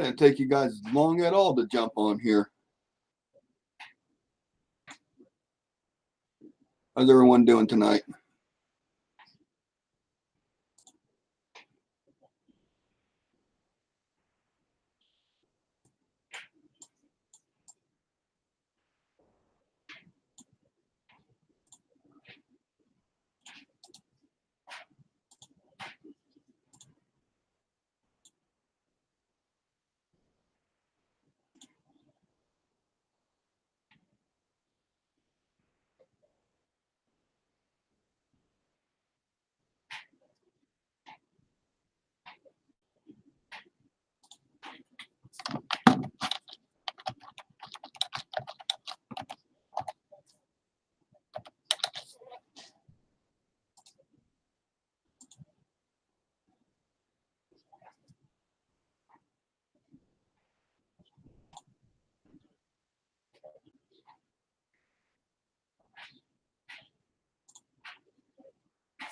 didn't take you guys long at all to jump on here. How's everyone doing tonight?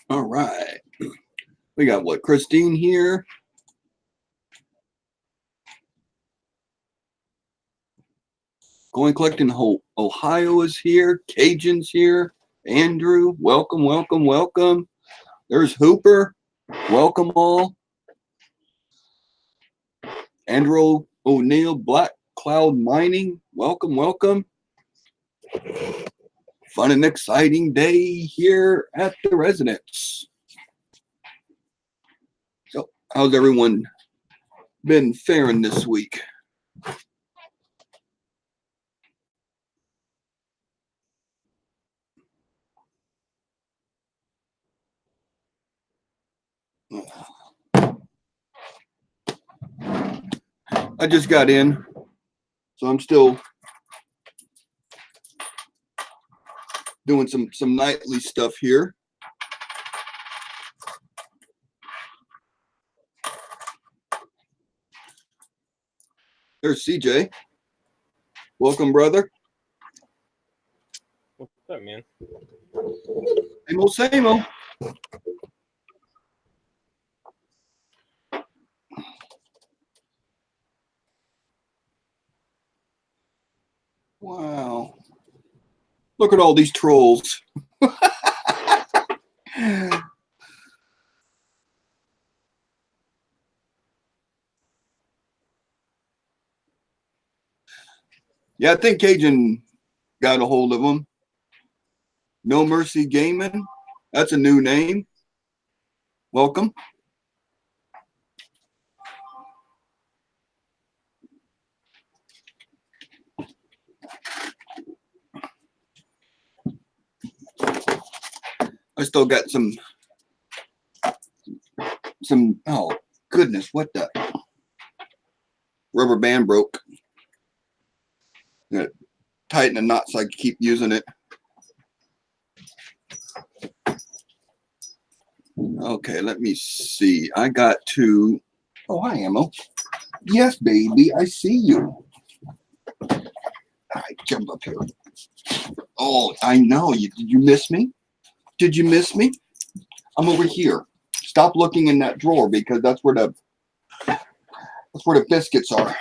All right. We got what? Christine here. Going Collecting Ohio is here. Cajun's here. Andrew, welcome, welcome, welcome. There's Hooper. Welcome all. Andrew O'Neill, Black Cloud Mining. Welcome, welcome. Fun and exciting day here at the residence. So, how's everyone been faring this week? I just got in, so I'm still doing some nightly stuff here. There's CJ. Welcome, brother. What's up, man? Same old, same old. Wow. Look at all these trolls. Yeah, I think Cajun got a hold of them. No Mercy Gaming. That's a new name. Welcome. I still got some, oh goodness, what the? Rubber band broke. Gonna tighten the knot so I can keep using it. Okay, let me see. I got to, oh, hi, Ammo. Yes, baby, I see you. All right, jump up here. Oh, I know. Did you miss me? Did you miss me? I'm over here. Stop looking in that drawer because that's where the biscuits are.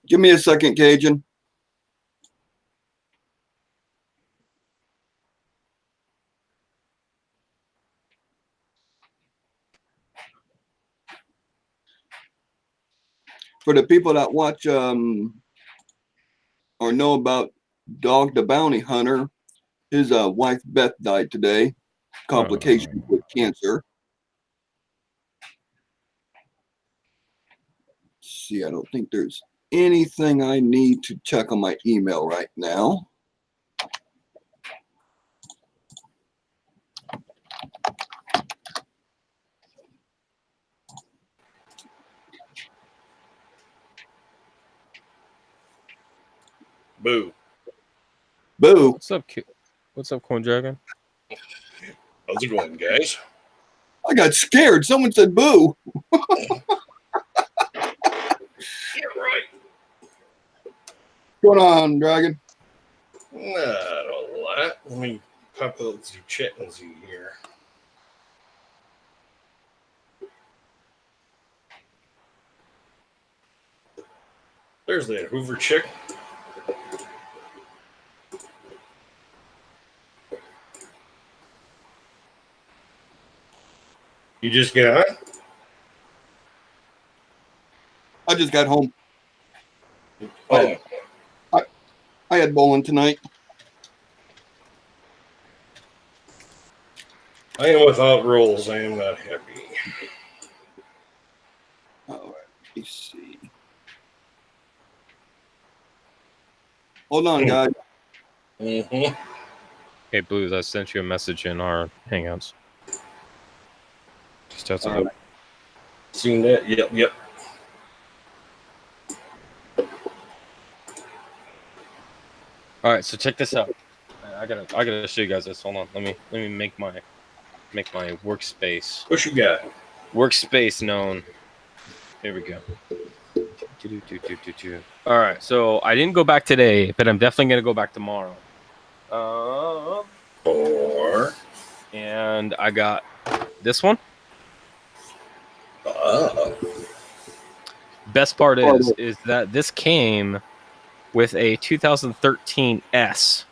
Give me a second, Cajun. For the people that watch or know about Dog the Bounty Hunter, his wife Beth died today. Complications with cancer. Let's see, I don't think there's anything I need to check on my email right now. Boo. Boo. What's up, Corn Dragon? How's it going, guys? I got scared. Someone said boo. Get right. What's going on, Dragon? Not a lot. Let me pop out the chat and see here. There's that Hoover chick. You just get on? I just got home. Oh, I had bowling tonight. I am without rolls. I am not happy. All right, let me see. Hold on, guys. Mm-hmm. Hey, Blues, I sent you a message in our Hangouts. Just heads All up. right. Seen that? Yep. All right, so check this out. I gotta show you guys this. Hold on. Let me make my workspace What you got? known. Here we go. All right, so I didn't go back today, but I'm definitely gonna go back tomorrow. Four. And I got this one. Best part is that this came with a 2013 S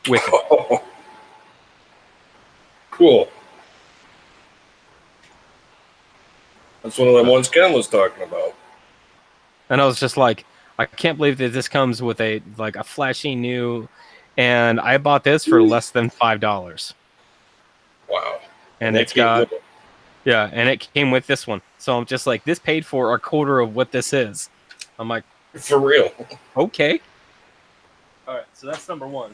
with it. Cool. That's one of the ones Ken was talking about. And I was just like, I can't believe that this comes with a flashy new, and I bought this for less than $5. Wow. And it's came got with it. yeah, and it came with this one. So I'm just like, this paid for a quarter of what this is. I'm like, For real. okay. All right, so that's number one.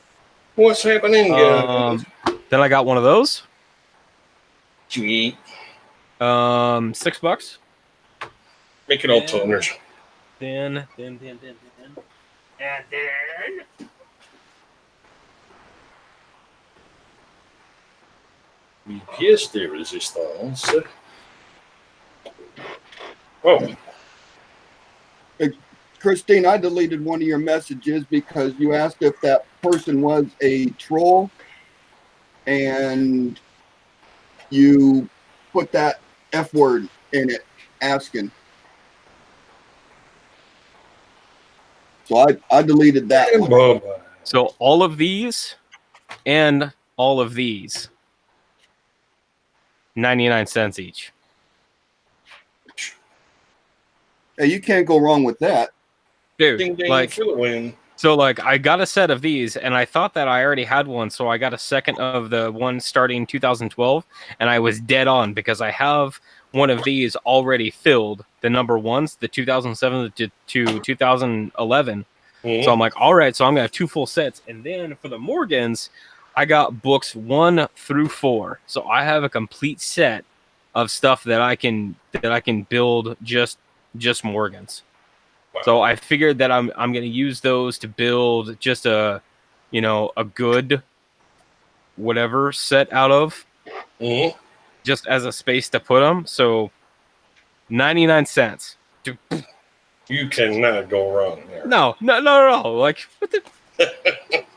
What's happening, guys? Then I got one of those. Sweet. $6. Make it all toners. And then Pièce de résistance. Oh, Christine, I deleted one of your messages because you asked if that person was a troll, and you put that F word in it, asking. So I deleted that and one. Bubba. so all of these and all of these, 99 cents each. Hey, you can't go wrong with that. Dude, Ding ding like, for the win. so like I got a set of these and I thought that I already had one, so I got a second of the one starting 2012, and I was dead on because I have one of these already filled, the number ones, the 2007 to 2011. Mhm. So I'm like, all right, so I'm gonna have two full sets. And then for the Morgans, I got books 1 through 4. So I have a complete set of stuff that I can build just Morgans. Wow. So I figured that I'm gonna use those to build just a good whatever set out of, Mhm. just as a space to put them. So 99 cents. Dude, You cannot go wrong there. no. Like, what the?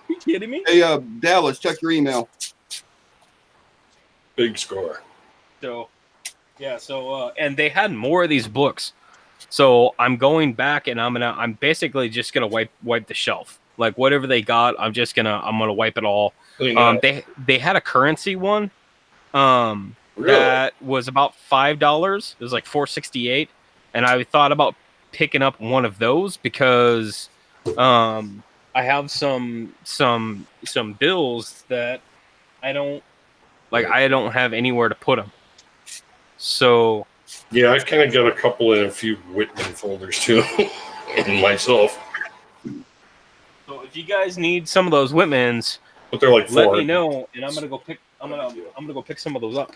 You kidding me? Hey, Dallas, check your email. Big score. So, yeah. So, and they had more of these books. So I'm going back and I'm basically just gonna wipe the shelf. Like whatever they got, I'm gonna wipe it all. Clean up. They had a currency one, Really? that was about $5. It was like $4.68, and I thought about picking up one of those because, I have some bills that I don't have anywhere to put them. So Yeah, I kind of got a couple in a few Whitman folders too, and myself. So if you guys need some of those Whitmans, But they're like let four. me know, and I'm gonna go pick some of those up.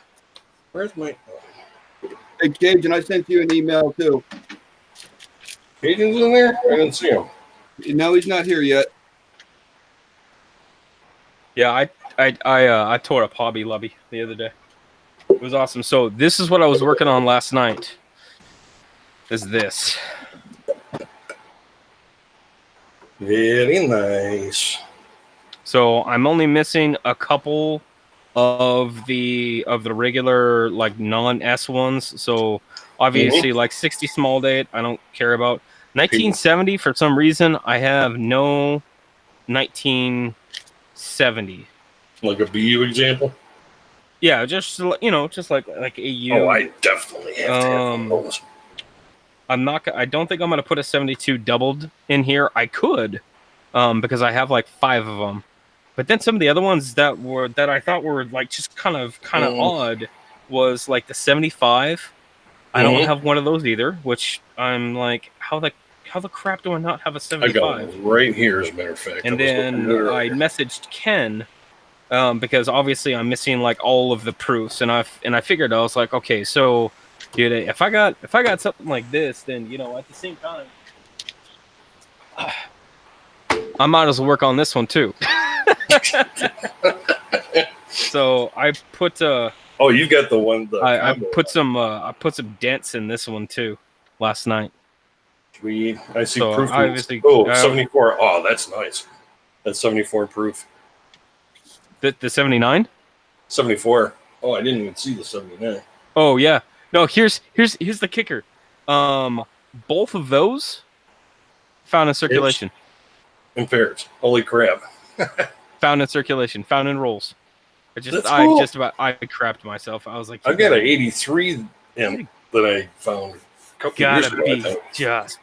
Where's my Hey, Cajun, I sent you an email too. Cajuns in there? I didn't see him. No, he's not here yet. Yeah, I tore up Hobby Lobby the other day. It was awesome. So this is what I was working on last night. Is this? Very nice. So I'm only missing a couple of the regular like non S ones. So obviously like 60 small date I don't care about. 1970, for some reason, I have no 1970. Like a BU example. Yeah, just just like AU. Oh, I definitely have to have Um, those. I don't think I'm gonna put a 72 doubled in here. I could, because I have like 5 of them. But then some of the other ones that I thought were like just kind of odd was like the 75. I don't have one of those either, which I'm like, how the crap do I not have a I 75? got one right here, as a matter of fact. And then I messaged Ken, because obviously I'm missing like all of the proofs, and I figured, I was like, okay, so dude, if I got something like this, then at the same time, I might as well work on this one too. So I put oh, you got the one. I put some dents in this one too last night. I see So proof. obviously, 74. Oh, that's nice. That's 74 proof. The 79. 74. Oh, I didn't even see the 79. Oh yeah. No, here's the kicker. Both of those found in circulation. In pairs. Holy crap. Found in circulation. Found in rolls. I cool. crapped myself. I was like, I've got an 83 imp that I found a couple years ago. I think. Just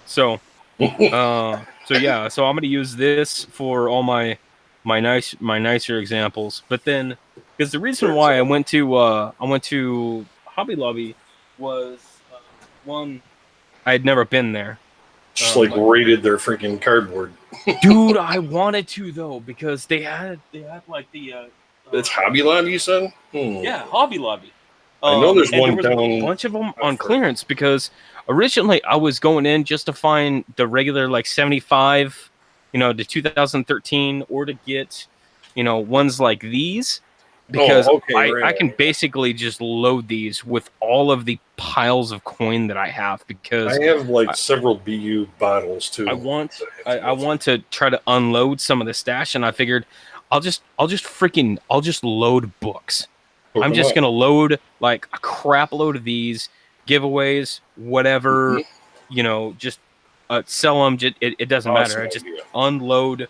so. So yeah. So I'm gonna use this for all my nicer examples. But then, because the reason why I went to Hobby Lobby was one, I had never been there. Just raided their freaking cardboard. Dude, I wanted to though, because they had like the it's Hobby Lobby, you said? Yeah, Hobby Lobby. I know there's one there was a bunch of them on clearance, because originally I was going in just to find the regular like 75, the 2013, or to get ones like these, because I can basically just load these with all of the piles of coin that I have, because I have like several BU bottles too. I want to try to unload some of the stash, and I figured I'll just load books. I'm just gonna load like a crap load of these giveaways, whatever, just sell them. It doesn't matter. I just unload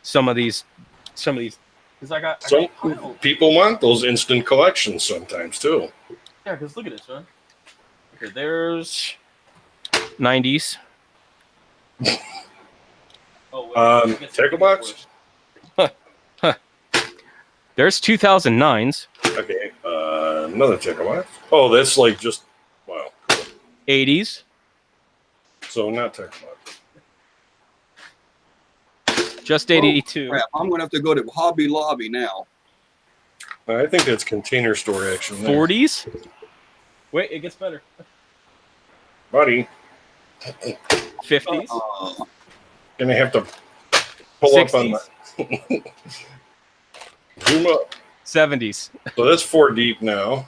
some of these, because I got people want those instant collections sometimes too. Yeah, because look at this, man. Okay, there's 90s. Take a box. There's 2009s. Okay, another checker box. Oh, that's like just wow. 80s. So not checker box. Just 82. Crap, I'm gonna have to go to Hobby Lobby now. I think that's Container Store action. 40s. Wait, it gets better. Buddy. 50s. Gonna have to pull 60s. up on the zoom up. 70s. So that's 4 deep now.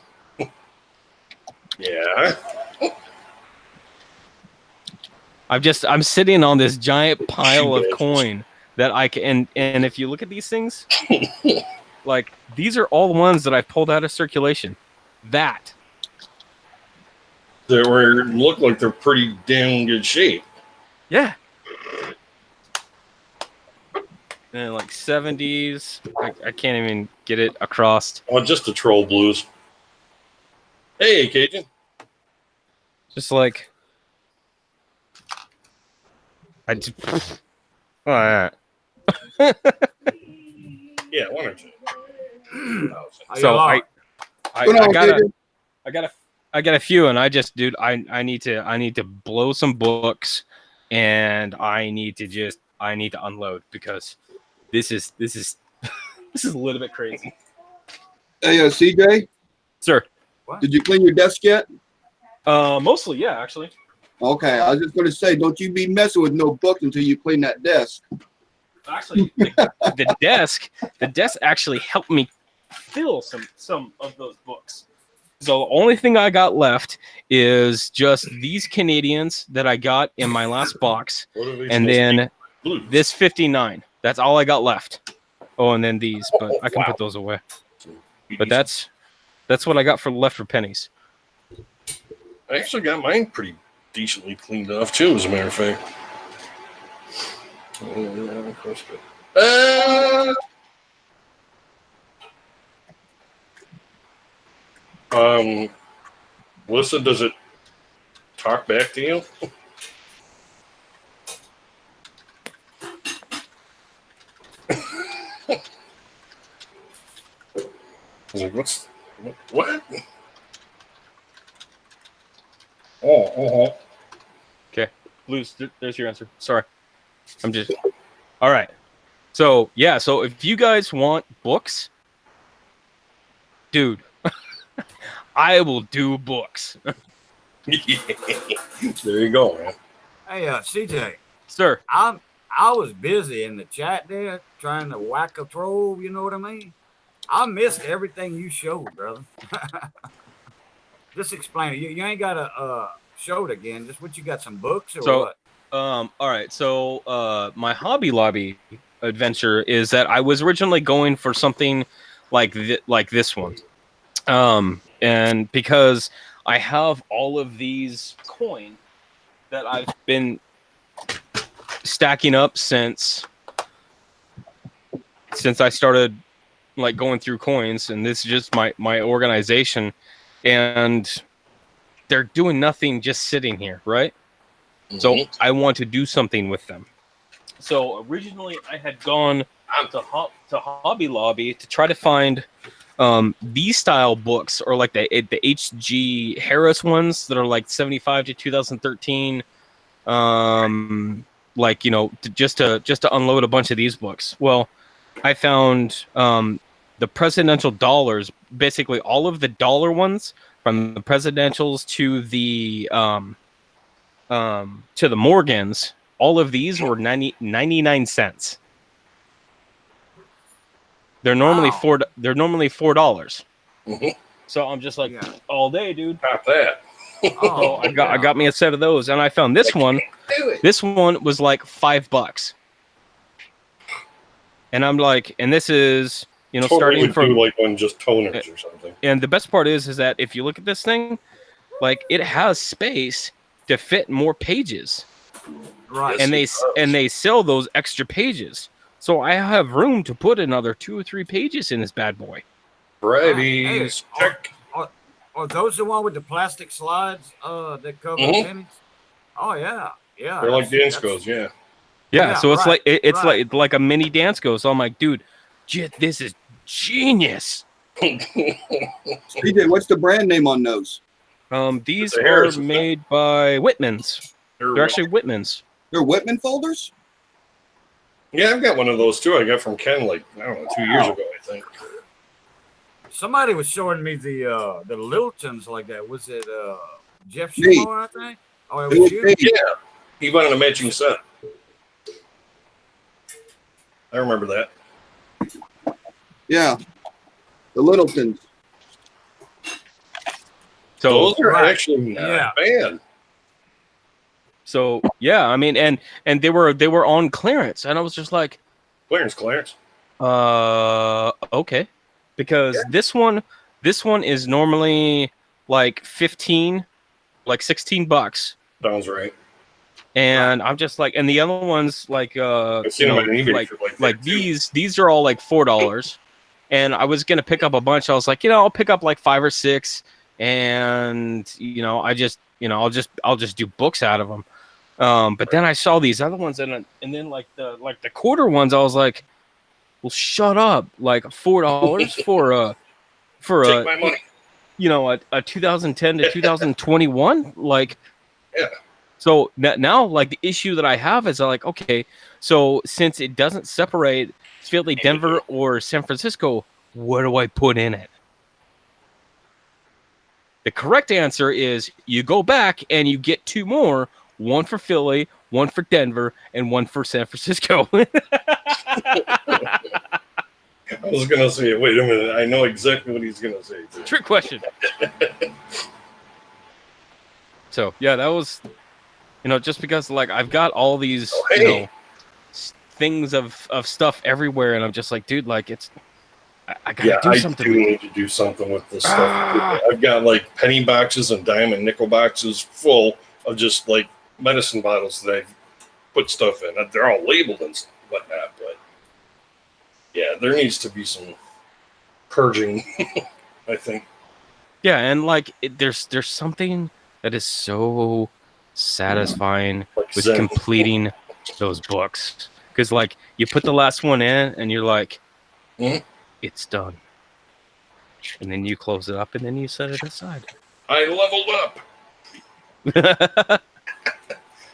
Yeah. I'm sitting on this giant pile of coin that I can, and if you look at these things, like these are all the ones that I pulled out of circulation. That They look like they're pretty damn good shape. Yeah. And like 70s. I can't even get it across. Oh, just the troll blues. Hey, Cajun. Just like I just, oh, yeah. Yeah, 1 or 2. So I got a few, and I just, dude, I need to blow some books, and I need to unload, because this is this is a little bit crazy. Hey, CJ, Sir. did you clean your desk yet? Mostly, yeah, actually. Okay, I was just going to say, don't you be messing with no books until you clean that desk. Actually, the desk actually helped me fill some of those books. So the only thing I got left is just these Canadians that I got in my last box, and then this 59. That's all I got left. Oh, and then these, but I can put those away. But that's what I got left for pennies. I actually got mine pretty decently cleaned off too, as a matter of fact. Melissa, does it talk back to you? I was like, what? Oh. Okay, Blues. There's your answer. Sorry, I'm just. All right. So yeah. So if you guys want books, dude, I will do books, There you go, man. Hey, CJ, sir. I was busy in the chat there trying to whack a troll. You know what I mean? I missed everything you showed, brother. Just explain it. You ain't got to show it again. Just what you got, some books or what? All right. So my Hobby Lobby adventure is that I was originally going for something like this one, and because I have all of these coins that I've been stacking up since I started like going through coins, and this is just my organization, and they're doing nothing, just sitting here, right? So I want to do something with them. So originally I had gone to Hobby Lobby to try to find these style books, or like the H.G. Harris ones that are like 75 to 2013, like, you know, just to unload a bunch of these books. Well, I found the presidential dollars, basically all of the dollar ones, from the presidentials to the Morgans. All of these were 99 cents. They're normally Wow. They're normally $4. Mm-hmm. So I'm just like, all day, dude. Not that. So I got me a set of those, and I found this one. This one was like $5, and I'm like, and this is, you know, Totally starting from like on just toners or something. And the best part is that if you look at this thing, like, it has space to fit more pages, Right. and they sell those extra pages. So I have room to put another 2 or 3 pages in this bad boy. Brady's check. Are those the one with the plastic slides that cover the pennies? Oh yeah. They're like dance goes, yeah. Yeah, so it's right, like it's right. like a mini dance go. So I'm like, dude, this is genius. CJ, what's the brand name on those? These The are Harris, made by Whitman's. They're actually Whitman's. They're Whitman folders? Yeah, I've got one of those too. I got from Ken like, I don't know, 2 years ago, I think. Somebody was showing me the Littletons like that. Was it Jeff Me. Shumore, I think? Oh, it It was was you? me. Yeah, he wanted a matching set. I remember that. Yeah. The Littletons. So Those are Right. actually not bad. So yeah, I mean, and they were on clearance, and I was just like, Clarence. okay, because this one is normally like 15, like $16, Sounds right. and I'm just like, and the other ones like I've seen them on eBay for like that, too. these are all like $4, and I was gonna pick up a bunch. I was like, you know, I'll pick up like 5 or 6, and you know, I'll just do books out of them. But then I saw these other ones, and then like the quarter ones, I was like, well, shut up! Like $4 for Take my money. you know, a 2010 to 2021, like, Yeah. So now, like, the issue that I have is like, okay, so since it doesn't separate Philly, Denver, or San Francisco, what do I put in it? The correct answer is you go back and you get 2 more, one for Philly, one for Denver, and one for San Francisco. I was gonna say, wait a minute, I know exactly what he's gonna say. Trick question. So yeah, that was, you know, just because like I've got all these, you know, things of stuff everywhere, and I'm just like, dude, like I gotta do something. I do need to do something with this stuff. I've got like penny boxes and dime and nickel boxes full of just like medicine bottles that I've put stuff in. They're all labeled and whatnot, but yeah, there needs to be some purging. I think. Yeah, and like there's something that is so satisfying Like with Zen. completing those books, because like you put the last one in and you're like, Mhm. it's done, and then you close it up and then you set it aside. I leveled up.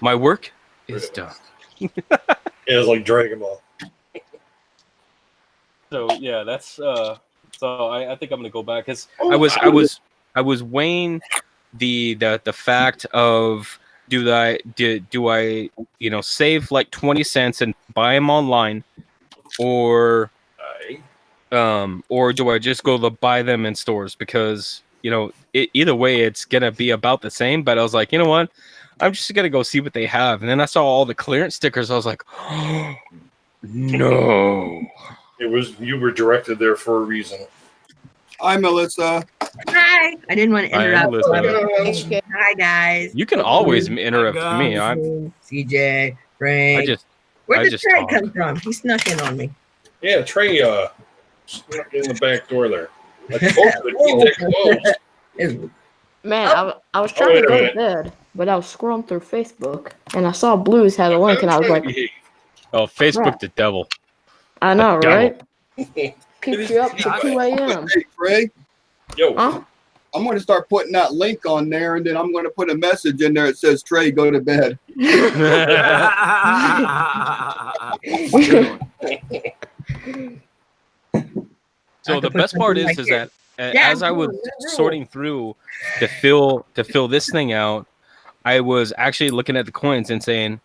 My work is done. It's like Dragon Ball. So yeah, that's so I think I'm gonna go back because Oh, I was weighing the fact of do I save like 20 cents and buy them online, or do I just go to buy them in stores, because either way it's gonna be about the same. But I was like, you know what, I'm just gonna go see what they have, and then I saw all the clearance stickers. I was like, oh, no. You were directed there for a reason. Hi, Melissa. Hi. I didn't want to I am interrupt. listening. Hi, guys. You can always interrupt me. CJ, Frank. Where I did just Trey talk. come from? He snuck in on me. Yeah, Trey snuck in the back door there. I told you to keep that closed. Man, I was trying wait to a go minute. to bed, but I was scrolling through Facebook and I saw Blues had a link, and I was like, Oh, Facebook, Right. the devil. I know, The devil. right? Keeps you up to 2 a.m. Hey, Craig, Yo, Huh? I'm going to start putting that link on there, and then I'm going to put a message in there that says, Trey, go to bed. So I the could put best part something is like that Yeah, as I was rule. sorting through to fill this thing out, I was actually looking at the coins and saying,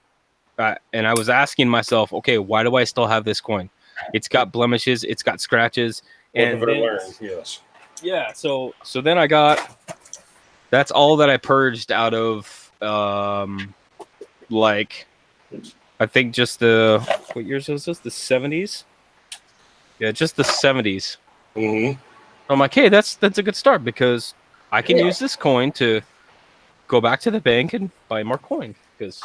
and I was asking myself, okay, why do I still have this coin? It's got blemishes, it's got scratches, what and have I then- learned? Yes. yeah. So then I got. That's all that I purged out of like, I think just what years was this? The 70s. Yeah, just the 70s. Mm-hmm. I'm like, hey, that's a good start, because I can use this coin to go back to the bank and buy more coin, because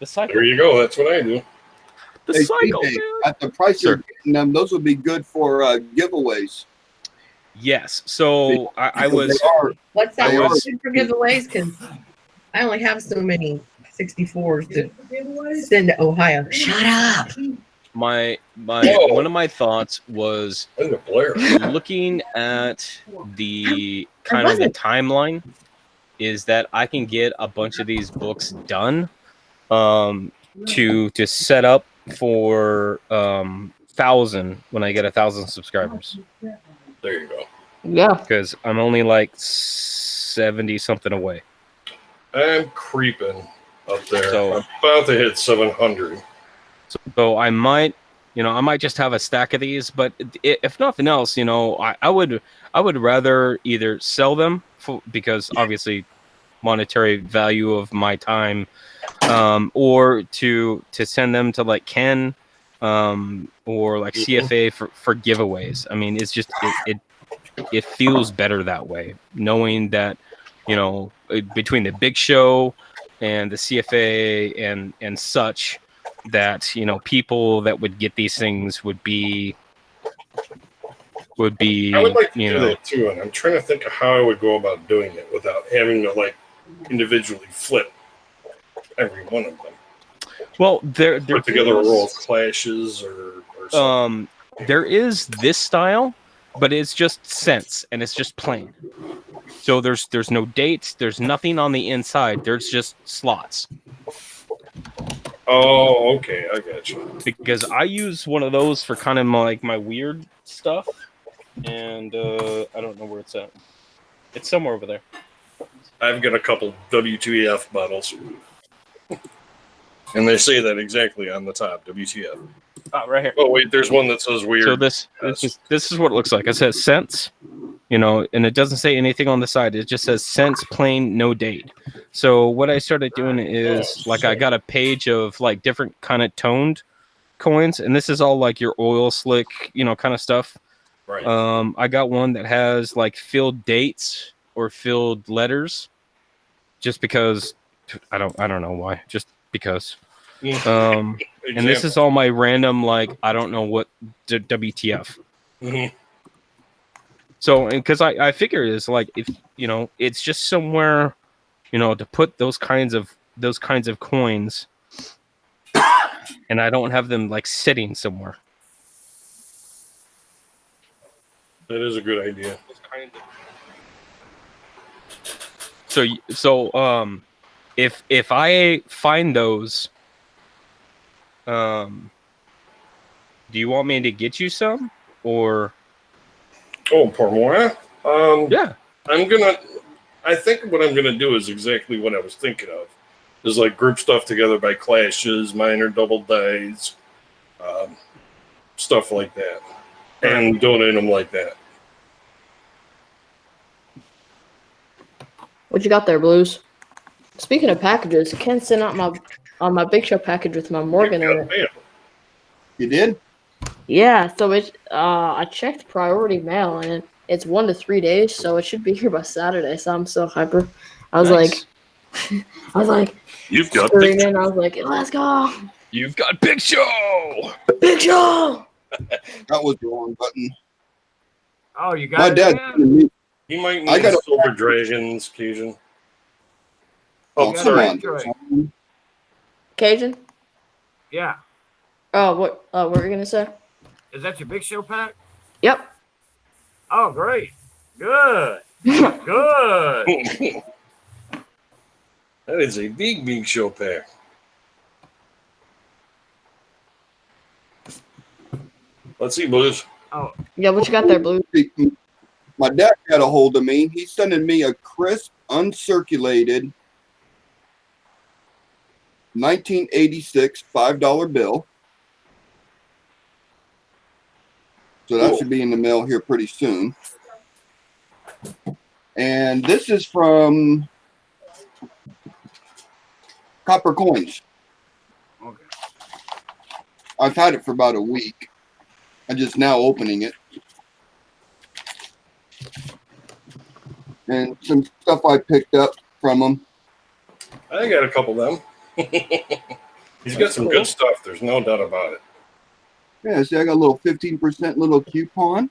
the cycle. There you go. That's what I do. The Hey, cycle, CJ, man. at the price Sir. you're getting them, those would be good for giveaways. Yes. So I was. They are- What's that I was- for giveaways? Because I only have so many 64s to send to Ohio. Shut up. My Whoa. one of my thoughts was I'm the Blair. looking at the kind of the wasn't- timeline, is that I can get a bunch of these books done to set up for 1,000 when I get 1,000 subscribers, There you go. Yeah. because I'm only like 70 something away. I'm creeping up there. So- I'm about to hit 700. So I might just have a stack of these, but if nothing else, I would rather either sell them because obviously monetary value of my time, or to send them to like Ken, or like CFA for giveaways. I mean, it's just it feels better that way, knowing that between the big show and the CFA and such, that people that would get these things would be I would like to do that too, and I'm trying to think of how I would go about doing it without having to like individually flip every one of them. well there Put together a roll of clashes or something. there is this style, but it's just cents and it's just plain. So there's no dates, there's nothing on the inside, there's just slots. Oh, okay, I got you. Because I use one of those for kind of like my weird stuff, and I don't know where it's at. It's somewhere over there. I've got a couple WTF bottles. And they say that exactly on the top, WTF. Oh, right here. Oh, wait, there's one that says weird. So this is what it looks like. It says cents, and it doesn't say anything on the side. It just says cents, plain, no date. So what I started doing is like I got a page of like different kind of toned coins, and this is all like your oil slick, kind of stuff. Right. I got one that has like filled dates or filled letters. just because I don't know why. Just because. Yeah. And this is all my random like I don't know what WTF. Mhm. So, because I figure it's like if it's just somewhere, to put those kinds of coins, and I don't have them like sitting somewhere. That is a good idea. So if I find those, do you want me to get you some or? Oh, pour more. Yeah. I think what I'm gonna do is exactly what I was thinking of. Is like group stuff together by clashes, minor double dice, stuff like that, and donate them like that. What you got there, Blues? Speaking of packages, Ken sent out my Big Show package with my Morgan in it. Yeah. You did? Yeah, so I checked priority mail and it's 1 to 3 days, so it should be here by Saturday. So I'm so hyper. I was Nice. like, You've got screaming. I was like, let's go, You've got Big Show. Big Show. That was the wrong button. Oh, you My got dad. it in? You might I need got a- Silver Dragons, Cajun. Oh, Oh, got sorry. it. on. Cajun. Yeah. Oh, what were you gonna say? Is that your Big Show pack? Yep. Oh, great. Good. Good. That is a big show pack. Let's see, Blues. Oh, Yeah, what you got there, Blue? My dad got a hold of me. He's sending me a crisp, uncirculated 1986 $5 bill. So that Cool. should be in the mail here pretty soon. And this is from Copper Coins. okay. I've had it for about a week. I'm just now opening it. And some stuff I picked up from them. I got a couple of them. He's got some good stuff. There's no doubt about it. Yeah, see, I got a little 15% little coupon.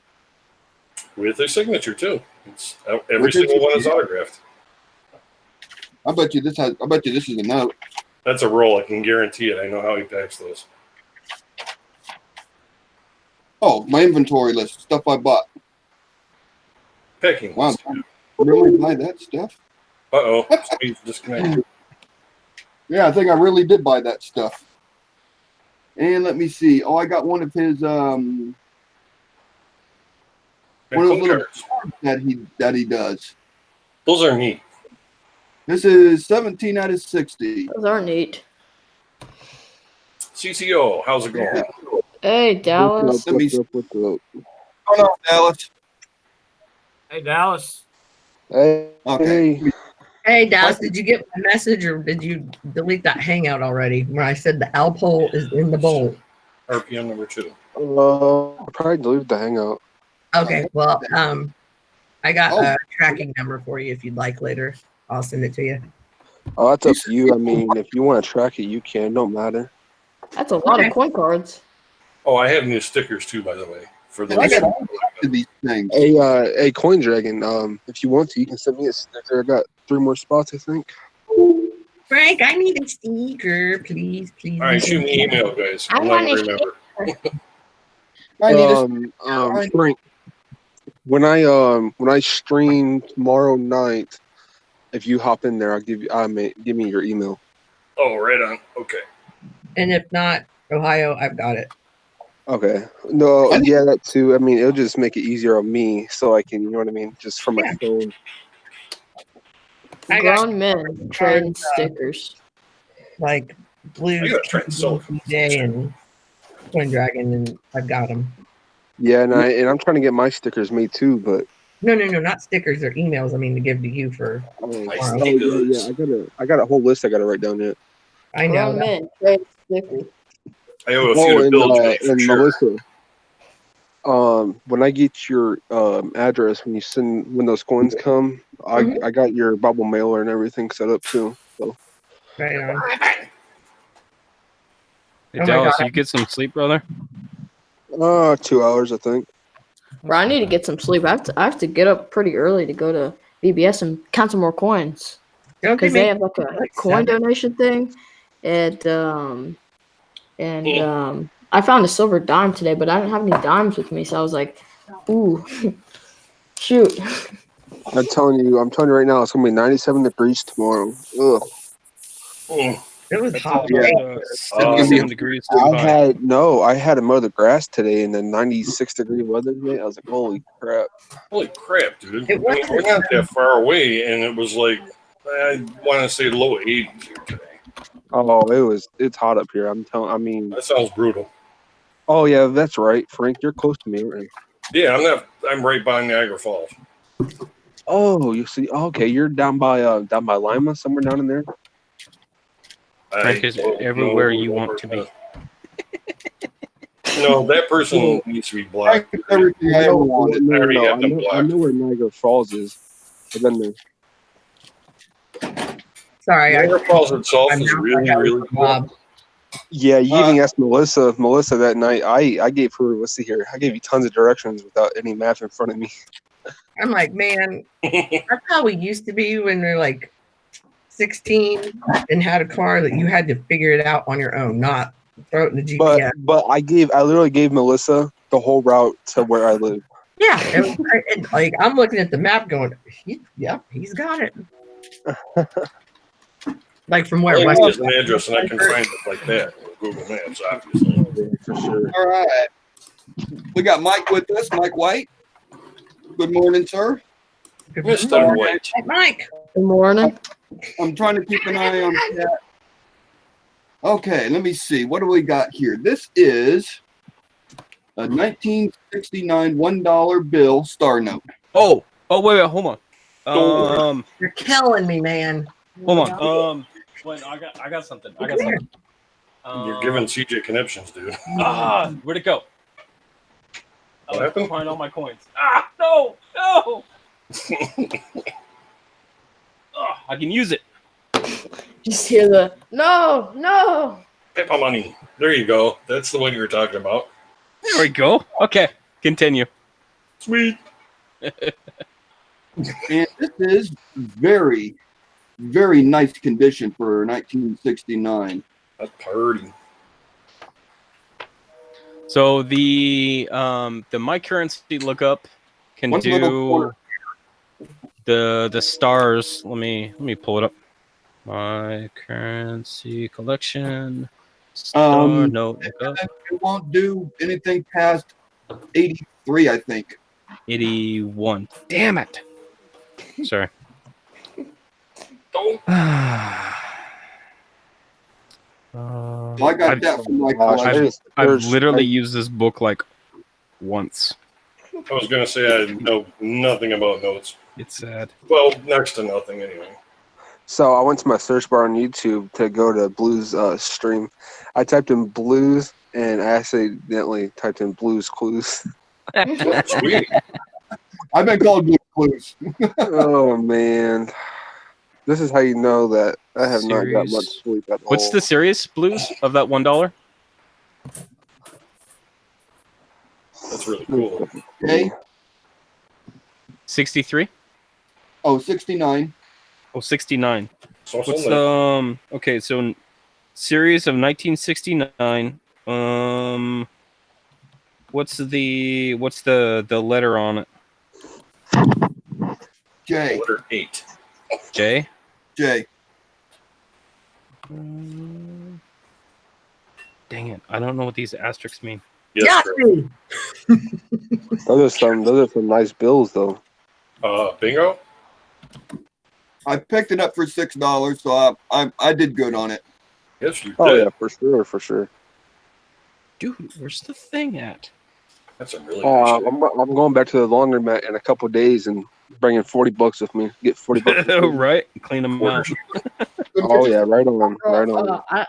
With a signature too. It's every Which is- single one is autographed. I bet you this is a note. That's a roll. I can guarantee it. I know how he packs those. Oh, my inventory list, stuff I bought. Packing. Wow, really buy that stuff? Uh-oh. Somebody's disconnected. Yeah, I think I really did buy that stuff. And let me see. Oh, I got one of his one of those little cards that he does. Those are neat. This is 17 out of 60. Those are neat. CCO, how's it going? Hey, Dallas. Let me. What's up? Oh no, Dallas. Hey, Dallas. Hey, Okay. Hey, Dallas, did you get my message or did you delete that hangout already when I said the Alpole is in the bowl? RPM number 2. I probably deleted the hangout. Okay, well, I got a tracking number for you if you'd like later. I'll send it to you. Oh, that's up to you. I mean, if you want to track it, you can. Don't matter. That's a lot of coin cards. Oh, I have new stickers too, by the way. For the I got all of these things. Hey, Coin Dragon. If you want to, you can send me a sticker. I got 3 more spots, I think. Frank, I need a sticker, please. All right, shoot me an email, guys. I I'll want never a remember. I need a Frank, when I stream tomorrow night, if you hop in there, I'll give me your email. Oh, right on. Okay. And if not, Ohio, I've got it. Okay. No, yeah, that too. I mean, it'll just make it easier on me, so I can, you know what I mean, just from my phone. I got Grown men trading stickers. like Blues, I gotta try and sell them. DJ, and Twin Dragon, and I've got them. Yeah, and I'm trying to get my stickers made too, but No, not stickers or emails. I mean, to give to you for. I got a whole list I got to write down yet. I know. Grown men trading stickers. I owe a few to Bill J for and sure. Melissa. when I get your address when those coins come, I got your bubble mailer and everything set up too. So Right on. Hey, Oh my Dallas, God. you get some sleep, brother. 2 hours I think. Bro, I need to get some sleep. I have to get up pretty early to go to BBS and count some more coins. Don't Because they they make have like a like coin 7? donation thing. I found a silver dime today, but I didn't have any dimes with me, so I was like, ooh, shoot. I'm telling you right now, it's gonna be 97 degrees tomorrow. Ugh. Mm. It was That's hot. Yeah. today. 77 degrees too high. I had a mow the grass today in the 96-degree weather today. I was like, holy crap. Holy crap, dude. It I mean, wasn't we're not that far away, and it was like, I want to say low 80s here today. Oh, it's hot up here. That sounds brutal. Oh yeah, that's right. Frank, you're close to me, aren't you? Yeah, I'm right by Niagara Falls. Oh, you see, okay, you're down by Lima, somewhere down in there. Frank is don't everywhere know you that want to be. No, that person needs to be blocked. Everything I ever wanted. I already have them I blocked. know where Niagara Falls is. I've been there. Sorry. Niagara Falls itself I'm is out. really, I got really cool. robbed. Yeah, you even asked Melissa that night. I gave her, let's see here, I gave you tons of directions without any map in front of me. I'm like, man, that's how we used to be when we were like 16 and had a car that you had to figure it out on your own, not throw it in the GPS. But I literally gave Melissa the whole route to where I live. Yeah, it was, like I'm looking at the map, going, he's got it. Like from where? I West? use an address and I can find it like that on Google Maps, obviously. Yeah, for sure. All right. We got Mike with us, Mike White. Good morning, sir. Mr. White. Hey, Mike. Good morning. I'm trying to keep an eye on that. Okay, let me see. What do we got here? This is a 1969 $1 bill star note. Oh, wait, hold on. You're killing me, man. Hold on. Wait, I got something. You're giving CJ connections, dude. Where'd it go? What happened? Find all my coins. No. I can use it. Just hear the no. Paper money. There you go. That's the one you were talking about. There we go. Okay, continue. Sweet. And this is very, very nice condition for 1969. That's party. So the my currency lookup can One little do corner. the stars. Let me pull it up. My currency collection. Star note lookup. It won't do anything past 83, I think. 81. Damn it. Sorry. Don't. So I got that from my Gosh, collection. I've literally used this book like once. I was going to say I know nothing about notes. It's sad. Well, next to nothing anyway. So I went to my search bar on YouTube to go to Blues stream. I typed in blues and I accidentally typed in Blues Clues. Sweet. I've been called Blue Clues. Oh man, this is how you know that I have not got Series. much sleep at all. What's the serious blues of that $1? That's really cool. Okay. 63? Oh, 69. Oh, 69. So What's something- the okay, so series of 1969. What's the letter on it? J. letter 8. J? J. Dang it. I don't know what these asterisks mean. Yes, sir. Yahtzee! Those are some nice bills though. Bingo? I picked it up for $6, so I did good on it. Yes, you did. Oh yeah, for sure. Dude, where's the thing at? That's a really good shit. I'm going back to the laundromat in a couple of days and bringing $40 with me. Get $40. Oh, right. Clean them out. Oh yeah, right on.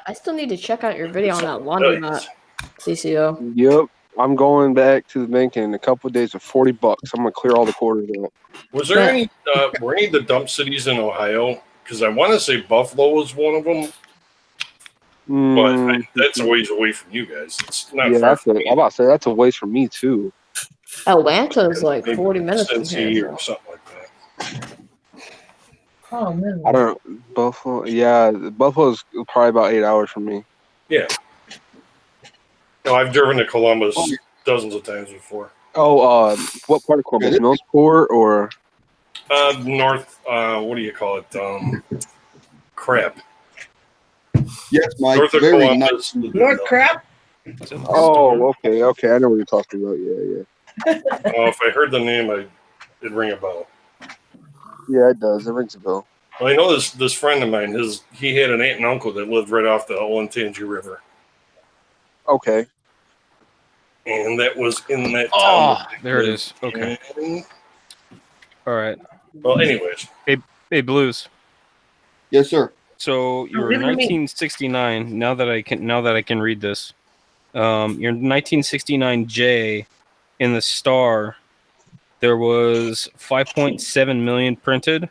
I still need to check out your video on that laundromat, CCO. Yep. I'm going back to the bank in a couple of days with $40. I'm gonna clear all the quarters out. Was there any? Were any of the dump cities in Ohio? Because I want to say Buffalo was one of them, but that's a ways away from you guys. It's not yeah, far I'm from me. about to say that's a waste for me too. Atlanta is like Maybe 40 minutes from Cincy here. or something like that. Oh man. I don't Buffalo. Yeah, Buffalo's probably about 8 hours from me. No, I've driven to Columbus dozens of times before. Oh, what part of Columbus? Millsport or? North. What do you call it? Crap. Yes, Mike. North of Very Columbus. nice. North Crap? Oh, okay. I know what you're talking about. Yeah. If I heard the name, it'd ring a bell. Yeah, it does. It rings a bell. Well, I know this friend of mine. He had an aunt and uncle that lived right off the Olentangy River, Okay. and that was in that Oh, town. there it is. Okay. All right. Well, anyways, Hey, Blues. Yes, sir. So you're Remember me. 1969. Now that I can read this, your 1969 J in the Star. There was 5.7 million printed,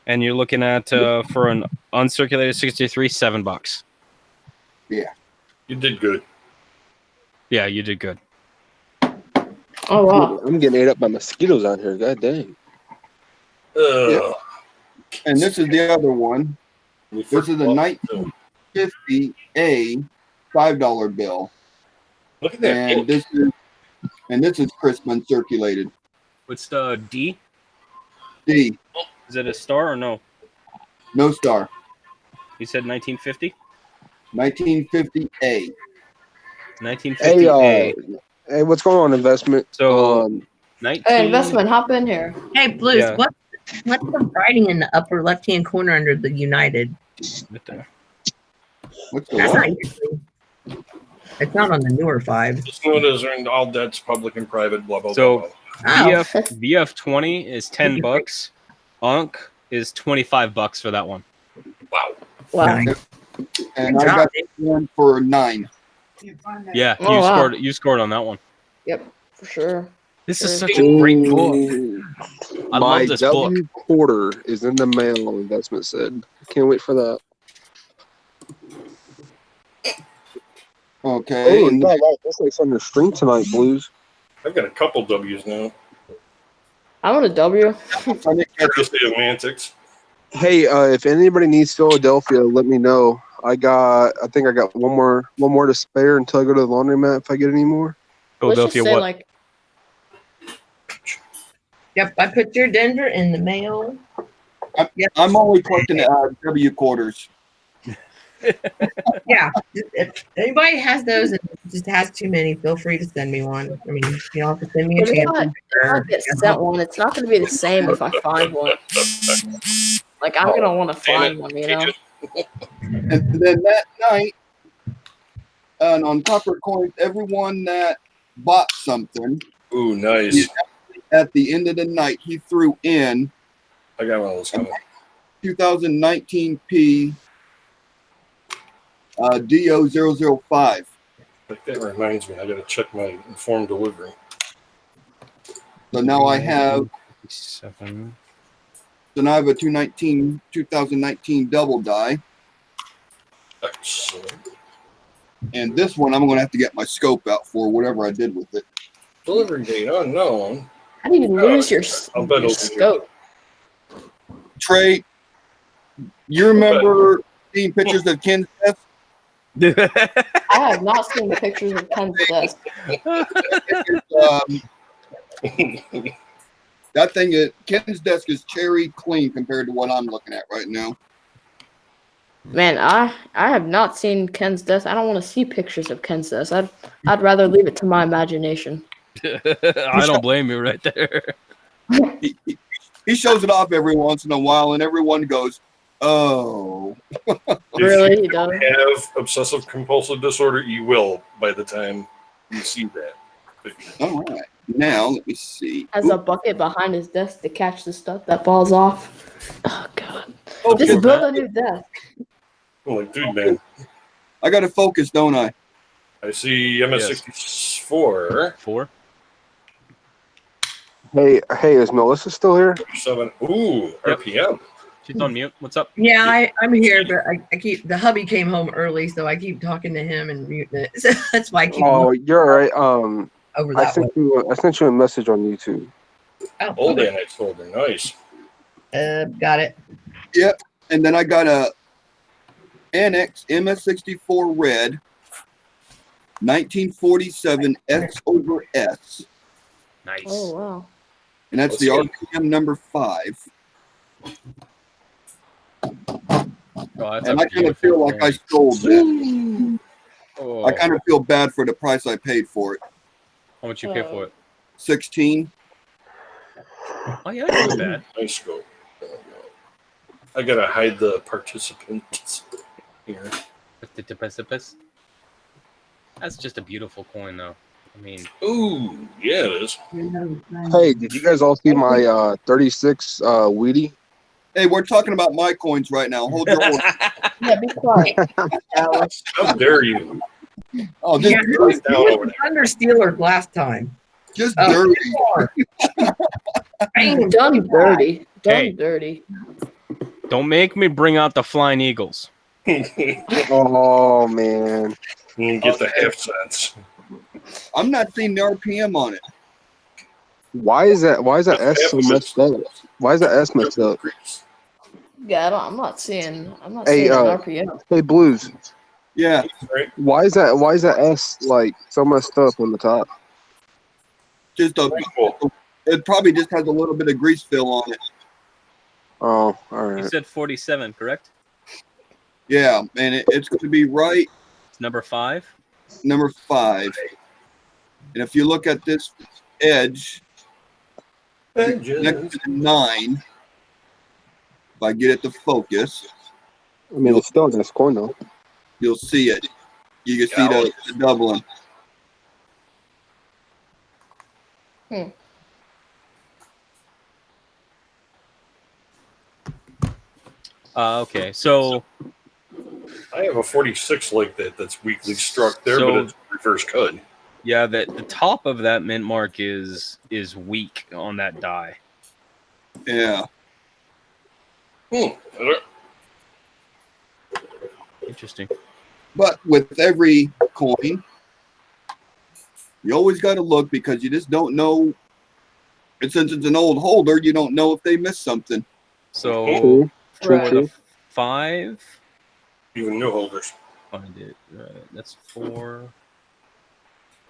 and you're looking at for an uncirculated 63, $7. you did good. Yeah, you did good. Oh wow. I'm getting ate up by mosquitoes out here. God dang. Ugh. And this is the other one. We This is a forgot- 1950 A $5 bill, Look at that. and this is crisp uncirculated. What's the D? D, Is it a star or no? no star. You said 1950. 1950 A. 1950 A. Hey, what's going on, investment? So 19. Hey, investment, hop in here. Hey, Blues, Yeah. what's the writing in the upper left-hand corner under the United? Right there. What's the That's what? not usually. It's not on the newer fives. Just know it is earned all debts, public and private, blah, blah, So- blah, blah. Oh, VF20 is $10. Unc is $25 for that one. Wow. Wow. Nice. And Good I job, got Dave. one for 9. Yeah, Oh, wow. you scored on that one. Yep, for sure. This is such a great book. I My love this W quarter is in the mail, investment said. Can't wait for that. Okay. Oh, and yeah, that's like on your stream tonight, Blues. I've got a couple W's now. I'm on a W. I didn't catch Courtesy of Mantix. Hey, if anybody needs Philadelphia, let me know. I think I got one more to spare until I go to the laundromat if I get any more. Let's just Philadelphia, say what? like Yep, I put your Denver in the mail. Yep. I'm only collecting W quarters. Yeah. If anybody has those and just has too many, feel free to send me one. I mean, you don't have to send me a But if chance. I get sent one, it's not going to be the same if I find one. Like I'm gonna want to find one, you know. And then that night, and on Copper Coins, everyone that bought something Ooh, nice. at the end of the night, he threw in I got one of those coming. 2019 P DO005. Like, that reminds me, I got to check my informed delivery. So now I have 7. a 2019 double die. Excellent. And this one I'm going to have to get my scope out for whatever I did with it. Delivery date unknown. How do you lose your, I'll bet your it'll be scope? Trey, you remember seeing pictures of Ken's desk? I have not seen the pictures of Ken's desk. That thing is Ken's desk is cherry clean compared to what I'm looking at right now. Man, I have not seen Ken's desk. I don't want to see pictures of Ken's desk. I'd rather leave it to my imagination. I don't blame you right there. He shows it off every once in a while, and everyone goes, "Oh." Really, he If does. you have obsessive compulsive disorder, you will by the time you see that. All right. Now let me see. Has a bucket behind his desk to catch the stuff that falls off. Oh god. Focus. Just build a new desk. I'm like, dude, man, I got to focus, don't I? I see MS-64 for 4. Hey, is Melissa still here? 7. Ooh, Yep. RPM. She's on mute. What's up? Yeah, I'm here, but I keep the hubby came home early, so I keep talking to him and muting it. So that's why I keep Oh, looking you're all right. over I that way. sent you a message on YouTube. Oh, Old okay. Annex folder. Nice. Got it. And then I got a Annex MS64 red 1947 X over S. Nice. Oh wow. And that's the Let's RPM number 5. Oh, that's And a I kind of beautiful feel like I coin. stole that. Oh, I kind of feel bad for the price I paid for it. how much you pay for it? 16. Oh yeah, that's not bad. Nice scope. I gotta hide the participants here. That's just a beautiful coin, though. I mean, Ooh, yeah, it is. Hey, did you guys all see my 36 Wheatie? Hey, we're talking about my coins right now. Hold your horse. Yeah, be quiet, Alice. How dare you? Oh, just, Yeah, Right down over there. Thunder Steelers last time. just Oh. dirty. Bang. Done dirty. Done Hey. dirty. don't make me bring out the Flying Eagles. Oh man, You get the half cents. I'm not seeing the RPM on it. why is that S so messed up? Why is that S messed up? Yeah, I'm not seeing. I'm not Hey, seeing an RPM. Hey, Blues, Yeah, why is that S like so messed up on the top? just a. Cool. It probably just has a little bit of grease fill on it. Oh, all You right. said 47, correct? Yeah, and it's going to be right It's number 5. number 5. And if you look at this edge next to the 9, if I get it to focus, I mean, it's still a nice coin though. you'll see it. You can see the doubling. Okay, so I have a 46 like that that's weakly struck there, So- but it's reverse cut. yeah, the top of that mint mark is weak on that die. Yeah. Interesting. But with every coin, you always got to look because you just don't know. And since it's an old holder, you don't know if they missed something. So True, for Right. the 5, Even new holders. find it. That's 4.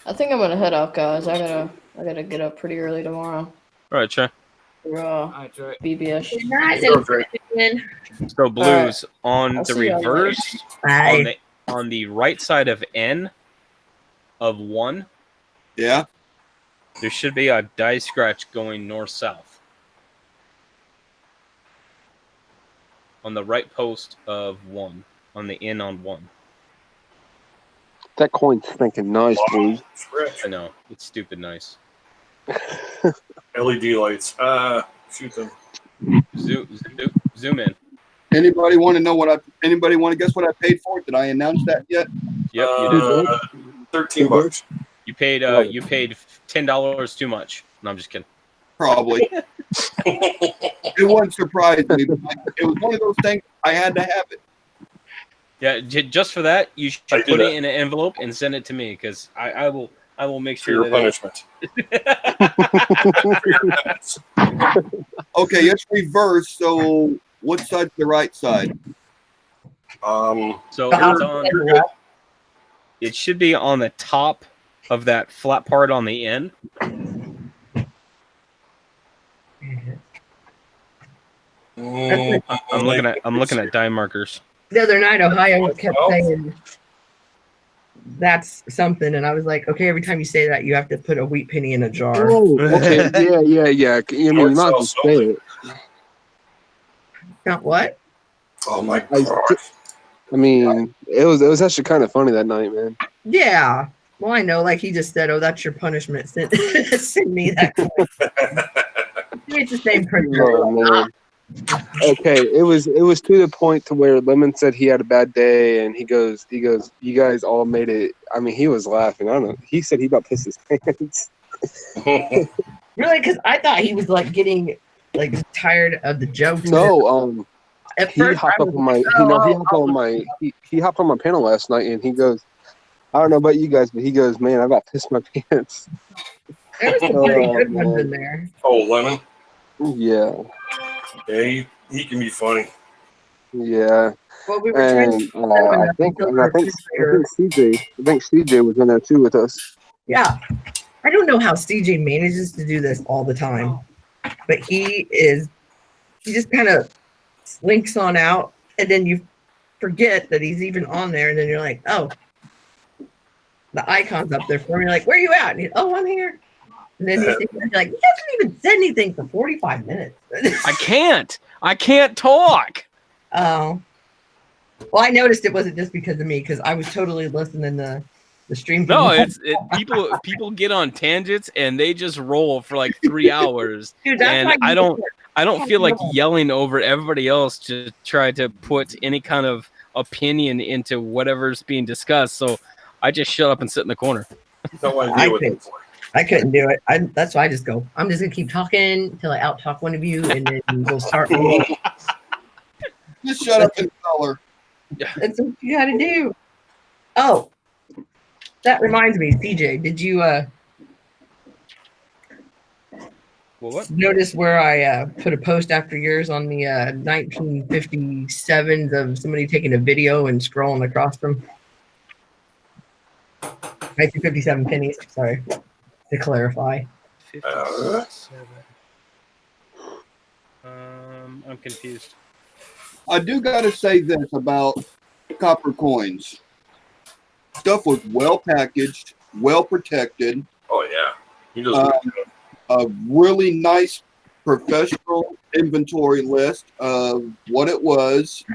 I think I'm gonna head out, guys. I gotta get up pretty early tomorrow. All right, Trey. For That's right. BBS. Good night, Sure, Trey. everyone. So Blues on I'll the see y'all later. reverse Bye. on the right side of N of 1, Yeah. there should be a die scratch going north-south. On the right post of 1, on the N on 1. That coin's thinking nice, Blues. Scratch. I know, it's stupid nice. LED lights. Shoot them. Zoom in. Anybody want to know anybody want to guess what I paid for it? Did I announce that yet? Yep, you did. $13. You paid $10 too much. No, I'm just kidding. Probably. It wouldn't surprise me. But it was one of those things I had to have it. Yeah, just for that, you should I put did it that. in an envelope and send it to me because I will make For sure your that punishment. For your penance. Okay, it's reversed. So what side's the right side? so Uh-huh. it's on. It should be on the top of that flat part on the end. I'm looking at die markers. The other night, Ohio kept Oh. saying that's something, and I was like, okay, every time you say that, you have to put a wheat penny in a jar. Oh, okay, yeah. I mean, you not just say it. Not what? Oh my I- god. I mean, it was actually kind of funny that night, man. Yeah. Well, I know, like he just said, oh, that's your punishment. Send me that. It's the same Oh principle. man, Okay, it was to the point to where Lemon said he had a bad day, and he goes, you guys all made it. I mean, he was laughing. I don't know. He said he about pissed his pants. Really? Because I thought he was like getting like tired of the jokes. No, At he first, hopped I up was on my, like, you know, oh, he hopped on my panel last night, and he goes, I don't know about you guys, but he goes, man, I about pissed my pants. there was some pretty Oh, good ones man. in there. Oh, Lemon. Yeah, Yeah, he can be funny. yeah, Well, we were trying to and set him I up think until the refrigerator. CJ was in there too with us. Yeah, I don't know how CJ manages to do this all the time, but he just kind of slinks on out, and then you forget that he's even on there, and then you're like, oh, the icon's up there for me. You're like, where are you at? And oh, I'm here. And then you're like, you haven't even said anything for 45 minutes. I can't talk. Oh, well, I noticed it wasn't just because of me, because I was totally listening to the stream. No, people get on tangents and they just roll for like 3 hours. Dude, that's And why I don't feel like yelling over everybody else to try to put any kind of opinion into whatever's being discussed. So I just shut up and sit in the corner. No idea what that's like. I couldn't do it. That's why I just go. I'm just gonna keep talking until I out talk one of you, and then we'll start. Just shut up and tell her. That's what you got to do. Oh, that reminds me, CJ. Did you What? notice where I put a post after yours on the 1957s of somebody taking a video and scrolling across them? 1957 pennies. Sorry, to clarify. 57. I'm confused. I do gotta say this about copper coins. Stuff was well packaged, well protected. Oh yeah, he does. A really nice professional inventory list of what it was,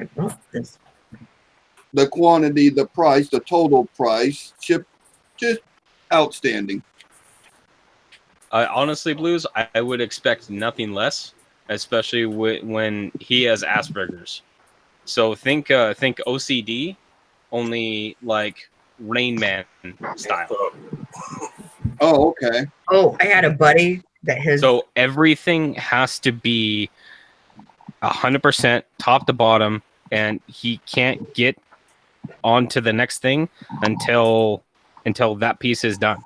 the quantity, the price, the total price, ship, just outstanding. Honestly, Blues, I would expect nothing less, especially when he has Asperger's. So think OCD, only like Rain Man style. Oh, okay. Oh, I had a buddy that his. So everything has to be 100% top to bottom, and he can't get on to the next thing until that piece is done.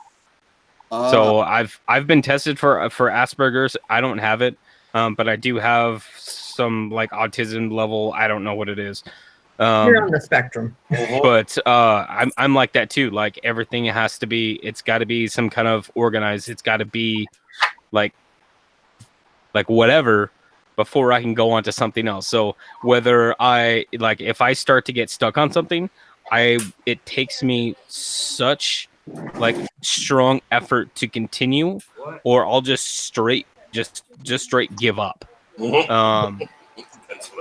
So I've been tested for Asperger's. I don't have it, but I do have some like autism level. I don't know what it is. You're on the spectrum. But I'm like that too. Like everything has to be. It's got to be some kind of organized. It's got to be like whatever before I can go on to something else. So whether if I start to get stuck on something, it takes me such like strong effort to continue, or I'll just straight give up.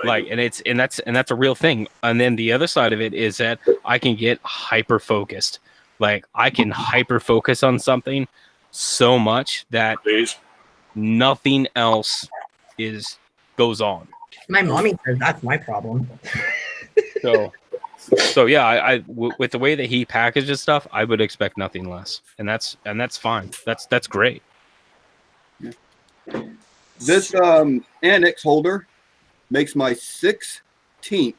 Like, and that's a real thing. And then the other side of it is that I can get hyper focused. Like I can hyper focus on something so much that nothing else goes on. My mommy says that's my problem. So yeah, with the way that he packages stuff, I would expect nothing less, and that's fine. That's great. This annex holder makes my 16th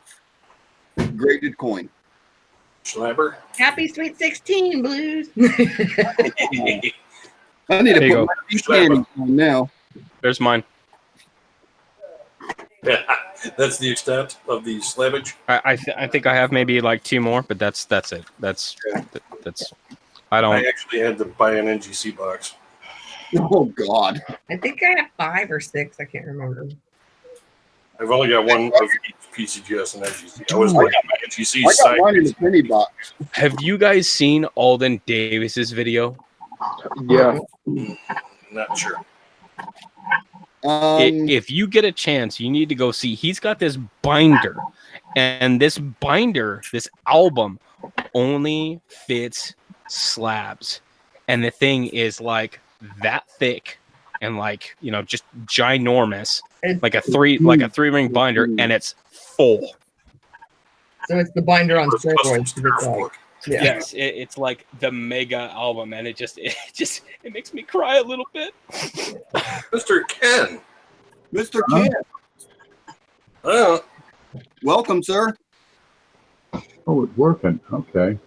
graded coin. Schlapper. Happy Sweet 16, Blues. I need to There you put go. my candy on now. There's mine. Yeah, that's the extent of the slabbage. I think I have maybe like 2 more, but that's it. That's I don't. I actually had to buy an NGC box. Oh God! I think I have 5 or 6. I can't remember. I've only got one of each PCGS and NGC. I was looking at my NGC I got site. mine in the penny box. Have you guys seen Alden Davis's video? Yeah. Not sure. If you get a chance, you need to go see. He's got this binder, and this album, only fits slabs, and the thing is like that thick and like, you know, just ginormous, It's- like a three ring binder, and it's full. So it's the binder on Custom steroids. Star It's like, book. yeah. Yes, it's like the mega album, and it makes me cry a little bit. Mr. Ken. Mr. Ken, welcome, sir. Oh, it's working. Okay.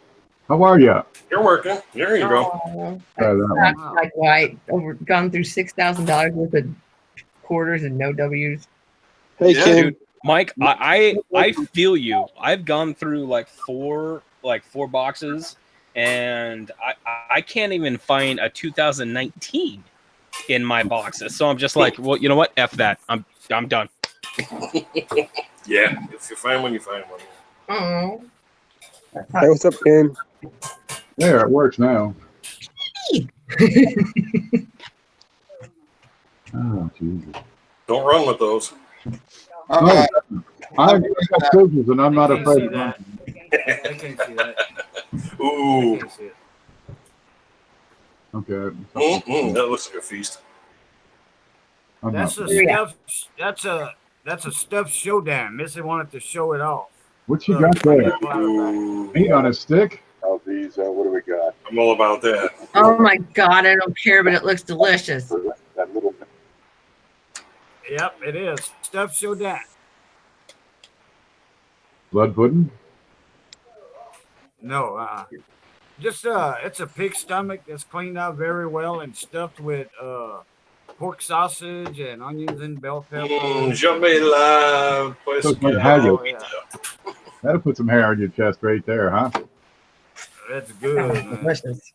How are you? You're working. There you go. Oh, Try that one. that's like white. Gone through $6,000 worth of quarters and no W's. Hey, Yeah, Ken. Dude, Mike, I feel you. I've gone through like four boxes, and I can't even find a 2019 in my boxes. So I'm just like, well, you know what? F that. I'm done. Yeah. If you find one, you find one. Oh. Hey, what's up, Ken? There, it works now. Oh, Jesus. Don't run with those. All No, right. I got scissors and I'm not I can't afraid see of them. that. I can't see that. I Ooh. can't see it. Okay. That looks like a feast. I'm That's not. a stuffed. That's a stuffed showdown. Missy wanted to show it off. What you got there? Ooh. Meat on a stick? Oh, these, what do we got? I'm all about that. Oh my God, I don't care, but it looks delicious. That little Yep, it is stuffed showdown. Blood pudding? No, just it's a pig stomach that's cleaned out very well and stuffed with pork sausage and onions and bell peppers. Jamais la pues Looks like que- haggis. Oh, yeah. That'll put some hair on your chest right there, huh? That's good, Sounds man. delicious.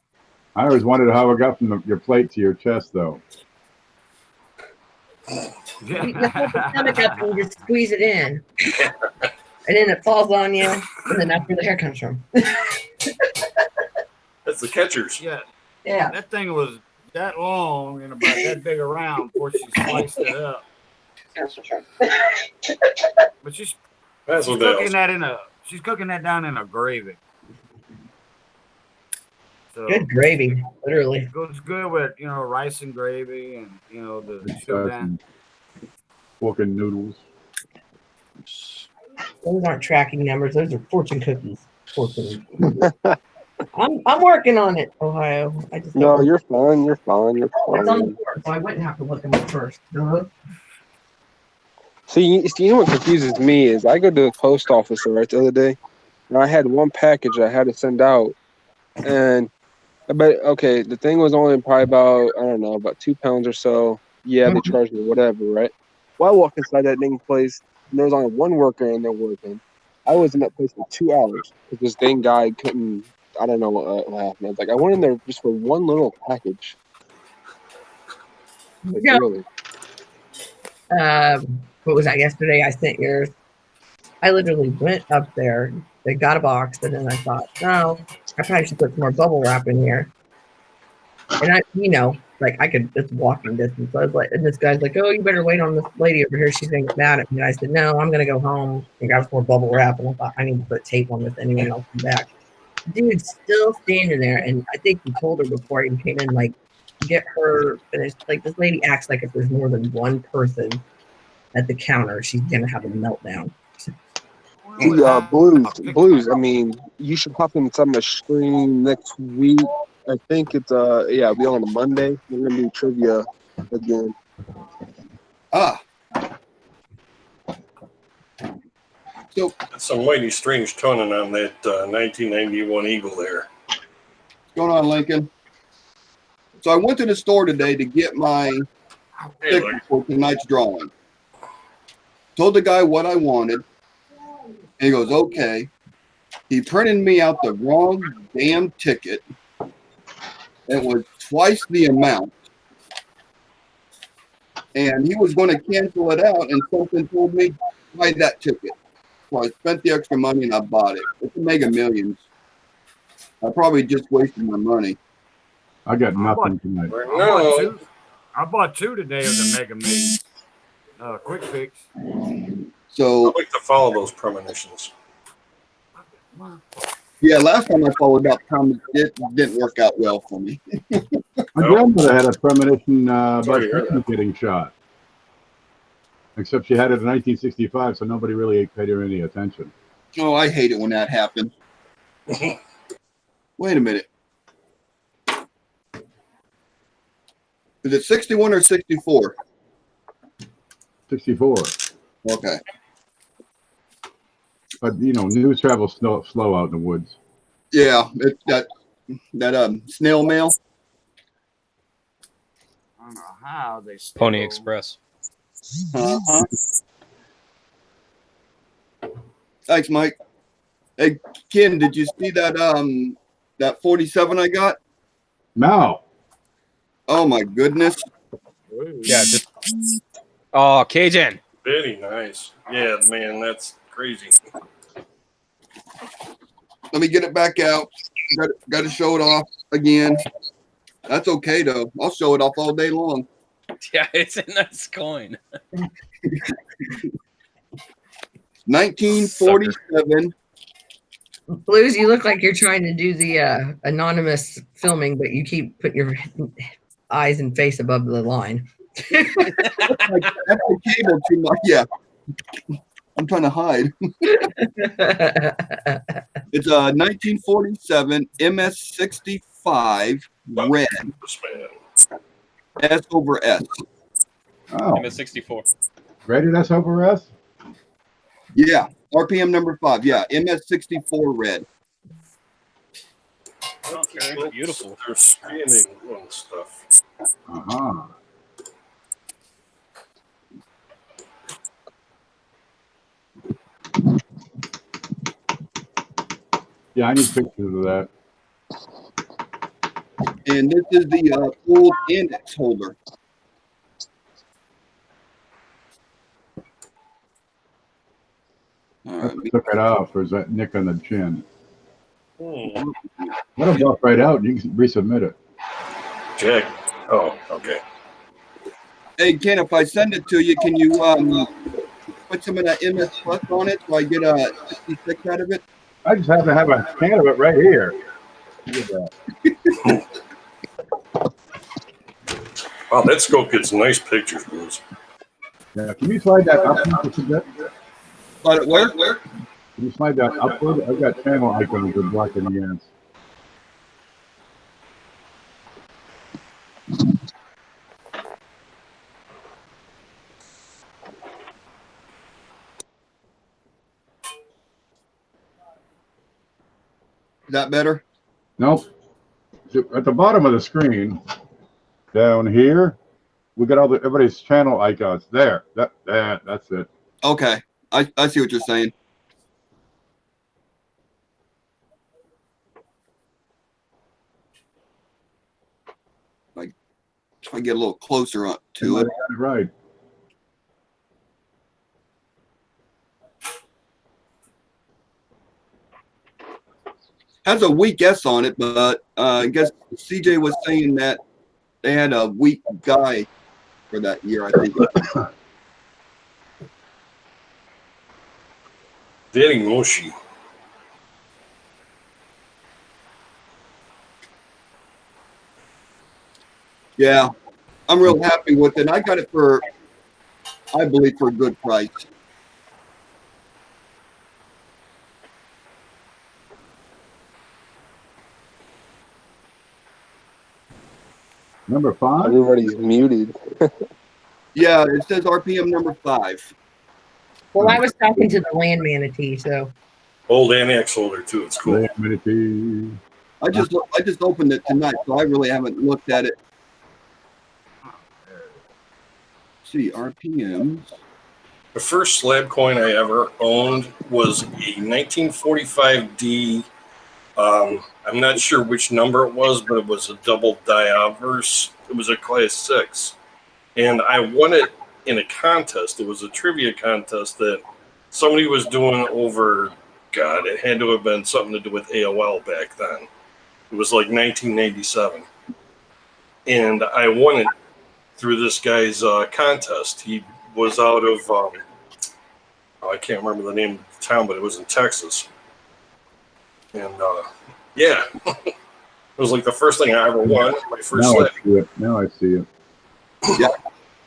I always wondered how it got from your plate to your chest, though. You lift the stomach up and you just squeeze it in. And then it falls on you, and then that's where the hair comes from. That's the catchers. Yeah, Yeah. that thing was that long and about that big around before she sliced it up. But she's That's she's what that cooking is. that she's cooking that down in a gravy. So Good gravy, literally. it goes good with rice and gravy and the showdown. Pork and noodles. Those aren't tracking numbers. Those are fortune cookies. Fortune. I'm working on it, Ohio. I just No, don't- you're fine. You're fine. You're it's on the fine. board, so I wouldn't have to look them up first. Uh-huh. See, you know what confuses me is I go to the post office right the other day, and I had one package I had to send out, and the thing was only probably about 2 pounds or so. Yeah, they charged me whatever, right? Well, I walk inside that dang place, and there was only one worker in there working. I was in that place for 2 hours because this dang guy couldn't. I don't know what happened. I was like, I went in there just for one little package. Like, Yeah. really? What was that yesterday? I sent yours. I literally went up there. They got a box, and then I thought, no, I probably should put some more bubble wrap in here. And I could, it's walking distance. So I was like, and this guy's like, oh, you better wait on this lady over here. She's gonna get mad at me. And I said, no, I'm gonna go home and grab some more bubble wrap. And I thought, I need to put tape on this anyway, and I'll come back. Dude's still standing there, and I think he told her before he came in, like, get her finished. Like, this lady acts like if there's more than one person at the counter, she's gonna have a meltdown. Blues. I mean, you should pop in some of the stream next week. I think it's it'll be on a Monday. We're gonna do trivia again. Ah. So That's some mighty strange toning on that 1991 Eagle there. what's going on, Lincoln? So I went to the store today to get my Hey, ticket look. for tonight's drawing. Told the guy what I wanted. And he goes, okay. He printed me out the wrong damn ticket. It was twice the amount. And he was going to cancel it out, and something told me, buy that ticket. So I spent the extra money and I bought it. It's a Mega Millions. I probably just wasted my money. I got nothing tonight. No. I bought two today of the Mega Millions. Quick fix. So I like to follow those premonitions. Yeah, last time I followed up, Tom, it didn't work out well for me. My grandmother had a premonition about Sorry to hear Kennedy getting shot. Except she had it in 1965, so nobody really paid her any attention. Oh, I hate it when that happens. Wait a minute. Is it 61 or 64? 64. Okay. But, you know, news travels slow out in the woods. Yeah, it's that snail mail. I don't know how they still, Pony Express. Uh-huh. Thanks, Mike. Hey, Ken, did you see that that 47 I got? No. Oh my goodness. Yeah, just oh, Cajun. Very nice. Yeah, man, that's crazy. Let me get it back out. Got to show it off again. That's okay though. I'll show it off all day long. Yeah, it's a nice coin. 1947. Blues, you look like you're trying to do the anonymous filming, but you keep putting your eyes and face above the line. That's the cable too much. Yeah. I'm trying to hide. It's a 1947 MS65 red S over S. Oh, MS64. rated S over S? Yeah. RPM number 5. Yeah. MS64 red. Okay, Beautiful. They're scanning on stuff. Uh-huh. Yeah, I need pictures of that. And this is the old index holder. All I right. took it off. Or is that nick on the chin? Hmm. Let it buff right out. You can resubmit it. Jack. Oh, okay. Hey, Ken, if I send it to you, can you put some of that MS Plus on it so I get a 66 out of it? I just happen to have a can of it right here. Look at that. Wow, that scope gets nice pictures, Bruce. Yeah, can you slide that up just a bit? But where? Can you slide that upward? I've got channel icons that block in the ends. Is that better? Nope. At the bottom of the screen, down here, we got all everybody's channel icons. There. That's it. Okay. I see what you're saying. Like, if I get a little closer on to it. Right. Has a weak S on it, but I guess CJ was saying that they had a weak guy for that year, I think. Very mushy. Yeah, I'm real happy with it. I got it for, I believe, for a good price. Number 5? Everybody's muted. Yeah, it says RPM number 5. Well, I was talking to the land manatee, so Old annex holder too. It's cool. Humidity. I just opened it tonight, so I really haven't looked at it. Let's see, RPMs. The first slab coin I ever owned was a 1945D. I'm not sure which number it was, but it was a double die obverse. It was a class 6. And I won it in a contest. It was a trivia contest that somebody was doing over, God, it had to have been something to do with AOL back then. It was like 1997. And I won it through this guy's contest. He was out of, I can't remember the name of the town, but it was in Texas. And yeah, it was like the first thing I ever won. My first Now I sled. see it. Now I see it.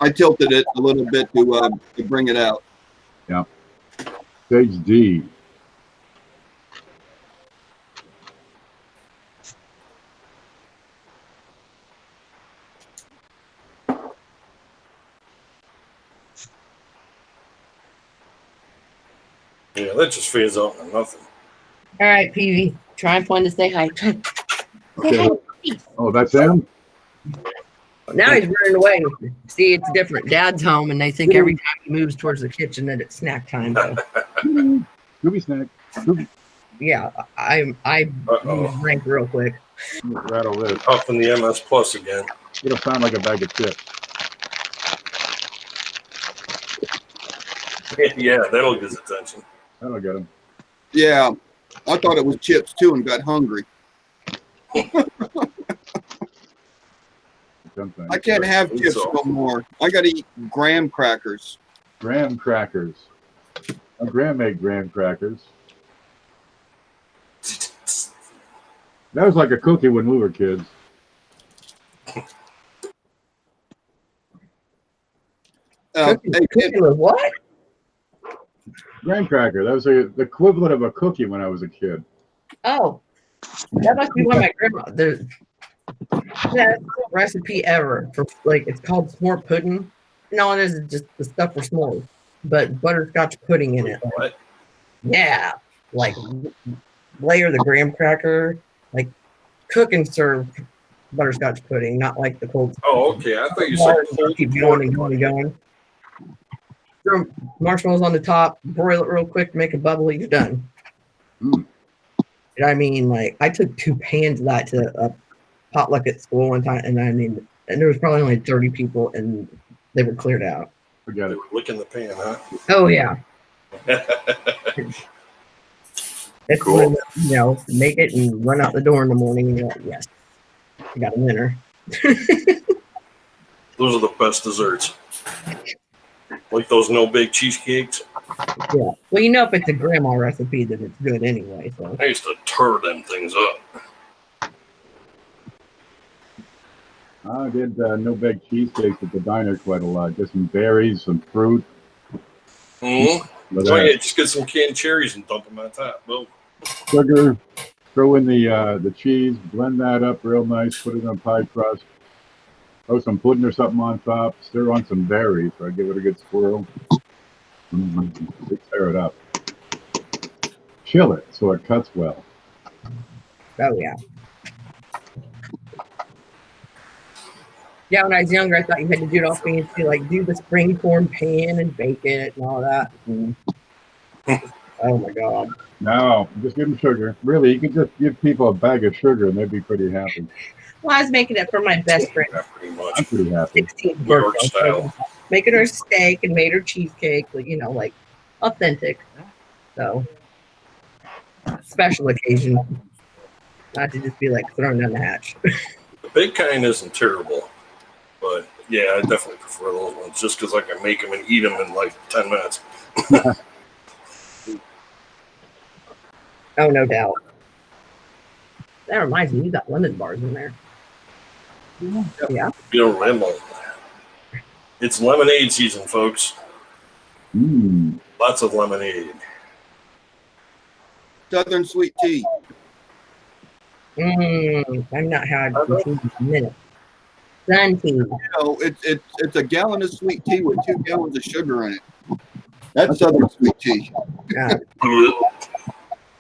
I tilted it a little bit to bring it out. Stage D. Yeah, that just fades out to nothing. All right, Peavy, try and find to say hi. Okay. Oh, that's him? Now he's running away. See, it's different. Dad's home, and they think every time he moves towards the kitchen that it's snack time. So, Scooby snack. Scooby. yeah, I Uh-oh. rank real quick. Rattle this. Up in the MS Plus again. It'll sound like a bag of chips. Yeah, that'll get his attention. That'll get him. Yeah, I thought it was chips too and got hungry. Something. I can't have think chips so. no more. I got to eat graham crackers. Graham crackers. My Graham made graham crackers. That was like a cookie when we were kids. Hey, Cooking with what? Graham cracker. That was the equivalent of a cookie when I was a kid. Oh, that must be one of my grandma. The best recipe ever for like it's called s'more pudding. No, it is just the stuff for s'mores, but butterscotch pudding in it. What? Yeah, like layer the graham cracker, like cook and serve butterscotch pudding, not like the cold. Oh, okay. I thought you said cold Keep going and going and going. Throw marshmallows on the top, broil it real quick, make it bubbly, you're done. Mm. And I mean, like, I took 2 pans of that to a potluck at school one time, and I mean, and there was probably only 30 people, and they were cleared out. Forget They it. were licking the pan, huh? Oh yeah, it's Cool. when, you know, make it and run out the door in the morning, and you're like, yes, I got a winner. Those are the best desserts. Like those no-bake cheesecakes. Yeah. Well, you know, if it's a grandma recipe, then it's good anyway. So I used to tear them things up. I did no-bake cheesecakes at the diner quite a lot. Just some berries, some fruit. Mm-hmm. But, So yeah, just get some canned cherries and dump them on top. Boom. sugar, throw in the cheese, blend that up real nice, put it on pie crust, throw some pudding or something on top, stir on some berries, so I give it a good swirl. Stir it up. Chill it so it cuts well. oh yeah. Yeah, when I was younger, I thought you had to do it all fancy, like do the spring corn pan and bake it and all that. And- oh my god. No, just give them sugar. Really, you could just give people a bag of sugar and they'd be pretty happy. Well, I was making it for my best friend. Yeah, pretty much. I'm pretty happy. 16th New York birthday. style. Making her steak and made her cheesecake, like, you know, like authentic. So special occasion. Not to just be like thrown down the hatch. The big kind isn't terrible, but yeah, I definitely prefer those ones just because I can make them and eat them in like 10 minutes. Oh, no doubt. That reminds me, you got lemon bars in there. Yeah. You know, lemon. It's lemonade season, folks. Mm. Lots of lemonade. Southern sweet tea. I've not had some tea in a minute. Sun tea. You know, it's a gallon of sweet tea with 2 gallons of sugar in it. That's Southern sweet tea. Yeah.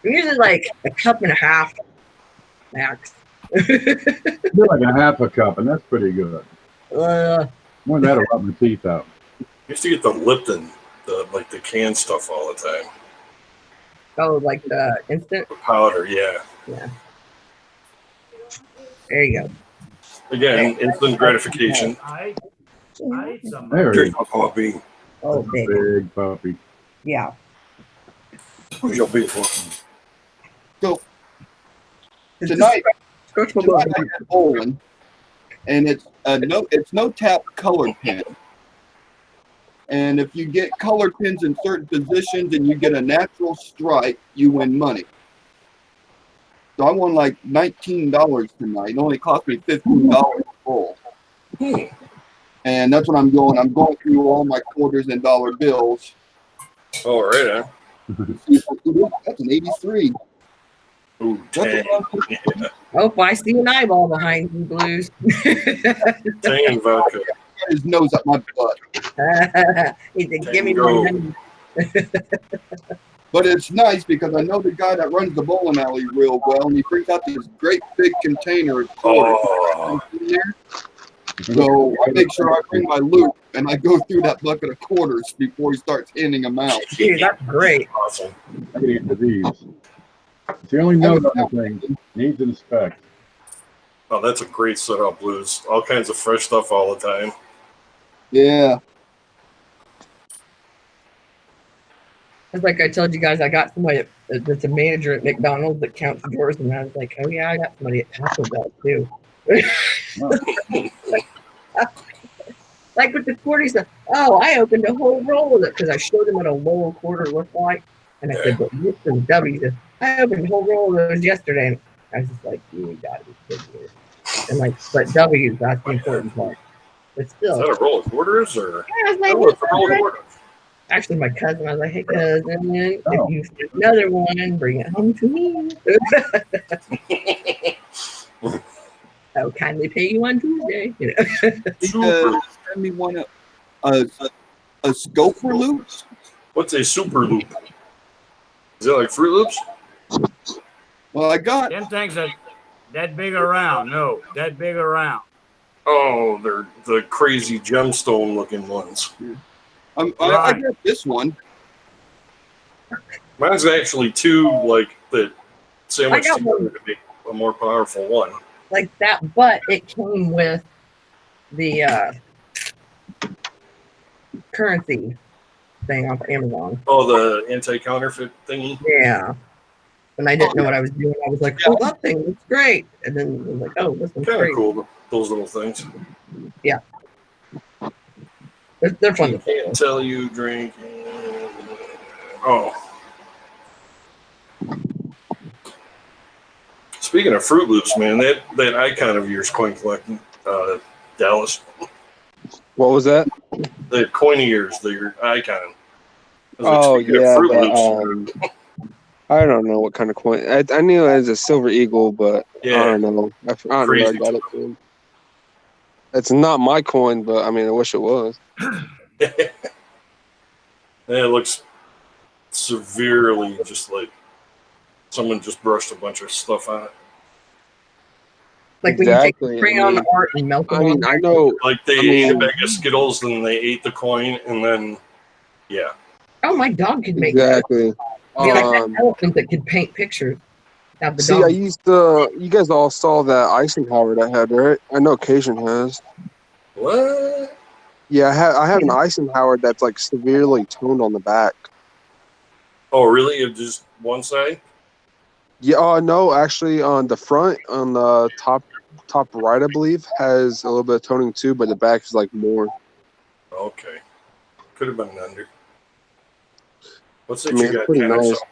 Usually like a cup and a half max. You're like a half a cup, and that's pretty good. Uh, More than that, I'll rub my teeth out. I used to get the Lipton, the canned stuff all the time. oh, like the instant. The powder, yeah. There you go. Again, instant gratification. I ate some. There it Drink is. my coffee. Oh, big. Big puppy. Yeah. Who's your big one? Tonight, Scratch my tonight butt. I went bowling, and it's no tap colored pen. And if you get colored pins in certain positions and you get a natural stripe, you win money. So I won like $19 tonight. It only cost me $15 full. And that's what I'm doing. I'm going through all my quarters and dollar bills. All right, That's an 83. Ooh, That's tang. a Oh, I see an eyeball behind you, Blues. Tang and vodka. his nose up my butt. He said, "Give me my Tango. money." But it's nice because I know the guy that runs the bowling alley real well, and he brings out this great big container of quarters Oh, in there. So I make sure I bring my loot, and I go through that bucket of quarters before he starts handing them out. Dude, that's great. awesome. I gotta get to these. It's the only note on the thing. Needs inspect. Oh, that's a great setup, Blues. All kinds of fresh stuff all the time. Yeah. It's like I told you guys, I got somebody that's a manager at McDonald's that counts drawers, and I was like, oh yeah, I got somebody at Taco Bell too. Like with the quarter stuff. Oh, I opened a whole roll of it because I showed him what a lower quarter looked like, and I said, but this is W. He said, I opened a whole roll of those yesterday, and I was just like, you gotta be kidding me. And like, but W, that's the important part. But Is still, that a roll of quarters or? I was like, Oh, it's a roll of quarters. actually, my cousin, I was like, hey, cousin, Oh. if you find another one, bring it home to me. I'll kindly pay you on Tuesday. You know? Super. Send me one a Scoper loop. What's a super loop? Is it like Fruit Loops? Well, I got Them things that big around. No, that big around. Oh, they're the crazy gemstone looking ones. I Right. got this one. Mine's actually two, like that sandwich I got together one. to make a more powerful one. Like that, but it came with the currency thing off Amazon. Oh, the anti-counterfeit thingy. Yeah. And I didn't know what I was doing. I was like, oh, that thing looks great. And then I was like, oh, this one's Kind of great. cool, those little things. They're fun. Can't tell you drink. Oh. Speaking of Fruit Loops, man, that icon of yours, coin collecting, Dallas. What was that? The coin of yours, your icon. I was like, Oh speaking of yeah, Fruit but, Loops, I don't know what kind of coin. I knew it was a silver eagle, but I yeah, don't know. I don't know where I Crazy. got it from. It's not my coin, but I mean, I wish it was. it looks severely just like someone just brushed a bunch of stuff on it. Like when you take Exactly, the crayon I mean- art and melt them I mean, on. I know. Like they I ate a mean- bag of Skittles and they ate the coin and then, yeah. Oh, my dog could make that. Exactly. Be like that elephant that could paint pictures. Have the See, dog. I used to. You guys all saw that Eisenhower I had, right? I know Occasion has. What? Yeah, I have an Eisenhower that's like severely toned on the back. Oh, really? Of just one side? Yeah, no, actually, on the front, on the top right, I believe, has a little bit of toning too, but the back is like more. Okay. Could have been under. What's I that mean, you it's got? pretty Ken? I nice. saw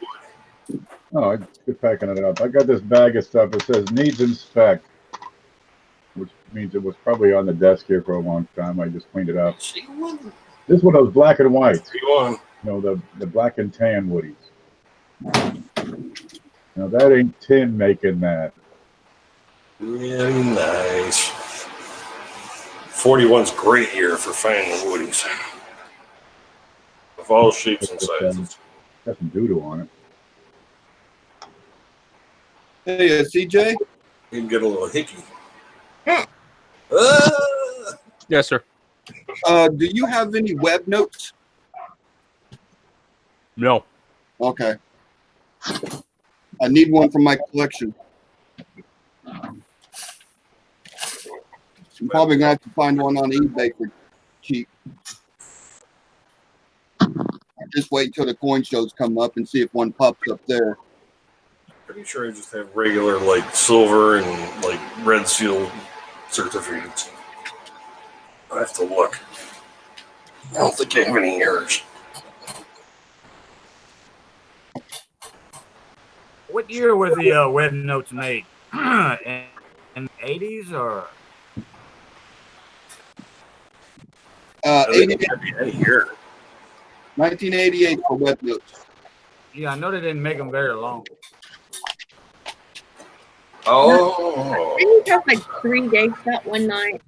one. Oh, I'm just packing it up. I got this bag of stuff that says needs inspect, which means it was probably on the desk here for a long time. I just cleaned it up. See one? This one was black and white. See one? You know, the black and tan woodies. Now that ain't tin making that. Really nice. 41's great here for finding woodies. Of all shapes and sizes. Got some doodle on it. Hey, CJ. You can get a little hickey. Hmm. Ah! Yes, sir. Do you have any web notes? No. Okay. I need one from my collection. I'm probably gonna have to find one on eBay for cheap. I'll just wait till the coin shows come up and see if one pops up there. Pretty sure I just have regular like silver and like red seal certificates. I have to look. I don't think I have any errors. What year was the web notes made? in the 80s or? 88, Any year. 1988 for web notes. Yeah, I know they didn't make them very long. Oh, Didn't you have like 3 dates that one night?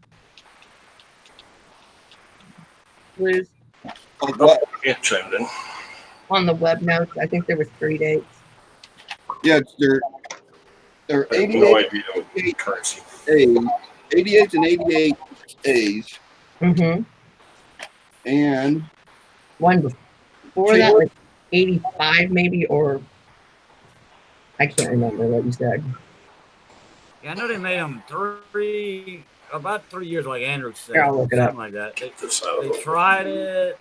Blues Of what? it chimed in. on the web notes. I think there was 3 dates. Yeah, they're I have 88 no idea what currency. A's, 88s and 88 A's, Mm-hmm. and One before that, like 85 maybe, or I can't remember what you said. Yeah, I know they made them about 3 years, like Andrew said. Here, I'll look it up. Something like that. This out They of tried it.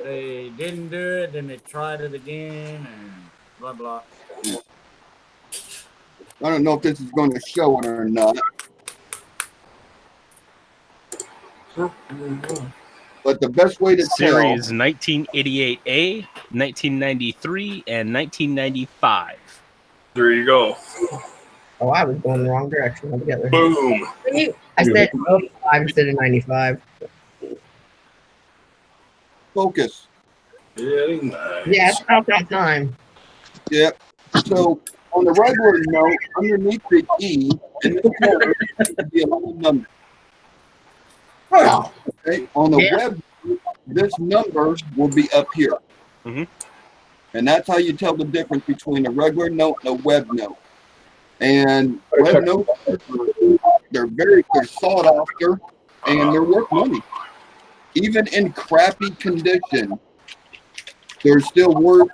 They didn't do it. Then they tried it again, and blah blah. I don't know if this is going to show it or not. But the best way to Series 1988A, 1993, and 1995. There you go. Oh, I was going the wrong direction altogether. Boom. I said 05 instead of 95. focus. Very nice. Yeah, it's about that time. Yep. So on the regular note, underneath the E, in this corner, would be a little number. Okay. On the Yeah. web, this number will be up here. Mhm. And that's how you tell the difference between a regular note and a web note. And web notes, they're sought after and they're worth money. Even in crappy condition, they're still worth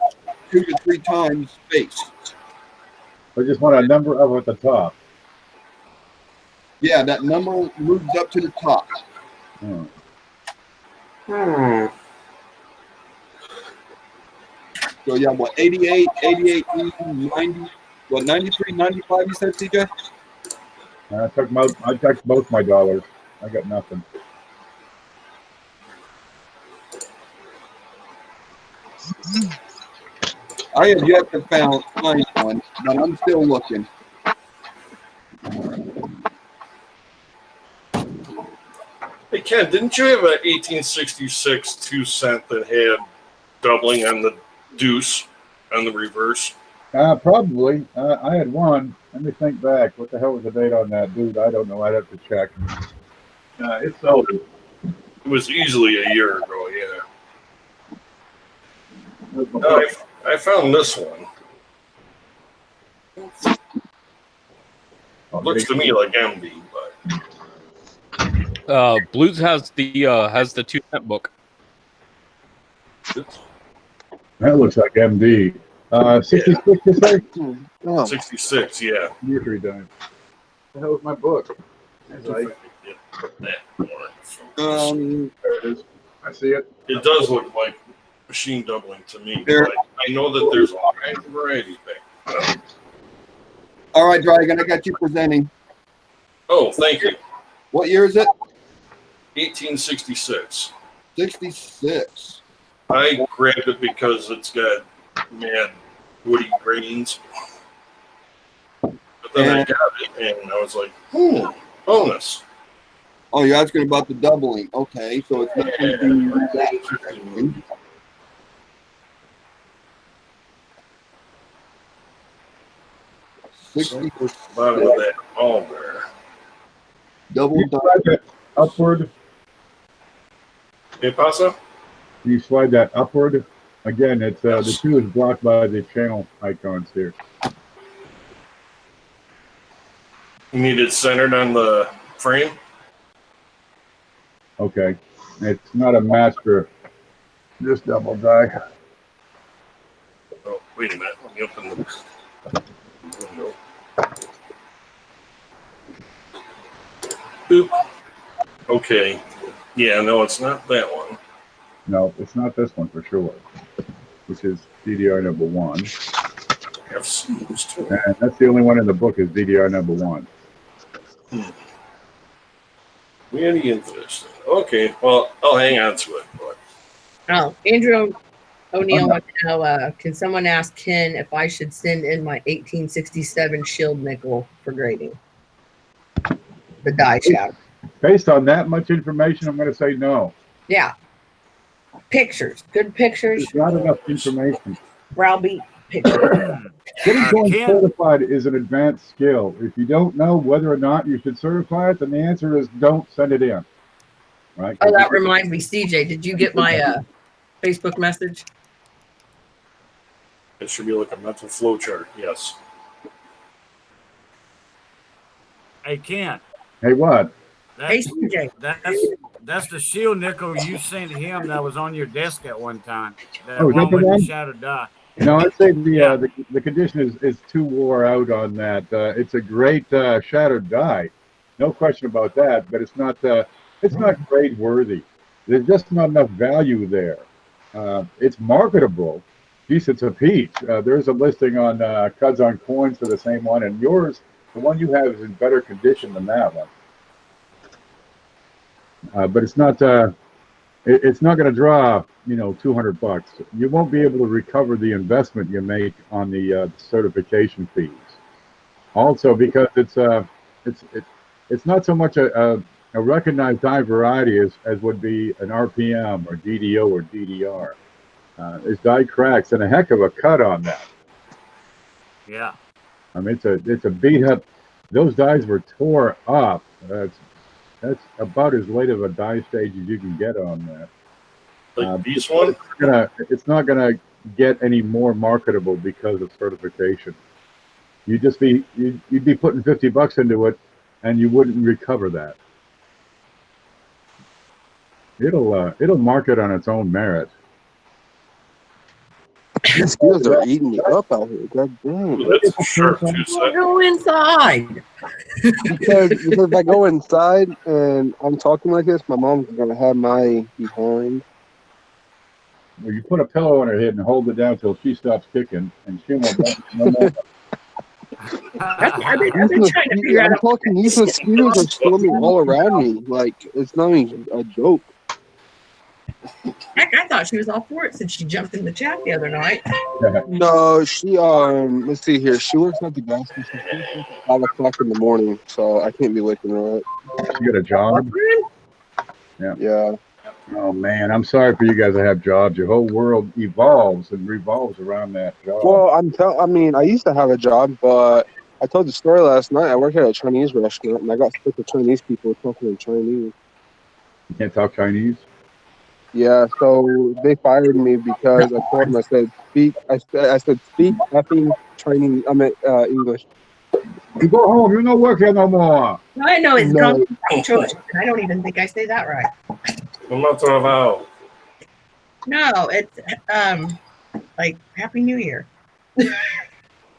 2 to 3 times space. I just want a number up at the top. Yeah, that number moves up to the top. Hmm. So yeah, what, 88, 88, 90, what, 93, 95 you said, CJ? I took both my dollars. I got nothing. I have yet to find one, but I'm still looking. Hey Ken, didn't you have an 1866 2-cent that had doubling on the deuce on the reverse? Probably. I had one. Let me think back. What the hell was the date on that, dude? I don't know. I'd have to check. It's old. It was easily a year ago, yeah. I found this one. Looks to me like MD, but Blues has the 2-cent book. That looks like MD. 66, you say? Oh, 66, yeah. You're 3 times. The hell is my book? That one. There it is. I see it. It does look like machine doubling to me. There- But I know that there's all kinds of variety there. all right, Dragon, I got you presenting. Oh, thank you. What year is it? 1866. 66. I grabbed it because it's got mad woody grains. But then I got it and I was like, bonus. Oh, you're asking about the doubling. Okay, so it's not going to be that. 60 Bottom of that all there. double You double. slide that upward. Hey, Pasa? You slide that upward. Again, it's the 2 is blocked by the channel icons here. You need it centered on the frame? Okay. It's not a master. Just double die. Oh, wait a minute. Let me open the window. Boop. Okay. Yeah, no, it's not that one. No, it's not this one for sure. Which is DDR number 1. I have seen those too. And that's the only one in the book is DDR number 1. Very interesting. Okay, well, I'll hang on to it. But Oh, Andrew O'Neill wants to know, can someone ask Ken if I should send in my 1867 shield nickel for grading? The die shaft. Based on that much information, I'm going to say no. Yeah. Pictures. Good pictures. There's not enough information. Browbeat pictures. Getting coin Ken- certified is an advanced skill. If you don't know whether or not you should certify it, then the answer is don't send it in. Right? Oh, that reminds me, CJ, did you get my Facebook message? It should be like a mental flow chart. Yes. Hey, Ken. Hey, what? Hey, That's, CJ. that's the shield nickel you sent him that was on your desk at one time. That Oh, is that one the with one? the shattered die. No, I'd say Yeah. the condition is too wore out on that. It's a great shattered die, no question about that. But it's not grade worthy. There's just not enough value there. It's marketable. Geez, it's a peach. There's a listing on Cuds on Coins for the same one, and yours, the one you have, is in better condition than that one. But it's not. It's not going to draw, $200. You won't be able to recover the investment you make on the certification fees. Also, because it's not so much a recognized die variety as would be an RPM or DDO or DDR. There's die cracks and a heck of a cut on that. Yeah. I mean, it's a beat up. Those dies were tore up. That's about as late of a die stage as you can get on that. Like this one? It's not gonna get any more marketable because of certification. You'd be putting $50 into it, and you wouldn't recover that. It'll market on its own merit. The skills are eating you up out here. God damn. Ooh, that's sharp too. So Go inside. Because if I go inside and I'm talking like this, my mom's gonna have my behind. Well, you put a pillow on her head and hold it down till she stops kicking, and she won't. No more. I've been trying to figure I'm out. talking. These mosquitoes are swarming all around me. Like it's not even a joke. Heck, I thought she was all for it since she jumped in the chat the other night. No, she let's see here. She works at the gas station. She works at 5 o'clock in the morning, so I can't be waking her up. She got a job. Yeah. Oh man, I'm sorry for you guys that have jobs. Your whole world evolves and revolves around that job. Well, I mean, I used to have a job, but I told the story last night. I worked at a Chinese restaurant, and I got sick of Chinese people talking in Chinese. You can't talk Chinese. Yeah, so they fired me because I told them, I said, speak effing Chinese, English. You go home. You're not working no more. I know it's No. drunk choice. I don't even think I say that right. Comment ça va? No, it's like Happy New Year.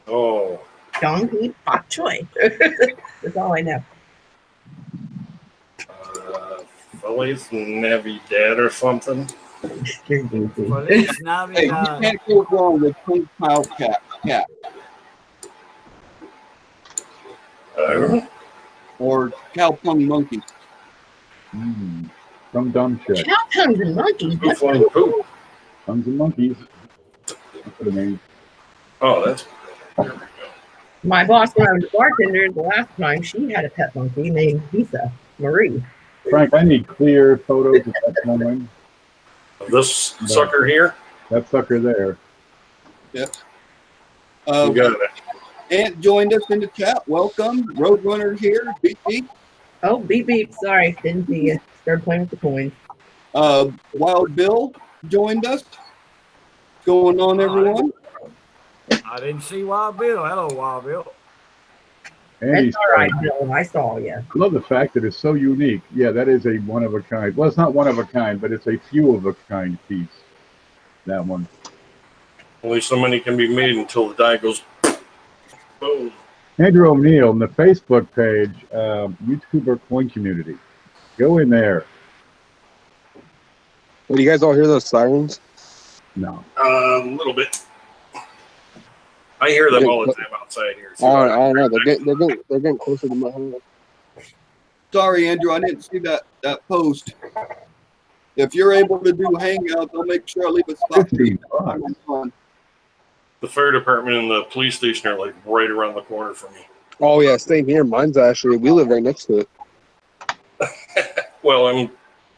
Oh, Donkey Pak Choi. That's all I know. Feliz Navidad or something. Feliz Hey, you Navidad. can't go wrong with pink cow cat or cowpung monkey. Some dumb shit. Cow tongues and monkeys. Poo flying poo. Tons of monkeys. That's what I mean. Oh, that's. My boss, when I was a bartender the last time, she had a pet monkey named Lisa Marie. Frank, I need clear photos of that woman. This sucker here. That sucker there. Yep. You got it. Ant joined us in the chat. Welcome. Roadrunner here. Beep beep. Oh, beep beep. Sorry, didn't see you. Started playing with the coins. Wild Bill joined us. What's going on, everyone? I didn't see Wild Bill. Hello, Wild Bill. Andy's That's all right, Bill. I saw you. I love the fact that it's so unique. Yeah, that is a one of a kind. Well, it's not one of a kind, but it's a few of a kind piece. That one. Only so many can be made until the die goes. Boom. Andrew O'Neill on the Facebook page, YouTuber Coin Community. Go in there. Well, do you guys all hear those sirens? No. A little bit. I hear them all the time outside here. I don't know. They're getting closer to my house. Sorry, Andrew, I didn't see that post. If you're able to do hangout, I'll make sure I leave a spot. for you. $15. The fire department and the police station are like right around the corner from me. Oh yeah, same here. Mine's actually we live right next to it. Well, I'm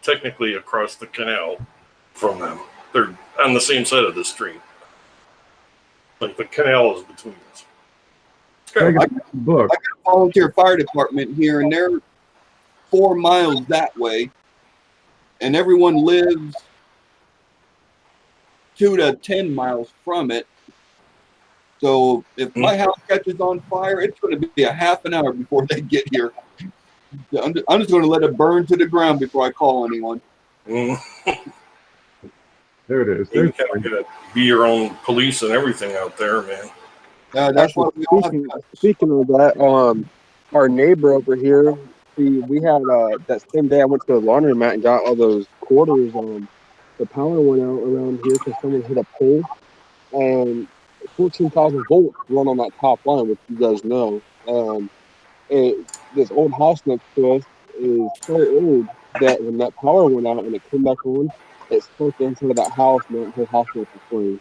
technically across the canal from them. They're on the same side of the street. Like the canal is between us. I got a book. I got a volunteer fire department here, and they're 4 miles that way, and everyone lives 2 to 10 miles from it. So if my house catches on fire, it's going to be a half an hour before they get here. I'm just going to let it burn to the ground before I call anyone. Mm. There it is. You There's kind of gotta be your own police and everything out there, man. That's what we all have. Speaking of that, our neighbor over here, we had that same day I went to the laundromat and got all those quarters. The power went out around here because someone hit a pole, and 14,000 volts run on that top line, which you guys know. This old house next to us is so old that when that power went out and it came back on, it spoke into that house and that whole house went to flame.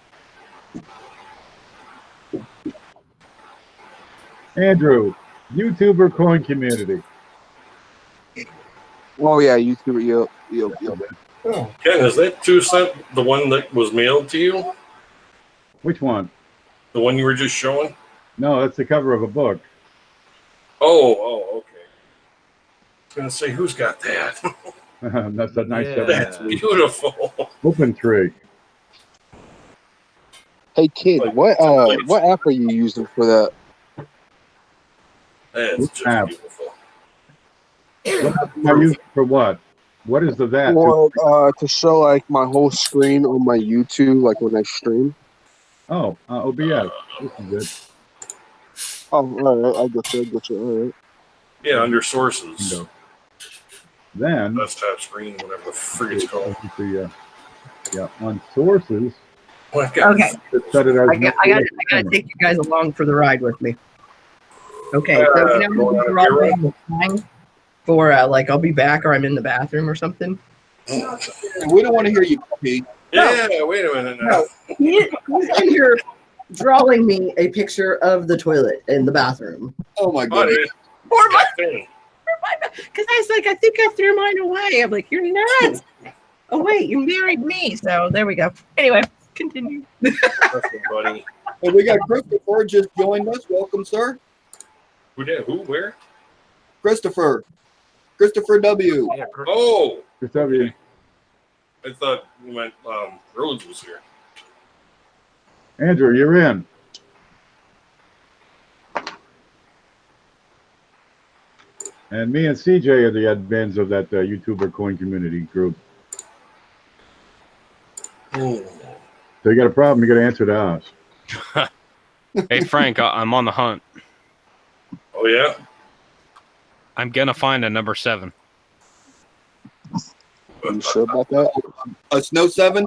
Andrew, YouTuber coin community. Oh yeah, YouTuber, yep. Ken, is that 2 cent the one that was mailed to you? Which one? The one you were just showing? No, that's the cover of a book. Oh, okay. I was gonna say, who's got that? That's a nice Yeah. That's beautiful. open tree. Hey kid, what app are you using for that? That's Which just app? beautiful. What are you for what? What is the that? Or to show like my whole screen on my YouTube, like when I stream. Oh, OBS. This is good. Oh, all right, I get you. All right. Yeah, under sources. Window. Then Desktop screen, whatever the frig it's called. on sources, Well, I've got- Okay. set it as I gotta take you guys along for the ride with me. Okay, so you know going on a we're all waiting the time for like I'll be back or I'm in the bathroom or something. We don't want to hear you pee. Yeah, wait a minute now. No, he's in here drawing me a picture of the toilet in the bathroom. Oh my Buddy, goodness. For my, thing. because I was like, I think I threw mine away. I'm like, you're nuts. Oh wait, you married me. So there we go. Anyway, continue. Nothing, buddy. And we got Christopher just joined us. Welcome, sir. Who did? Who? Where? Christopher W. Yeah, Oh, Just have you. I thought you meant Rose was here. Andrew, you're in. And me and CJ are the admins of that YouTuber coin community group. Hmm. So you got a problem, you got to answer to us. Hey Frank, I'm on the hunt. Oh yeah. I'm gonna find a number 7. You sure about that? A Snow 7?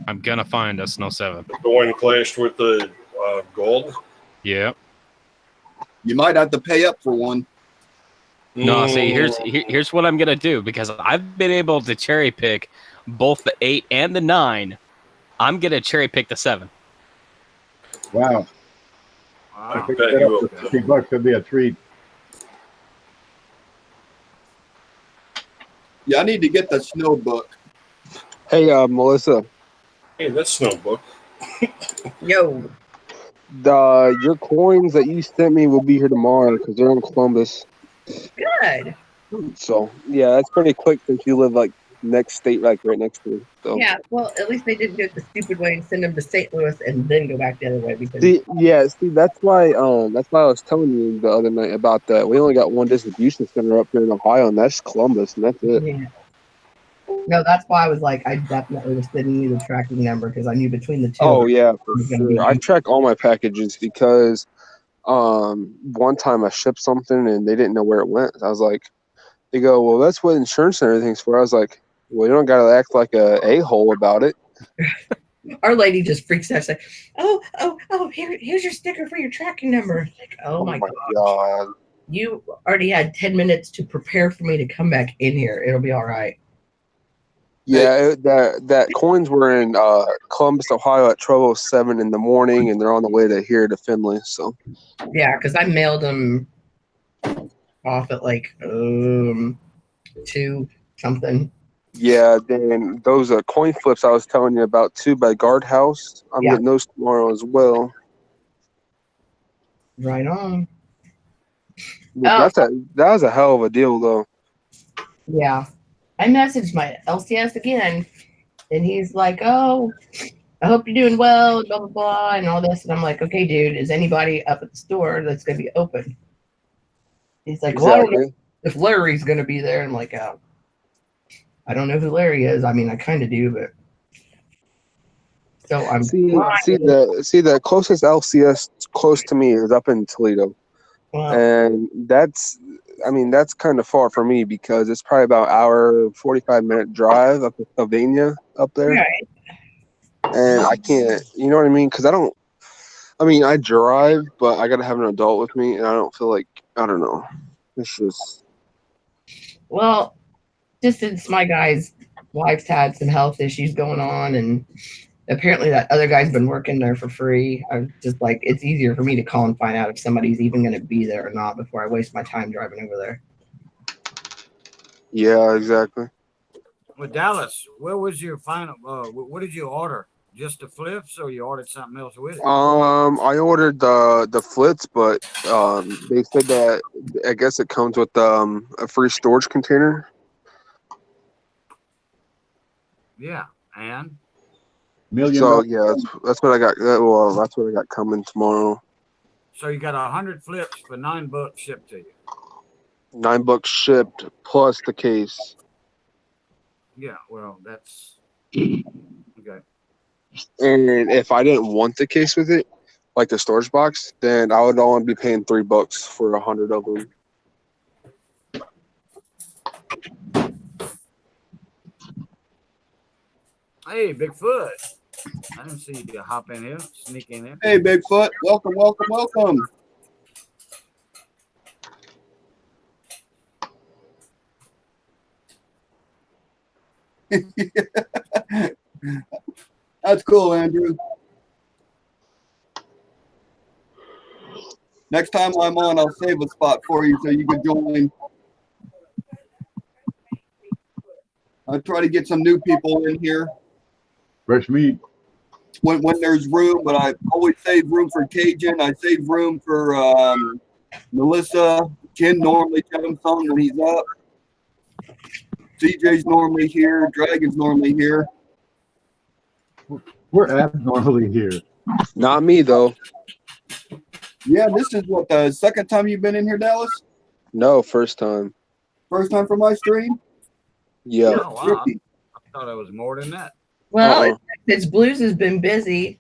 I'm gonna find a Snow 7. The one clashed with the gold. Yeah. You might have to pay up for one. No, see, Mm. here's what I'm gonna do because I've been able to cherry pick both the 8 and the 9. I'm gonna cherry pick the 7. Wow. I Wow. Pick bet that you up will. for $50. That'd be a treat. Yeah, I need to get the Snow book. Hey, Melissa, Hey, that's no book. Yo, your coins that you sent me will be here tomorrow because they're in Columbus. good. So yeah, that's pretty quick since you live like next state, like right next to me. So Yeah, well, at least they didn't do it the stupid way and send them to St. Louis and then go back the other way because see, that's why I was telling you the other night about that. We only got one distribution center up here in Ohio, and that's Columbus, and that's it. yeah. No, that's why I was like, I definitely was sending you the tracking number because I knew between the two. Oh yeah, for It's gonna be- sure. I track all my packages because one time I shipped something and they didn't know where it went. I was like, they go, well, that's what insurance and everything's for. I was like, well, you don't gotta act like a hole about it. Our lady just freaks out. She's like, oh, here's your sticker for your tracking number. Like, oh my god. you already had 10 minutes to prepare for me to come back in here. It'll be all right. Yeah, that coins were in Columbus, Ohio at 12:07 in the morning, and they're on the way to here to Finley. So Yeah, because I mailed them off at like 2 something. yeah, then those coin flips I was telling you about too by Guardhouse. I'm Yeah. getting those tomorrow as well. Right on. But that was a hell of a deal though. Yeah. I messaged my LCS again, and he's like, "Oh, I hope you're doing well, blah blah blah," and all this. And I'm like, "Okay, dude, is anybody up at the store that's gonna be open?" He's like, "Well, I don't know Exactly. if Larry's gonna be there." I'm like, "Oh, I don't know who Larry is. I mean, I kind of do, but." So I'm See the closest LCS close to me is up in Toledo. well, And that's kind of far for me because it's probably about an hour, 45-minute drive up to Sylvania up there. right. And I can't, you know what I mean? Because I drive, but I got to have an adult with me. And I don't feel like, I don't know. It's just. Well, just since my guy's wife's had some health issues going on, and apparently that other guy's been working there for free, I'm just like, it's easier for me to call and find out if somebody's even going to be there or not before I waste my time driving over there. Yeah, exactly. Well, Dallas, where was your final? What did you order? Just the flips, or you ordered something else with it? I ordered the flits, but they said that I guess it comes with a free storage container. Yeah, and So yeah, that's what I got. Well, that's what I got coming tomorrow. so you got 100 flips for $9 shipped to you. $9 shipped plus the case. Yeah, well, that's okay. And if I didn't want the case with it, like the storage box, then I would only be paying $3 for 100 of them. Hey, Bigfoot. I didn't see you hop in here, sneak in here. Hey, Bigfoot. Welcome, welcome, welcome. That's cool, Andrew. Next time I'm on, I'll save a spot for you so you can join. I'll try to get some new people in here Fresh meat. when there's room, but I always save room for Cajun. I save room for Melissa. Ken normally jumps on when he's up. CJ's normally here. Dragon's normally here. We're abnormally here. Not me though. Yeah, this is what, the second time you've been in here, Dallas? No, first time. First time for my stream? Yeah. Oh, wow. I thought it was more than that. Well, since Blues has been busy,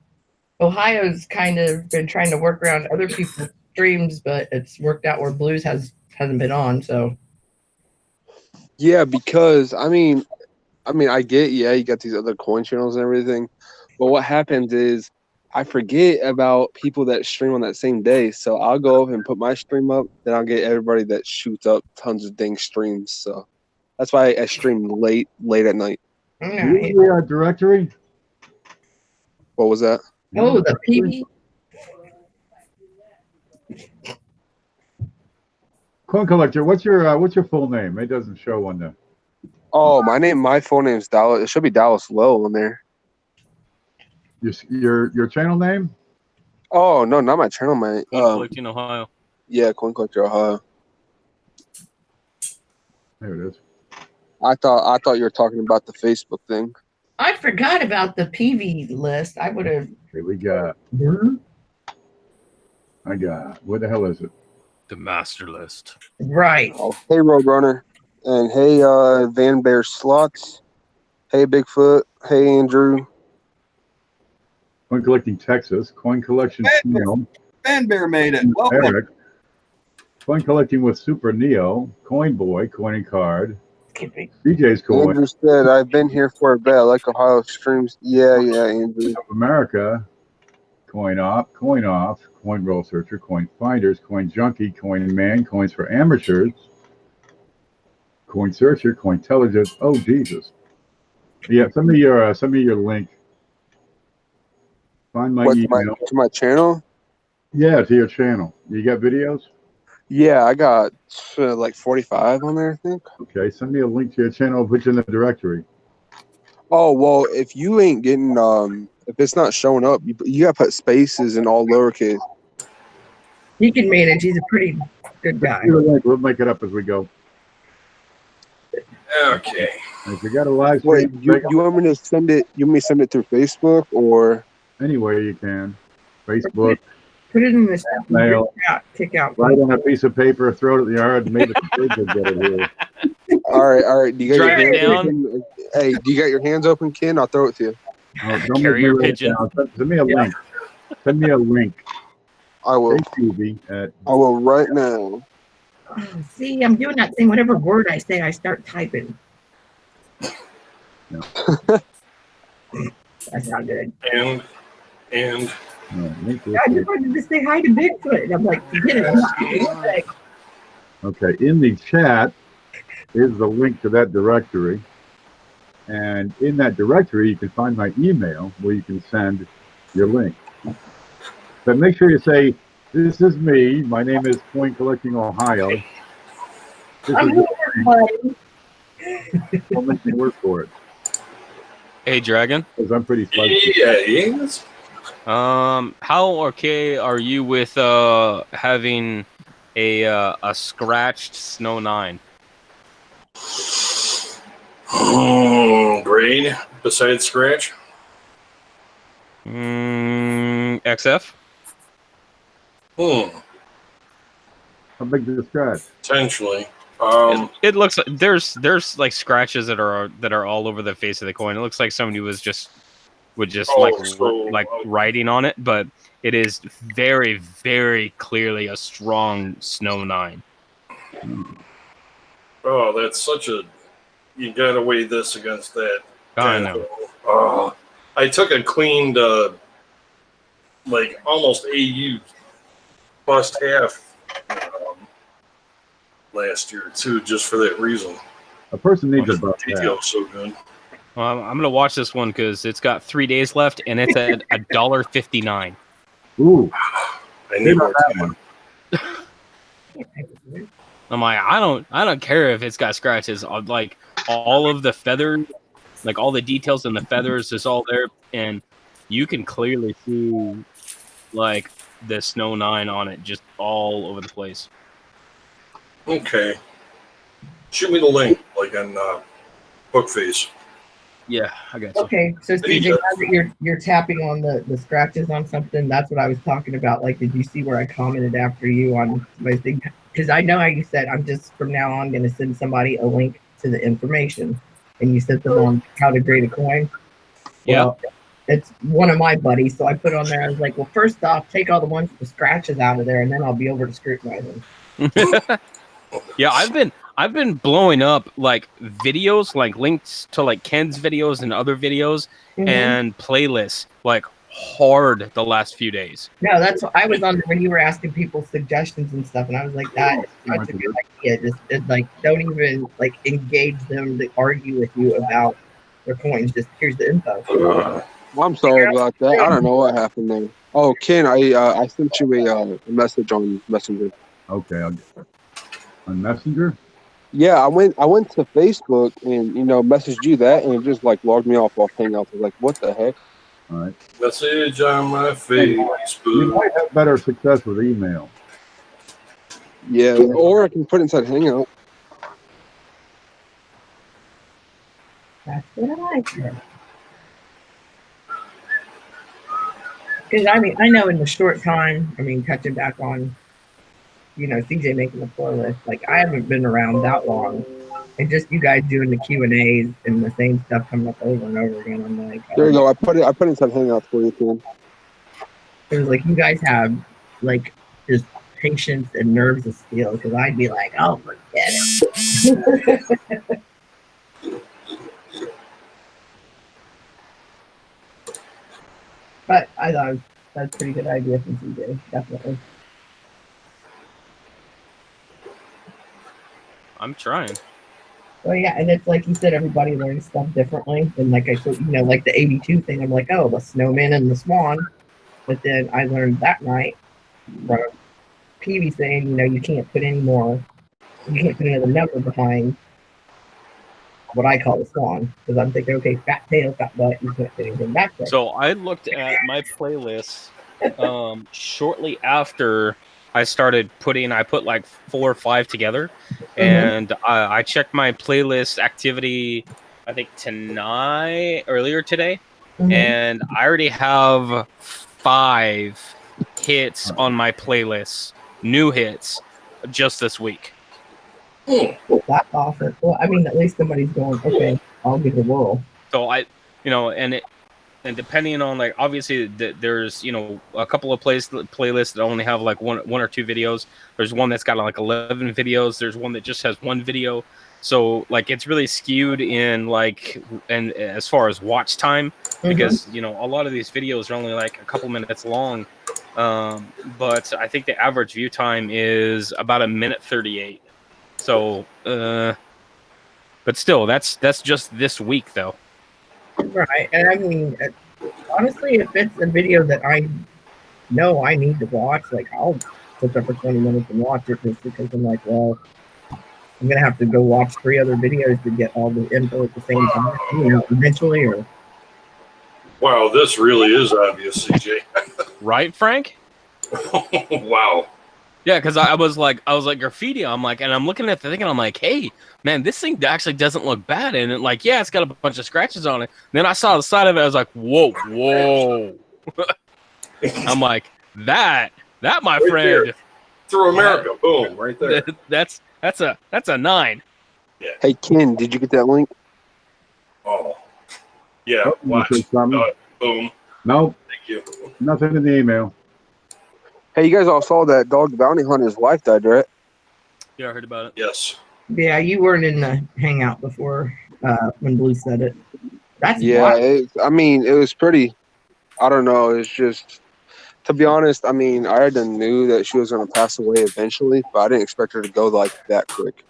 Ohio's kind of been trying to work around other people's streams, but it's worked out where Blues hasn't been on. So Yeah, because I get, yeah, you got these other coin channels and everything, but what happens is I forget about people that stream on that same day. So I'll go and put my stream up, then I'll get everybody that shoots up tons of dang streams. So that's why I stream late at night. Where's the directory? What was that? oh, the PV. Coin Collector, what's your full name? It doesn't show on the. Oh, my full name's Dallas. It should be Dallas Low on there. Your channel name? Oh no, not my channel, my Collecting Ohio. yeah, Coin Collector Ohio. There it is. I thought you were talking about the Facebook thing. I forgot about the PV list. I would have. Okay, we got. I got. What the hell is it? The master list. Right. Oh, hey Roadrunner, and hey Van Bear Slots. Hey Bigfoot. Hey Andrew. Coin Collecting Texas. Coin Collection Channel. Fan Bear made it. Welcome. Eric. Coin Collecting with Super Neo. Coin Boy. Coin and Card. DJ's Coin. Andrew said, I've been here for a bit. I like Ohio streams. Yeah, Andrew. America. Coin Off. Coin Roll Searcher. Coin Finders. Coin Junkie. Coin Man. Coins for Amateurs. Coin Searcher. Coin Intelligence. Oh, Jesus. Yeah, send me your link. Find my What, email. to my channel? Yeah, to your channel. You got videos? Yeah, I got like 45 on there, I think. Okay, send me a link to your channel. I'll put you in the directory. Oh, well, if you ain't getting, if it's not showing up, you gotta put spaces in all lowercase. He can manage. He's a pretty good guy. Send me the link. We'll make it up as we go. Okay. And if you got a live Wait, stream, you want me to send it? You want me to send it through Facebook or? anywhere you can. Facebook, Put it in the mail, kick out. write on a piece of paper, throw it in the yard, and maybe the kids will get it here. All right. Do you got Drive your it hands down. open? Hey, do you got your hands open, Ken? I'll throw it to you. Oh, don't Carrier make me write it pigeon. down. Send me a link. Send me a link. I will. at I will right now. Oh, see, I'm doing that thing. Whatever word I say, I start typing. No. That's not good. And link this I link. just wanted to say hi to Bigfoot. And I'm like, forget it. I'm not doing anything. Okay, in the chat is the link to that directory. And in that directory, you can find my email where you can send your link. But make sure you say, this is me. My name is Coin Collecting Ohio. This I'm is here, everybody. don't make me work for it, Hey, Dragon. because I'm pretty flexible. yes. How okay are you with having a scratched Snow 9? Grade besides scratch. XF? How big is the scratch? Potentially. It looks like there's like scratches that are all over the face of the coin. It looks like somebody would just writing on it, but it is very, very clearly a strong Snow 9. Oh, that's such a. You gotta weigh this against that. I know. I took a cleaned, like almost AU bust half last year too, just for that reason. A person needs a buff. Detail's so good. Well, I'm gonna watch this one because it's got 3 days left and it's at $1.59. Ooh, I need more that time. one. I'm like, I don't care if it's got scratches. Like all of the feathers, like all the details in the feathers is all there, and you can clearly see like the Snow 9 on it, just all over the place. Okay. Shoot me the link, like on Bookface. Yeah, I got you. Okay, so CJ, now that you're tapping on the scratches on something, that's what I was talking about. Like, did you see where I commented after you on my thing? Because I know how you said I'm just from now on going to send somebody a link to the information, and you sent them on how to grade a coin. Well, it's one of my buddies, so I put on there. I was like, well, first off, take all the ones with the scratches out of there, and then I'll be over to scrutinize them. Yeah, I've been blowing up like videos, like links to like Ken's videos and other videos and playlists like hard the last few days. No, that's what I was on when you were asking people suggestions and stuff, and I was like, that's a good idea. Just like don't even like engage them to argue with you about their coins. Just here's the info. Well, I'm sorry about that. I don't know what happened there. Oh, Ken, I sent you a message on Messenger. Okay, I'll get it. On Messenger? Yeah, I went to Facebook and messaged you that, and it just like logged me off Hangouts. I was like, what the heck? All right. Message on my You Facebook. might have better success with email. Yeah, or I can put it inside Hangout. That's what I said. Because I know in the short time, touching back on, CJ making the playlist, like I haven't been around that long, and just you guys doing the Q&As and the same stuff coming up over and over again. I'm like, There you go. I put it inside Hangouts for you, Ken. it was like you guys have like just patience and nerves of steel, because I'd be like, oh, forget it. But I thought that's a pretty good idea from CJ, definitely. I'm trying. Well, yeah, and it's like you said, everybody learns stuff differently. And like I said, like the 82 thing, I'm like, oh, the snowman and the swan. But then I learned that night from Peavy saying, you can't put another number behind what I call the swan. Because I'm thinking, okay, fat tail, fat butt, you can't put anything back there. So I looked at my playlist shortly after I started I put like 4 or 5 together, and I checked my playlist activity, I think earlier today, and I already have 5 hits on my playlist, new hits, just this week. That's awesome. Well, I mean, at least somebody's going, okay, I'll give it a whirl. So and depending on, like, obviously there's a couple of playlists that only have like one or 2 videos. There's one that's got like 11 videos. There's one that just has 1 video. So like it's really skewed in and as far as watch time, because a lot of these videos are only like a couple minutes long. But I think the average view time is about 1:38. So but still, that's just this week though. Right, and I mean, honestly, if it's a video that I know I need to watch, like I'll sit up for 20 minutes and watch it just because I'm like, well, I'm gonna have to go watch 3 other videos to get all the info at the same time, eventually. Or Wow, this really is obvious, CJ. Right, Frank? Wow. Yeah, because I was like graffiti. I'm like, and I'm looking at the thing, and I'm like, hey, man, this thing actually doesn't look bad. And it's got a bunch of scratches on it. And then I saw the side of it. I was like, whoa. I'm like, that my Right friend. there. Through America, boom, right there. That's a 9. Hey Ken, did you get that link? Oh, yeah. Oh, you Watch. said something? Boom. Nope, Thank you. nothing in the email. Hey, you guys all saw that dog bounty hunter's wife died, right? Yeah, I heard about it. Yes. yeah, you weren't in the hangout before when Blue said it. That's Yeah, wild. it was pretty. I don't know. It's just, to be honest, I mean, I already knew that she was going to pass away eventually, but I didn't expect her to go like that quick.